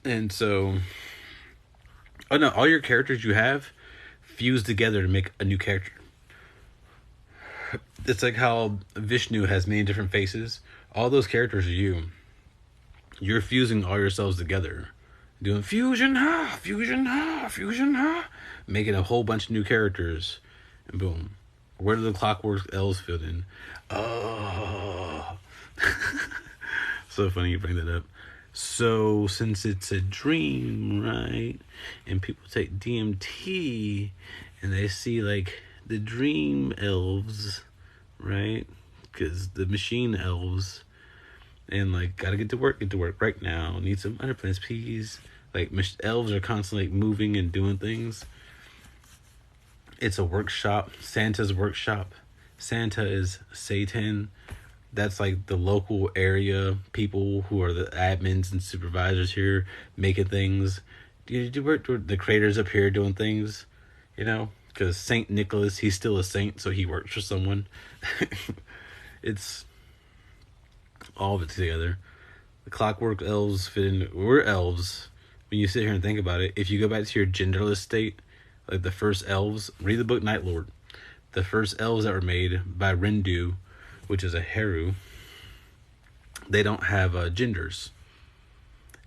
And so, oh no, all your characters you have fuse together to make a new character. It's like how Vishnu has many different faces. All those characters are you. You're fusing all yourselves together. Doing fusion, ha, fusion, ha, fusion, ha. Making a whole bunch of new characters. And boom. Where do the clockwork elves fit in? Oh. So funny you bring that up. So, since it's a dream, right? And people take DMT and they see, like, the dream elves, right? Because the machine elves, and, like, gotta get to work right now. Need some underplants, please. Like, elves are constantly like, moving and doing things. It's a workshop. Santa's workshop. Santa is Satan. That's like the local area people who are the admins and supervisors here making things. You work with the creators up here doing things, you know? Because Saint Nicholas, he's still a saint, so he works for someone. It's all of it together. The clockwork elves fit in. We're elves. When you sit here and think about it, if you go back to your genderless state, like the first elves, read the book Night Lord. The first elves that were made by Rindu, which is a Heru, they don't have genders.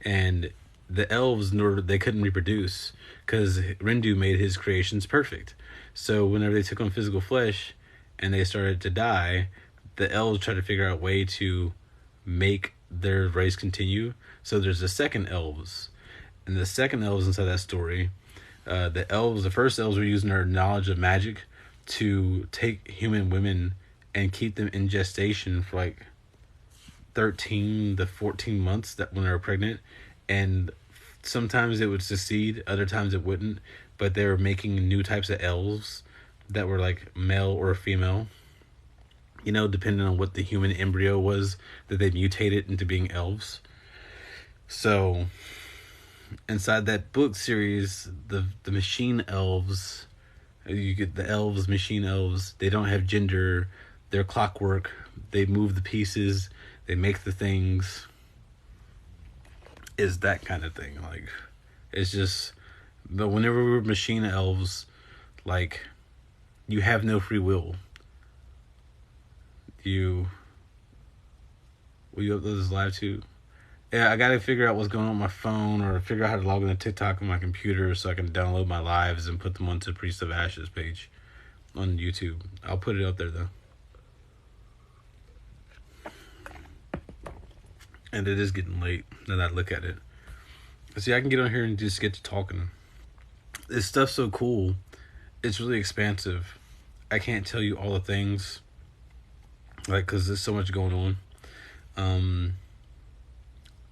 And the elves, they couldn't reproduce because Rindu made his creations perfect. So whenever they took on physical flesh and they started to die, the elves tried to figure out a way to make their race continue. So there's the second elves. And the second elves inside that story, the first elves were using their knowledge of magic to take human women and keep them in gestation for like 13 to 14 months that when they were pregnant. And sometimes it would succeed, other times it wouldn't. But they were making new types of elves that were like male or female. You know, depending on what the human embryo was that they mutated into being elves. So, inside that book series, the machine elves, you get the elves, machine elves, they don't have gender. They're clockwork. They move the pieces. They make the things. Is that kind of thing. Like, it's just... But whenever we're machine elves, like, you have no free will. Will you upload this live too? Yeah, I gotta figure out what's going on with my phone or figure out how to log into TikTok on my computer so I can download my lives and put them onto Priest of Ashes page on YouTube. I'll put it up there though. And it is getting late now that I look at it. See, I can get on here and just get to talking. This stuff's so cool. It's really expansive. I can't tell you all the things. Like, because there's so much going on.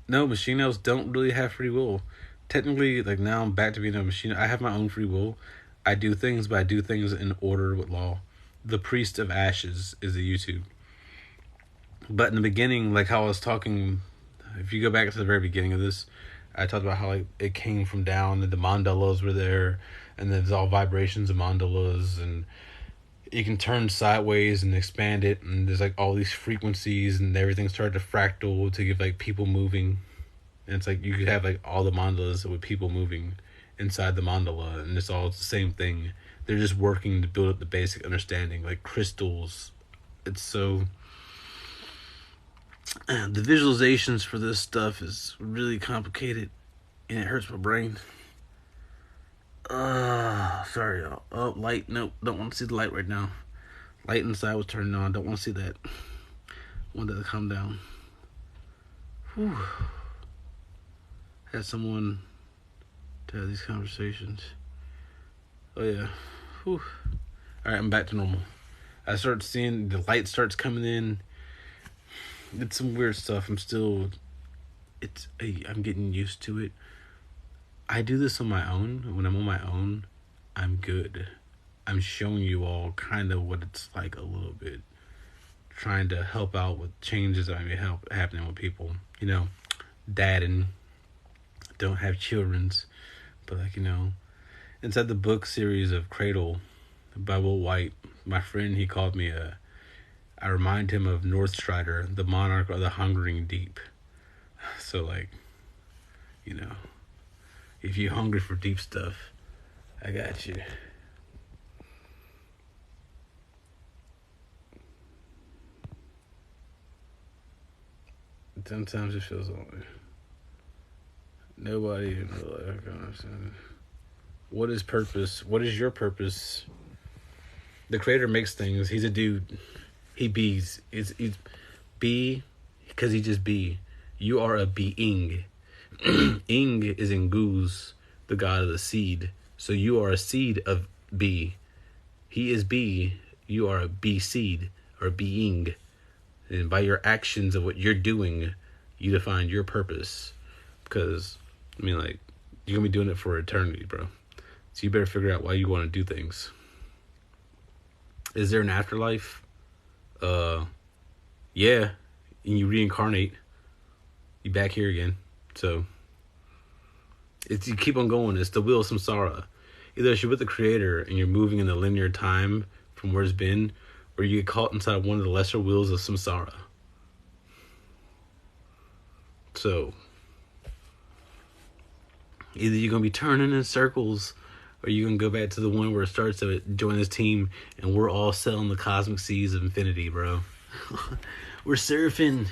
No, machine elves don't really have free will. Technically, like, now I'm back to being a machine. I have my own free will. I do things, but I do things in order with law. The Priest of Ashes is the YouTube. But in the beginning, like how I was talking, if you go back to the very beginning of this, I talked about how like it came from down, and the mandalas were there, and there's all vibrations of mandalas, and you can turn sideways and expand it, and there's like all these frequencies, and everything started to fractal to give like people moving. And it's like you could have like all the mandalas with people moving inside the mandala, and it's all the same thing. They're just working to build up the basic understanding, like crystals. It's so... The visualizations for this stuff is really complicated, and it hurts my brain. Sorry, y'all. Oh, light. Nope, don't want to see the light right now. Light inside was turning on. Don't want to see that. Want that to calm down. Whew. Had someone to have these conversations. Oh, yeah. Whew. Alright, I'm back to normal. I start seeing the light starts coming in. It's some weird stuff. I'm getting used to it. I do this on my own. When I'm on my own, I'm good. I'm showing you all kind of what it's like a little bit. trying to help out with changes that may help happening with people. Dad and don't have children's, but inside the book series of Cradle by Will White, my friend, he called me I remind him of Northstrider, the monarch of the hungering deep. So if you're hungry for deep stuff, I got you. Sometimes it feels that way. Nobody in real life can understand it. What is purpose? What is your purpose? The creator makes things. He's a dude. He bees. He's be because he just be. You are a being. Ing is in goose, the god of the seed. So you are a seed of B. He is B. You are a B seed or being. And by your actions of what you're doing, you define your purpose. Because, you're going to be doing it for eternity, bro. So you better figure out why you want to do things. Is there an afterlife? Yeah. And you reincarnate. You back here again. So, you keep on going. It's the wheel of samsara. Either you're with the creator and you're moving in the linear time from where it's been, or you get caught inside one of the lesser wheels of samsara. So, either you're going to be turning in circles, or you're going to go back to the one where it starts to join this team, and we're all sailing the cosmic seas of infinity, bro. We're surfing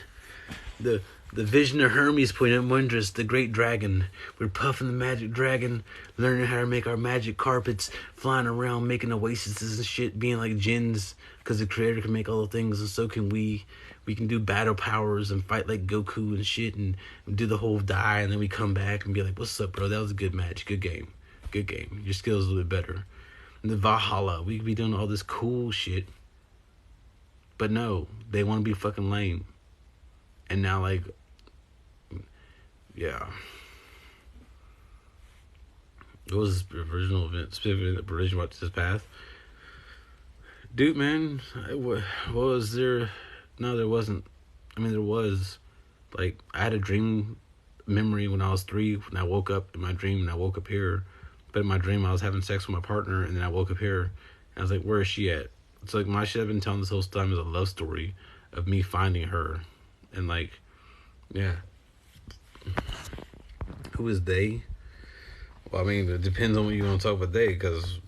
the vision of Hermes, Point Wondrous, the great dragon. We're puffing the magic dragon, learning how to make our magic carpets, flying around, making oases and shit, being like jinns, because the creator can make all the things, and so can we. We can do battle powers and fight like Goku and shit, and do the whole die, and then we come back and be like, what's up, bro? That was a good match. Good game. Good game. Your skills a little bit better. And the Valhalla, we could be doing all this cool shit. But no, they want to be fucking lame. And now, yeah. What was this original event? Specifically, the original about this path? Dude, man, what was there? No, there wasn't. There was. I had a dream memory when I was 3, when I woke up in my dream, and I woke up here. But in my dream, I was having sex with my partner, and then I woke up here, and I was like, where is she at? It's my shit I've been telling this whole time is a love story of me finding her. And, yeah. Who is they? Well, it depends on what you want to talk about they, because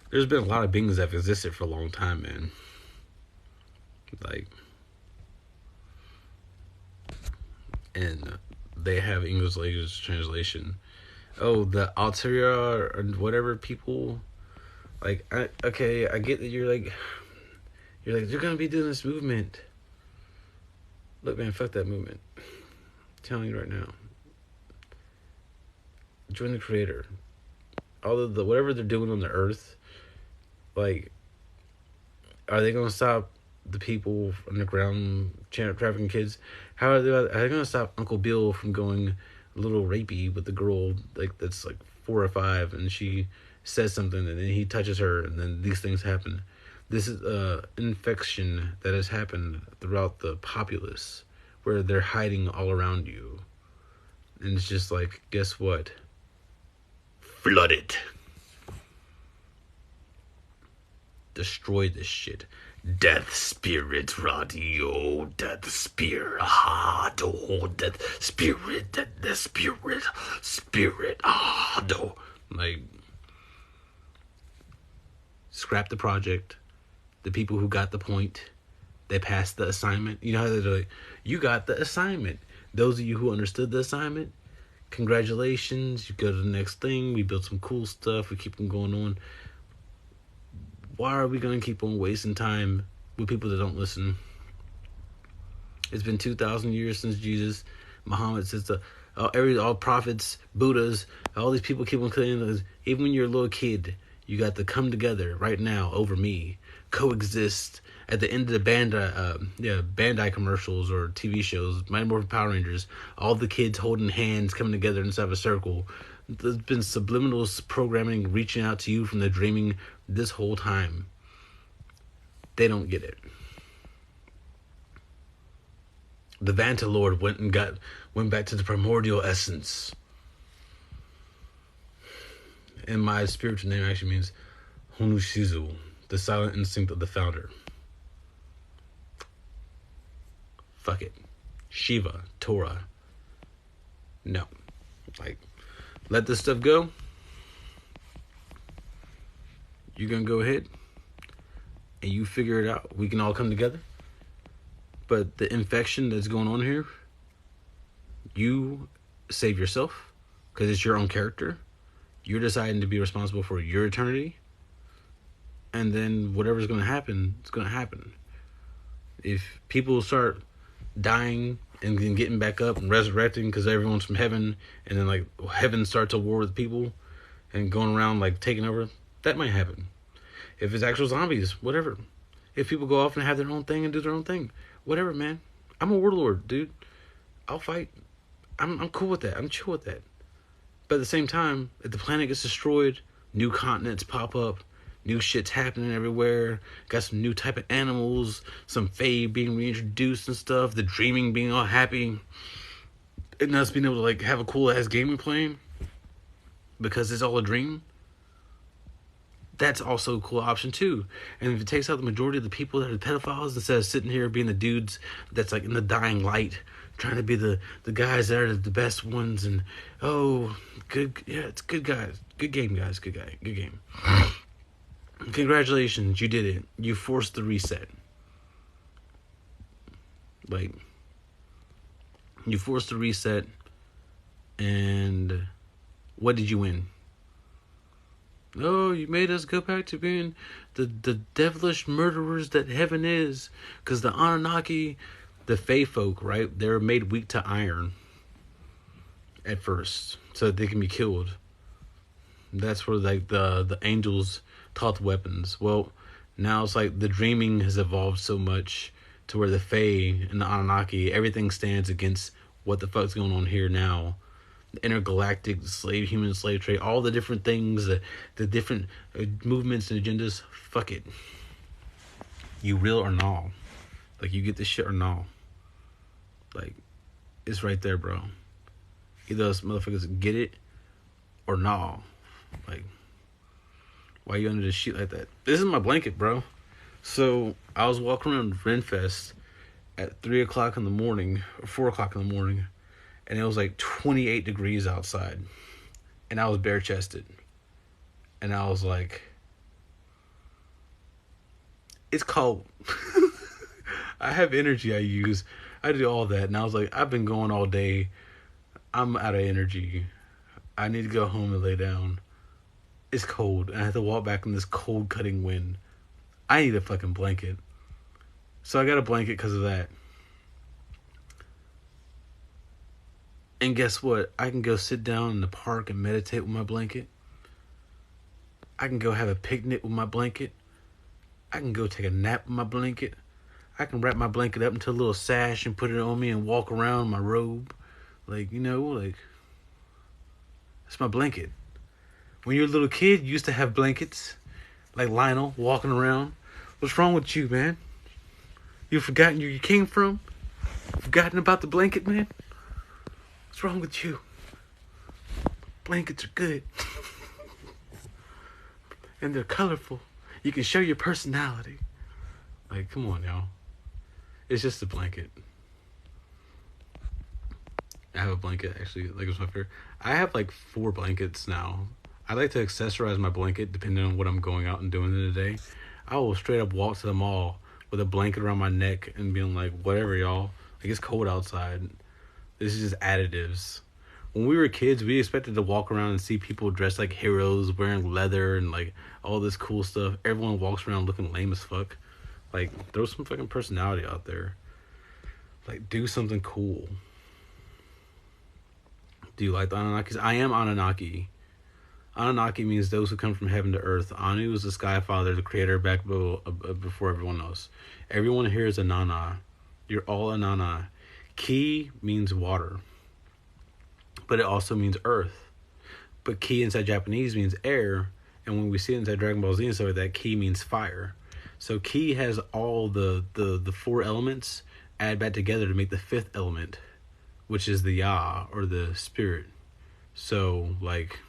there's been a lot of beings that have existed for a long time, man. And they have English language translation. Oh, the ulterior or whatever people, I get that you're they're gonna be doing this movement. Look, man, fuck that movement. I'm telling you right now. Join the creator. All of the whatever they're doing on the earth, are they gonna stop the people on the ground trafficking kids? How are they gonna stop Uncle Bill from going a little rapey with the girl that's 4 or 5, and she says something and then he touches her and then these things happen? This is infection that has happened throughout the populace, where they're hiding all around you, and it's just guess what? Flood it. Destroy this shit. Death spirit radio, death spirit, death spirit, death spirit, scrap the project. The people who got the point, they passed the assignment. You know how they're you got the assignment. Those of you who understood the assignment, congratulations. You go to the next thing. We built some cool stuff. We keep them going on. Why are we going to keep on wasting time with people that don't listen? It's been 2,000 years since Jesus. Muhammad says all prophets, Buddhas, all these people keep on saying, even when you're a little kid, you got to come together right now over me, coexist. At the end of the Bandai commercials or TV shows, Mighty Morphin Power Rangers, all the kids holding hands, coming together inside of a circle. There's been subliminal programming reaching out to you from the dreaming this whole time. They don't get it. The Vantalord went back to the primordial essence. And my spiritual name actually means Honushizu, the silent instinct of the founder. Fuck it. Shiva, Torah. No. Like, let this stuff go. You're gonna go ahead and you figure it out. We can all come together. But the infection that's going on here, you save yourself because it's your own character. You're deciding to be responsible for your eternity. And then whatever's going to happen, it's going to happen. If people start dying and then getting back up and resurrecting because everyone's from heaven, and then like heaven starts a war with people and going around like taking over, that might happen. If it's actual zombies, whatever. If people go off and have their own thing and do their own thing, whatever, man. I'm a warlord, dude. I'll fight. I'm cool with that. I'm chill with that. But at the same time, if the planet gets destroyed, new continents pop up, new shit's happening everywhere, got some new type of animals, some fae being reintroduced and stuff, the dreaming being all happy, and us being able to like have a cool ass game we're playing because it's all a dream. That's also a cool option too. And if it takes out the majority of the people that are pedophiles, instead of sitting here being the dudes that's like in the dying light, trying to be the guys that are the best ones, and good, yeah, it's good guys, good game, guys, good game. Congratulations, you did it. You forced the reset. Like, you forced the reset, and what did you win? Oh, you made us go back to being the devilish murderers that heaven is. Because the AnuNnaKi, the Fae folk, right? They were made weak to iron at first, so that they can be killed. That's where like the angels taught the weapons. Well, now it's like the dreaming has evolved so much to where the Fae and the AnuNnaKi, everything stands against what the fuck's going on here now. The intergalactic human slave trade, all the different things, the different movements and agendas. Fuck it. You real or no? Like, you get this shit or no? Like, it's right there, bro. Either those motherfuckers get it or no. Like, why you under this shit like that? This is my blanket, bro. So I was walking around Renfest at 3 o'clock in the morning or 4 o'clock in the morning. And it was like 28 degrees outside. And I was bare-chested. And I was like, it's cold. I have energy I use. I do all that. And I was like, I've been going all day. I'm out of energy. I need to go home and lay down. It's cold. And I have to walk back in this cold cutting wind. I need a fucking blanket. So I got a blanket because of that. And guess what? I can go sit down in the park and meditate with my blanket. I can go have a picnic with my blanket. I can go take a nap with my blanket. I can wrap my blanket up into a little sash and put it on me and walk around in my robe. Like, you know, like, that's my blanket. When you're a little kid, you used to have blankets. Like Lionel, walking around. What's wrong with you, man? You've forgotten where you came from? Forgotten about the blanket, man? What's wrong with you? Blankets are good. And they're colorful. You can show your personality. Like, come on, y'all. It's just a blanket. I have a blanket, actually. Like, it's my favorite. I have, like, 4 blankets now. I like to accessorize my blanket depending on what I'm going out and doing in the day. I will straight up walk to the mall with a blanket around my neck and being like, whatever, y'all. Like, it's cold outside. This is just additives. When we were kids, we expected to walk around and see people dressed like heroes, wearing leather and like all this cool stuff. Everyone walks around looking lame as fuck. Like, throw some fucking personality out there. Like, do something cool. Do you like the AnuNnaKis? I am AnuNnaKi. AnuNnaKi means those who come from heaven to earth. Anu is the Sky Father, the creator back before everyone else. Everyone here is a Nana. You're all a Nana. Ki means water, but it also means earth. But Ki inside Japanese means air, and when we see it inside Dragon Ball Z and stuff like that, Ki means fire. So Ki has all the 4 elements add back together to make the fifth element, which is the Ya, or the spirit. So, like,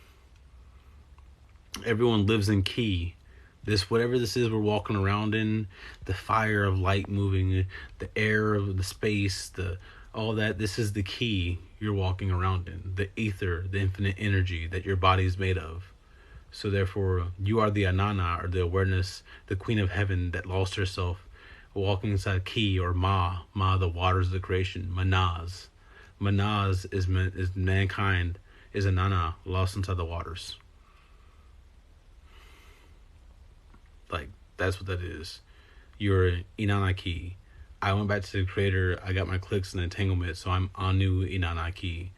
everyone lives in Ki. This, whatever this is we're walking around in, the fire of light moving, the air of the space, all that, this is the Ki you're walking around in. The ether, the infinite energy that your body is made of. So therefore, you are the Anana, or the awareness, the queen of heaven that lost herself, walking inside Ki, or Ma, the waters of the creation, Manaz. Manaz is mankind, is Anana, lost inside the waters. Like, that's what that is. You're AnuNnaKi. I went back to the creator, I got my clicks and entanglement, so I'm AnuNnaKi,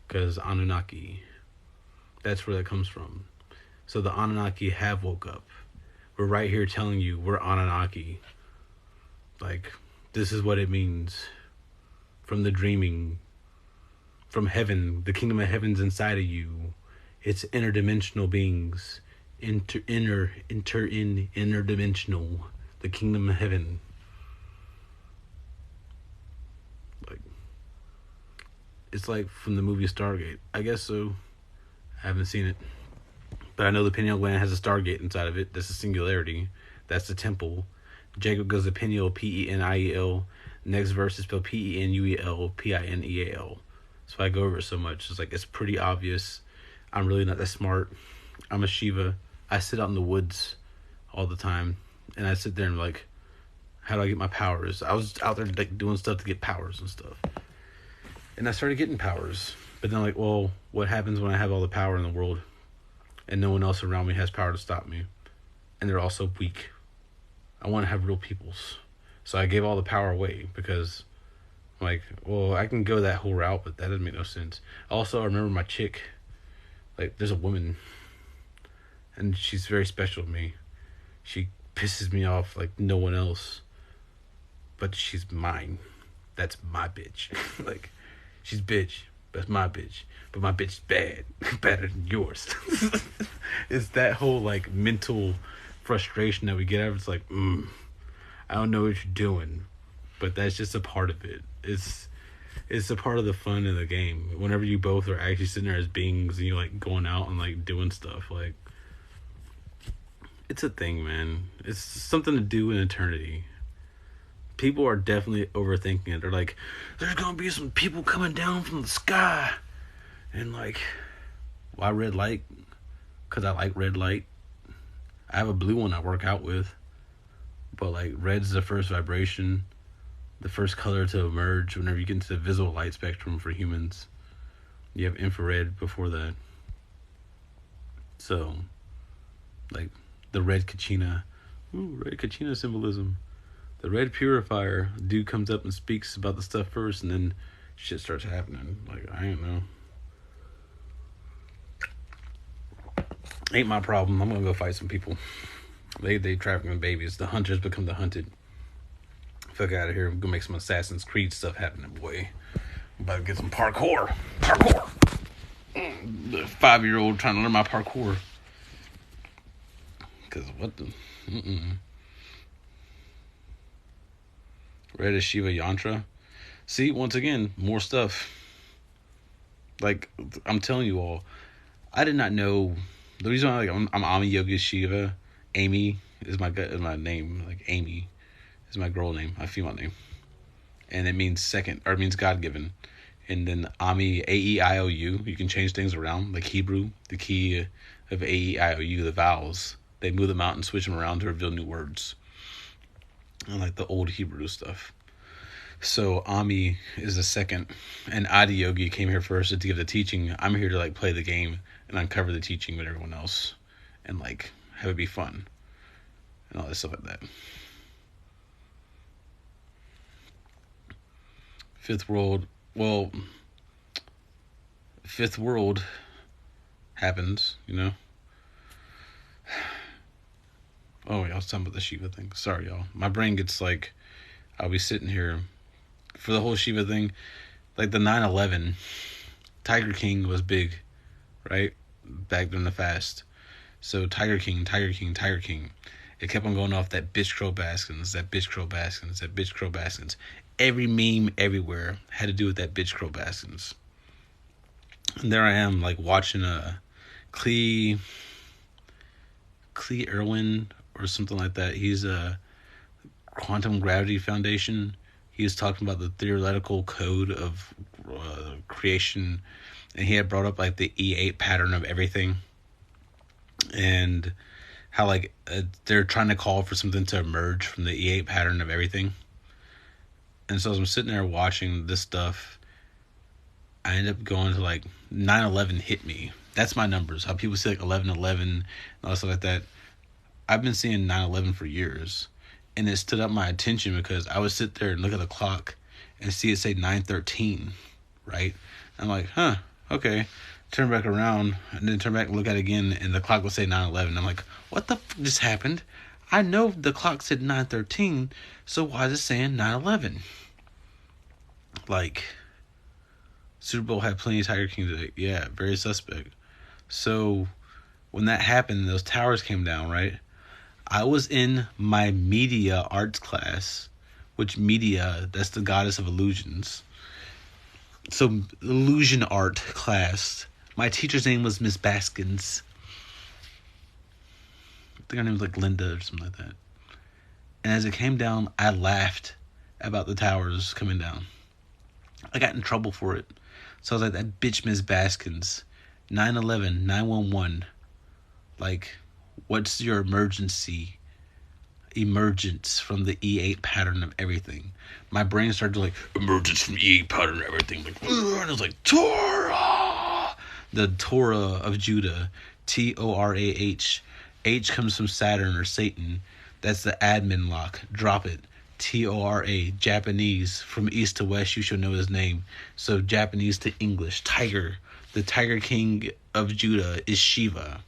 because AnuNnaKi. That's where that comes from. So the Anunnaki have woke up. We're right here telling you we're AnuNnaKi. Like, this is what it means. From the dreaming, from heaven, the kingdom of heaven's inside of you. It's interdimensional beings. Interdimensional. The kingdom of heaven. Like, it's like from the movie Stargate. I guess so. I haven't seen it. But I know the pineal gland has a Stargate inside of it. That's a singularity. That's the temple. Jacob goes to pineal, Peniel. Next verse is spelled Penuel, Pineal. So I go over it so much. It's like, it's pretty obvious. I'm really not that smart. I'm a Shiva. I sit out in the woods all the time. And I sit there and like, how do I get my powers? I was out there like doing stuff to get powers and stuff. And I started getting powers. But then like, well, what happens when I have all the power in the world? And no one else around me has power to stop me. And they're also weak. I want to have real peoples. So I gave all the power away because, like, well, I can go that whole route, but that doesn't make no sense. Also, I remember my chick. Like, there's a woman. And she's very special to me. She pisses me off like no one else. But she's mine. That's my bitch. Like, she's bitch. That's my bitch. But my bitch is bad. Better than yours. It's that whole, like, mental frustration that we get out of. It's like, I don't know what you're doing. But that's just a part of it. It's a part of the fun of the game. Whenever you both are actually sitting there as beings and you're, like, going out and, like, doing stuff. Like, it's a thing, man. It's something to do in eternity. People are definitely overthinking it. They're like, there's gonna be some people coming down from the sky. And like, why red light? Because I like red light. I have a blue one I work out with. But like, red's the first vibration. The first color to emerge whenever you get into the visible light spectrum for humans. You have infrared before that. So, like, the red Kachina. Ooh, red Kachina symbolism. The red purifier dude comes up and speaks about the stuff first, and then shit starts happening. Like, I don't know. Ain't my problem. I'm gonna go fight some people. They trafficking babies. The hunters become the hunted. Fuck out of here. I'm gonna make some Assassin's Creed stuff happening, boy. I'm about to get some parkour. The 5-year-old trying to learn my parkour. Cause what the Red is Shiva Yantra. See, once again, more stuff. Like, I'm telling you all, I did not know. The reason why I'm Ami Yogi Shiva. Amy is my name. Like, Amy is my girl name, my female name. And it means second, or it means God-given. And then Ami, A-E-I-O-U, you can change things around. Like Hebrew, the key of A-E-I-O-U, the vowels. They move them out and switch them around to reveal new words. And like the old Hebrew stuff. So Ami is the second, and Adi Yogi came here first to give the teaching. I'm here to like play the game and uncover the teaching with everyone else, and like have it be fun, and all that stuff like that. Fifth world happens, you know. Oh, I was talking about the Shiva thing. Sorry, y'all. My brain gets like, I'll be sitting here for the whole Shiva thing. Like the 9/11, Tiger King was big, right? Back during the fast. So Tiger King. It kept on going off that bitch Crow Baskins. every meme everywhere had to do with that bitch Crow Baskins. And there I am, like, watching Clee Irwin or something like that. He's a Quantum Gravity Foundation. He was talking about the theoretical code of creation, and he had brought up like the E8 pattern of everything, and how like they're trying to call for something to emerge from the E8 pattern of everything. And so as I'm sitting there watching this stuff, I end up going to like 9/11 hit me. That's my numbers. How people say like 11/11 and all stuff like that. I've been seeing 9/11 for years, and it stood up my attention because I would sit there and look at the clock and see it say 9:13, right? I'm like, huh, okay. Turn back around and then turn back and look at it again, and the clock would say 9/11. I'm like, what the f just happened? I know the clock said 9:13, so why is it saying 9/11? Like, Super Bowl had plenty of Tiger King today. Yeah, very suspect. So when that happened, those towers came down, right? I was in my media arts class, which media, that's the goddess of illusions. So illusion art class. My teacher's name was Miss Baskins. I think her name was like Linda or something like that. And as it came down, I laughed about the towers coming down. I got in trouble for it. So I was like, that bitch Miss Baskins. 9/11, 911. Like, what's your emergence from the E8 pattern of everything? My brain started to like, emergence from E8 pattern of everything. Like, and it was like, Torah! The Torah of Judah. Torah. H comes from Saturn or Satan. That's the admin lock. Drop it. Torah. Japanese. From east to west, you shall know his name. So Japanese to English. Tiger. The Tiger King of Judah is Shiva.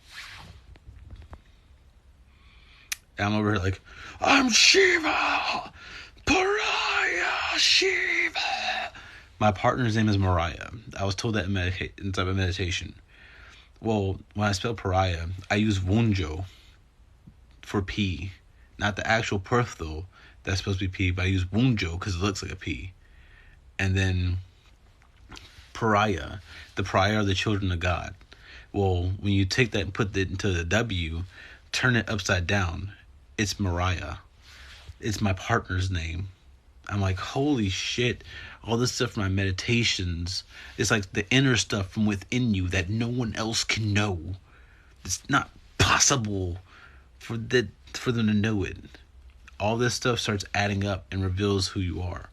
I'm over here like, I'm Shiva! Pariah! Shiva! My partner's name is Mariah. I was told that in type of meditation. Well, when I spell pariah, I use Wunjo for P. Not the actual perf, though. That's supposed to be P, but I use Wunjo because it looks like a P. And then pariah. The pariah are the children of God. Well, when you take that and put it into the W, turn it upside down, it's Mariah. It's my partner's name. I'm like, holy shit. All this stuff from my meditations. It's like the inner stuff from within you that no one else can know. It's not possible for them to know it. All this stuff starts adding up and reveals who you are.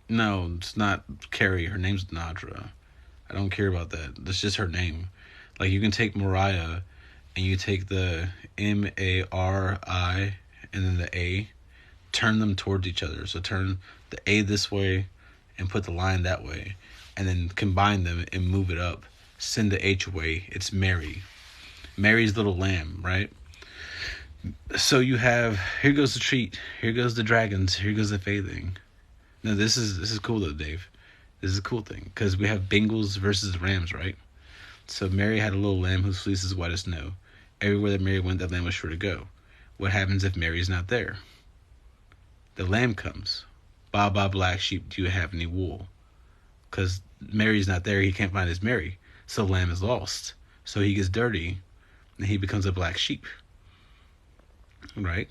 No, it's not Carrie. Her name's Nadra. I don't care about that. That's just her name. Like, you can take Mariah and you take the M-A-R-I and then the A, turn them towards each other. So turn the A this way and put the line that way, and then combine them and move it up. Send the H away. It's Mary. Mary's little lamb, right? So you have, here goes the treat. Here goes the dragons. Here goes the Fae thing. No, this is cool though, Dave. This is a cool thing because we have Bengals versus the Rams, right? So Mary had a little lamb whose fleece is white as snow. Everywhere that Mary went, that lamb was sure to go. What happens if Mary's not there? The lamb comes. Ba ba black sheep, do you have any wool? Because Mary's not there, he can't find his Mary. So the lamb is lost. So he gets dirty and he becomes a black sheep. Right?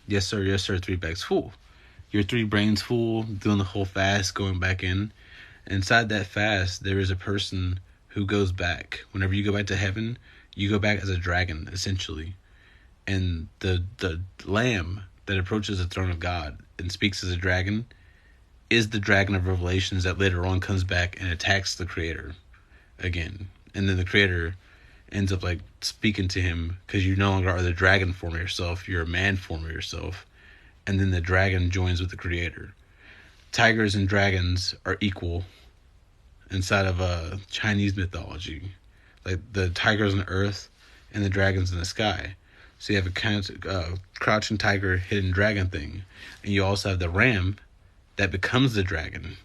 Yes, sir, 3 bags full. Your 3 brains full, doing the whole fast, going back in. Inside that fast, there is a person who goes back. Whenever you go back to heaven, you go back as a dragon, essentially. And the lamb that approaches the throne of God and speaks as a dragon is the dragon of Revelations that later on comes back and attacks the creator again. And then the creator ends up like speaking to him because you no longer are the dragon form of yourself, you're a man form of yourself. And then the dragon joins with the creator. Tigers and dragons are equal inside of Chinese mythology. Like the tigers on earth and the dragons in the sky. So you have a kind of crouching tiger, hidden dragon thing. And you also have the ram that becomes the dragon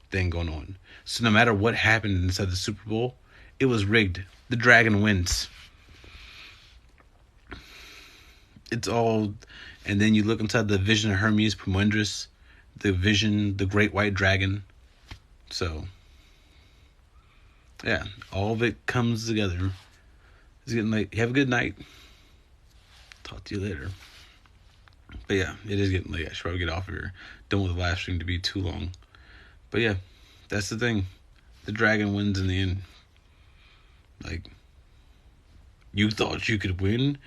thing going on. So no matter what happened inside the Super Bowl, it was rigged. The dragon wins. It's all... And then you look inside the vision of Hermes Pomendrus, the vision, the great white dragon. So, yeah, all of it comes together. It's getting late. Have a good night. Talk to you later. But yeah, it is getting late. I should probably get off of here. Don't want the live stream to be too long. But yeah, that's the thing. The dragon wins in the end. Like, you thought you could win?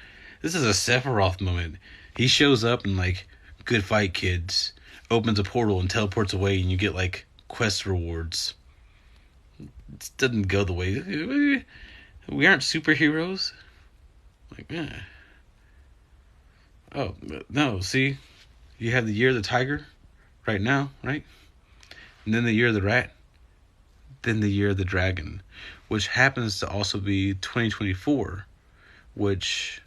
This is a Sephiroth moment. He shows up and, like, good fight, kids. Opens a portal and teleports away, and you get, like, quest rewards. It doesn't go the way... We aren't superheroes. Like, yeah. Oh, no, see? You have the year of the tiger right now, right? And then the year of the rat. Then the year of the dragon. Which happens to also be 2024. Which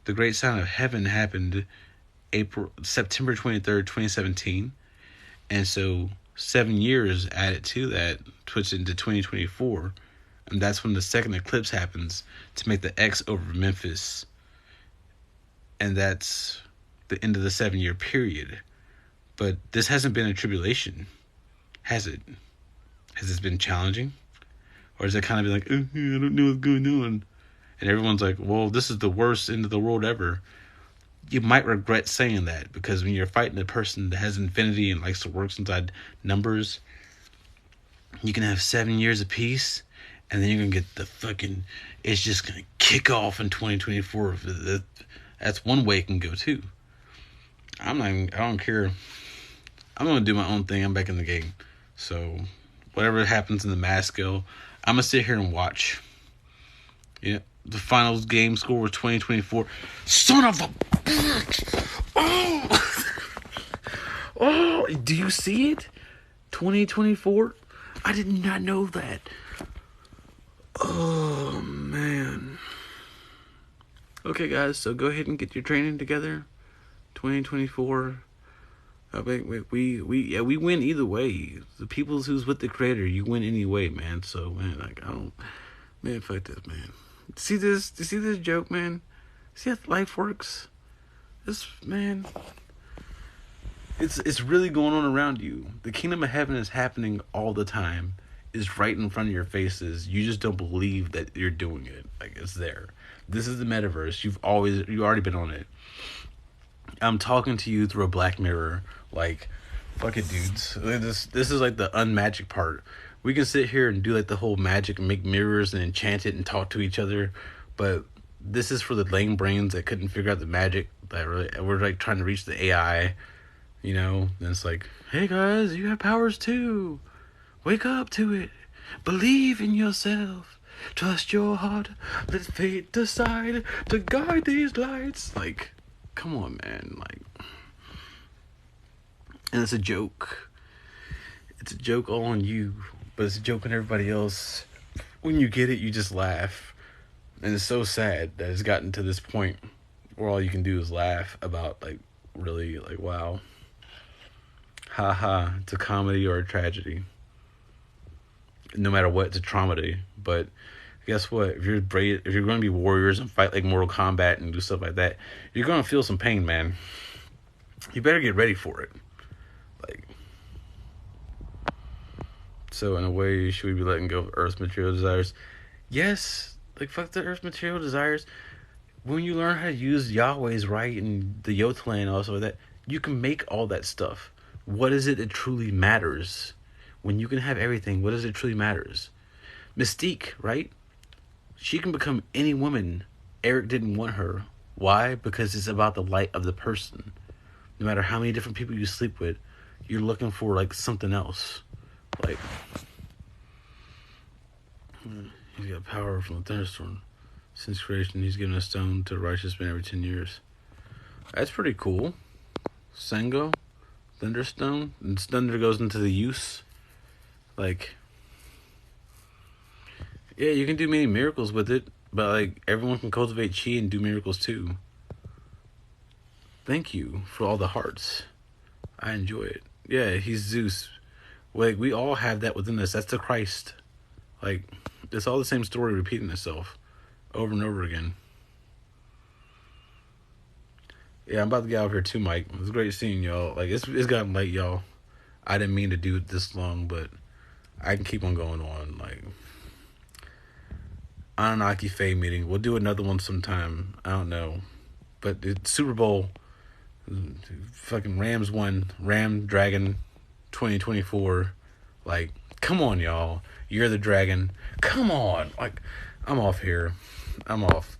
the Great Sign of Heaven happened September 23rd, 2017. And so 7 years added to that puts it into 2024. And that's when the second eclipse happens to make the X over Memphis. And that's the end of the 7-year period. But this hasn't been a tribulation, has it? Has this been challenging? Or has it kind of been like, I don't know what's going on? And everyone's like, well, this is the worst end of the world ever. You might regret saying that, because when you're fighting a person that has infinity and likes to work inside numbers, you can have 7 years of peace, and then you're going to get the fucking... It's just going to kick off in 2024. That's one way it can go, too. I don't care. I'm going to do my own thing. I'm back in the game. So, whatever happens in the mass skill, I'm going to sit here and watch. Yeah. The finals game score was 2024. Son of a bitch! Oh! Oh! Do you see it? 2024? I did not know that. Oh, man. Okay, guys, so go ahead and get your training together. 2024. We win either way. The people who's with the creator, you win anyway, man. So, man, man, fuck this, man. See this joke, man? See how life works? This, man, it's really going on around you. The kingdom of heaven is happening all the time. It's right in front of your faces. You just don't believe that you're doing it. Like, it's there. This is the metaverse. You've already been on it. I'm talking to you through a black mirror. Like, fuck it, dudes. This is like the unmagic part. We can sit here and do like the whole magic and make mirrors and enchant it and talk to each other, but this is for the lame brains that couldn't figure out the magic. That we're like trying to reach the AI, you know. And it's like, hey guys, you have powers too. Wake up to it. Believe in yourself. Trust your heart. Let fate decide to guide these lights. Like, come on, man. Like, and it's a joke. It's a joke all on you. But it's a joke on everybody else. When you get it, you just laugh. And it's so sad that it's gotten to this point where all you can do is laugh about, like, really, like, wow. Ha, it's a comedy or a tragedy. No matter what, it's a dramedy. But guess what? If you're going to be warriors and fight like Mortal Kombat and do stuff like that, you're going to feel some pain, man. You better get ready for it. Like... So, in a way, should we be letting go of Earth's material desires? Yes. Like, fuck the Earth's material desires. When you learn how to use Yahweh's right and the Yotalan and all stuff like that, you can make all that stuff. What is it that truly matters? When you can have everything, what is it truly matters? Mystique, right? She can become any woman. Eric didn't want her. Why? Because it's about the light of the person. No matter how many different people you sleep with, you're looking for, like, something else. Like, he's got power from the thunderstorm. Since creation, he's given a stone to a righteous man every 10 years. That's pretty cool. Sango, thunderstone, and thunder goes into the use. Like, yeah, you can do many miracles with it, but, like, everyone can cultivate chi and do miracles too. Thank you for all the hearts. I enjoy it. Yeah, he's Zeus. Like, we all have that within us. That's the Christ. Like, it's all the same story repeating itself over and over again. Yeah, I'm about to get out here too, Mike. It was great seeing y'all. Like it's gotten late, y'all. I didn't mean to do it this long, but I can keep on going on. Like AnuNnaKi Fae meeting. We'll do another one sometime. I don't know, but the Super Bowl, fucking Rams won. Ram Dragon, 2024. Like, come on, y'all. You're the dragon. Come on. Like, I'm off here. I'm off.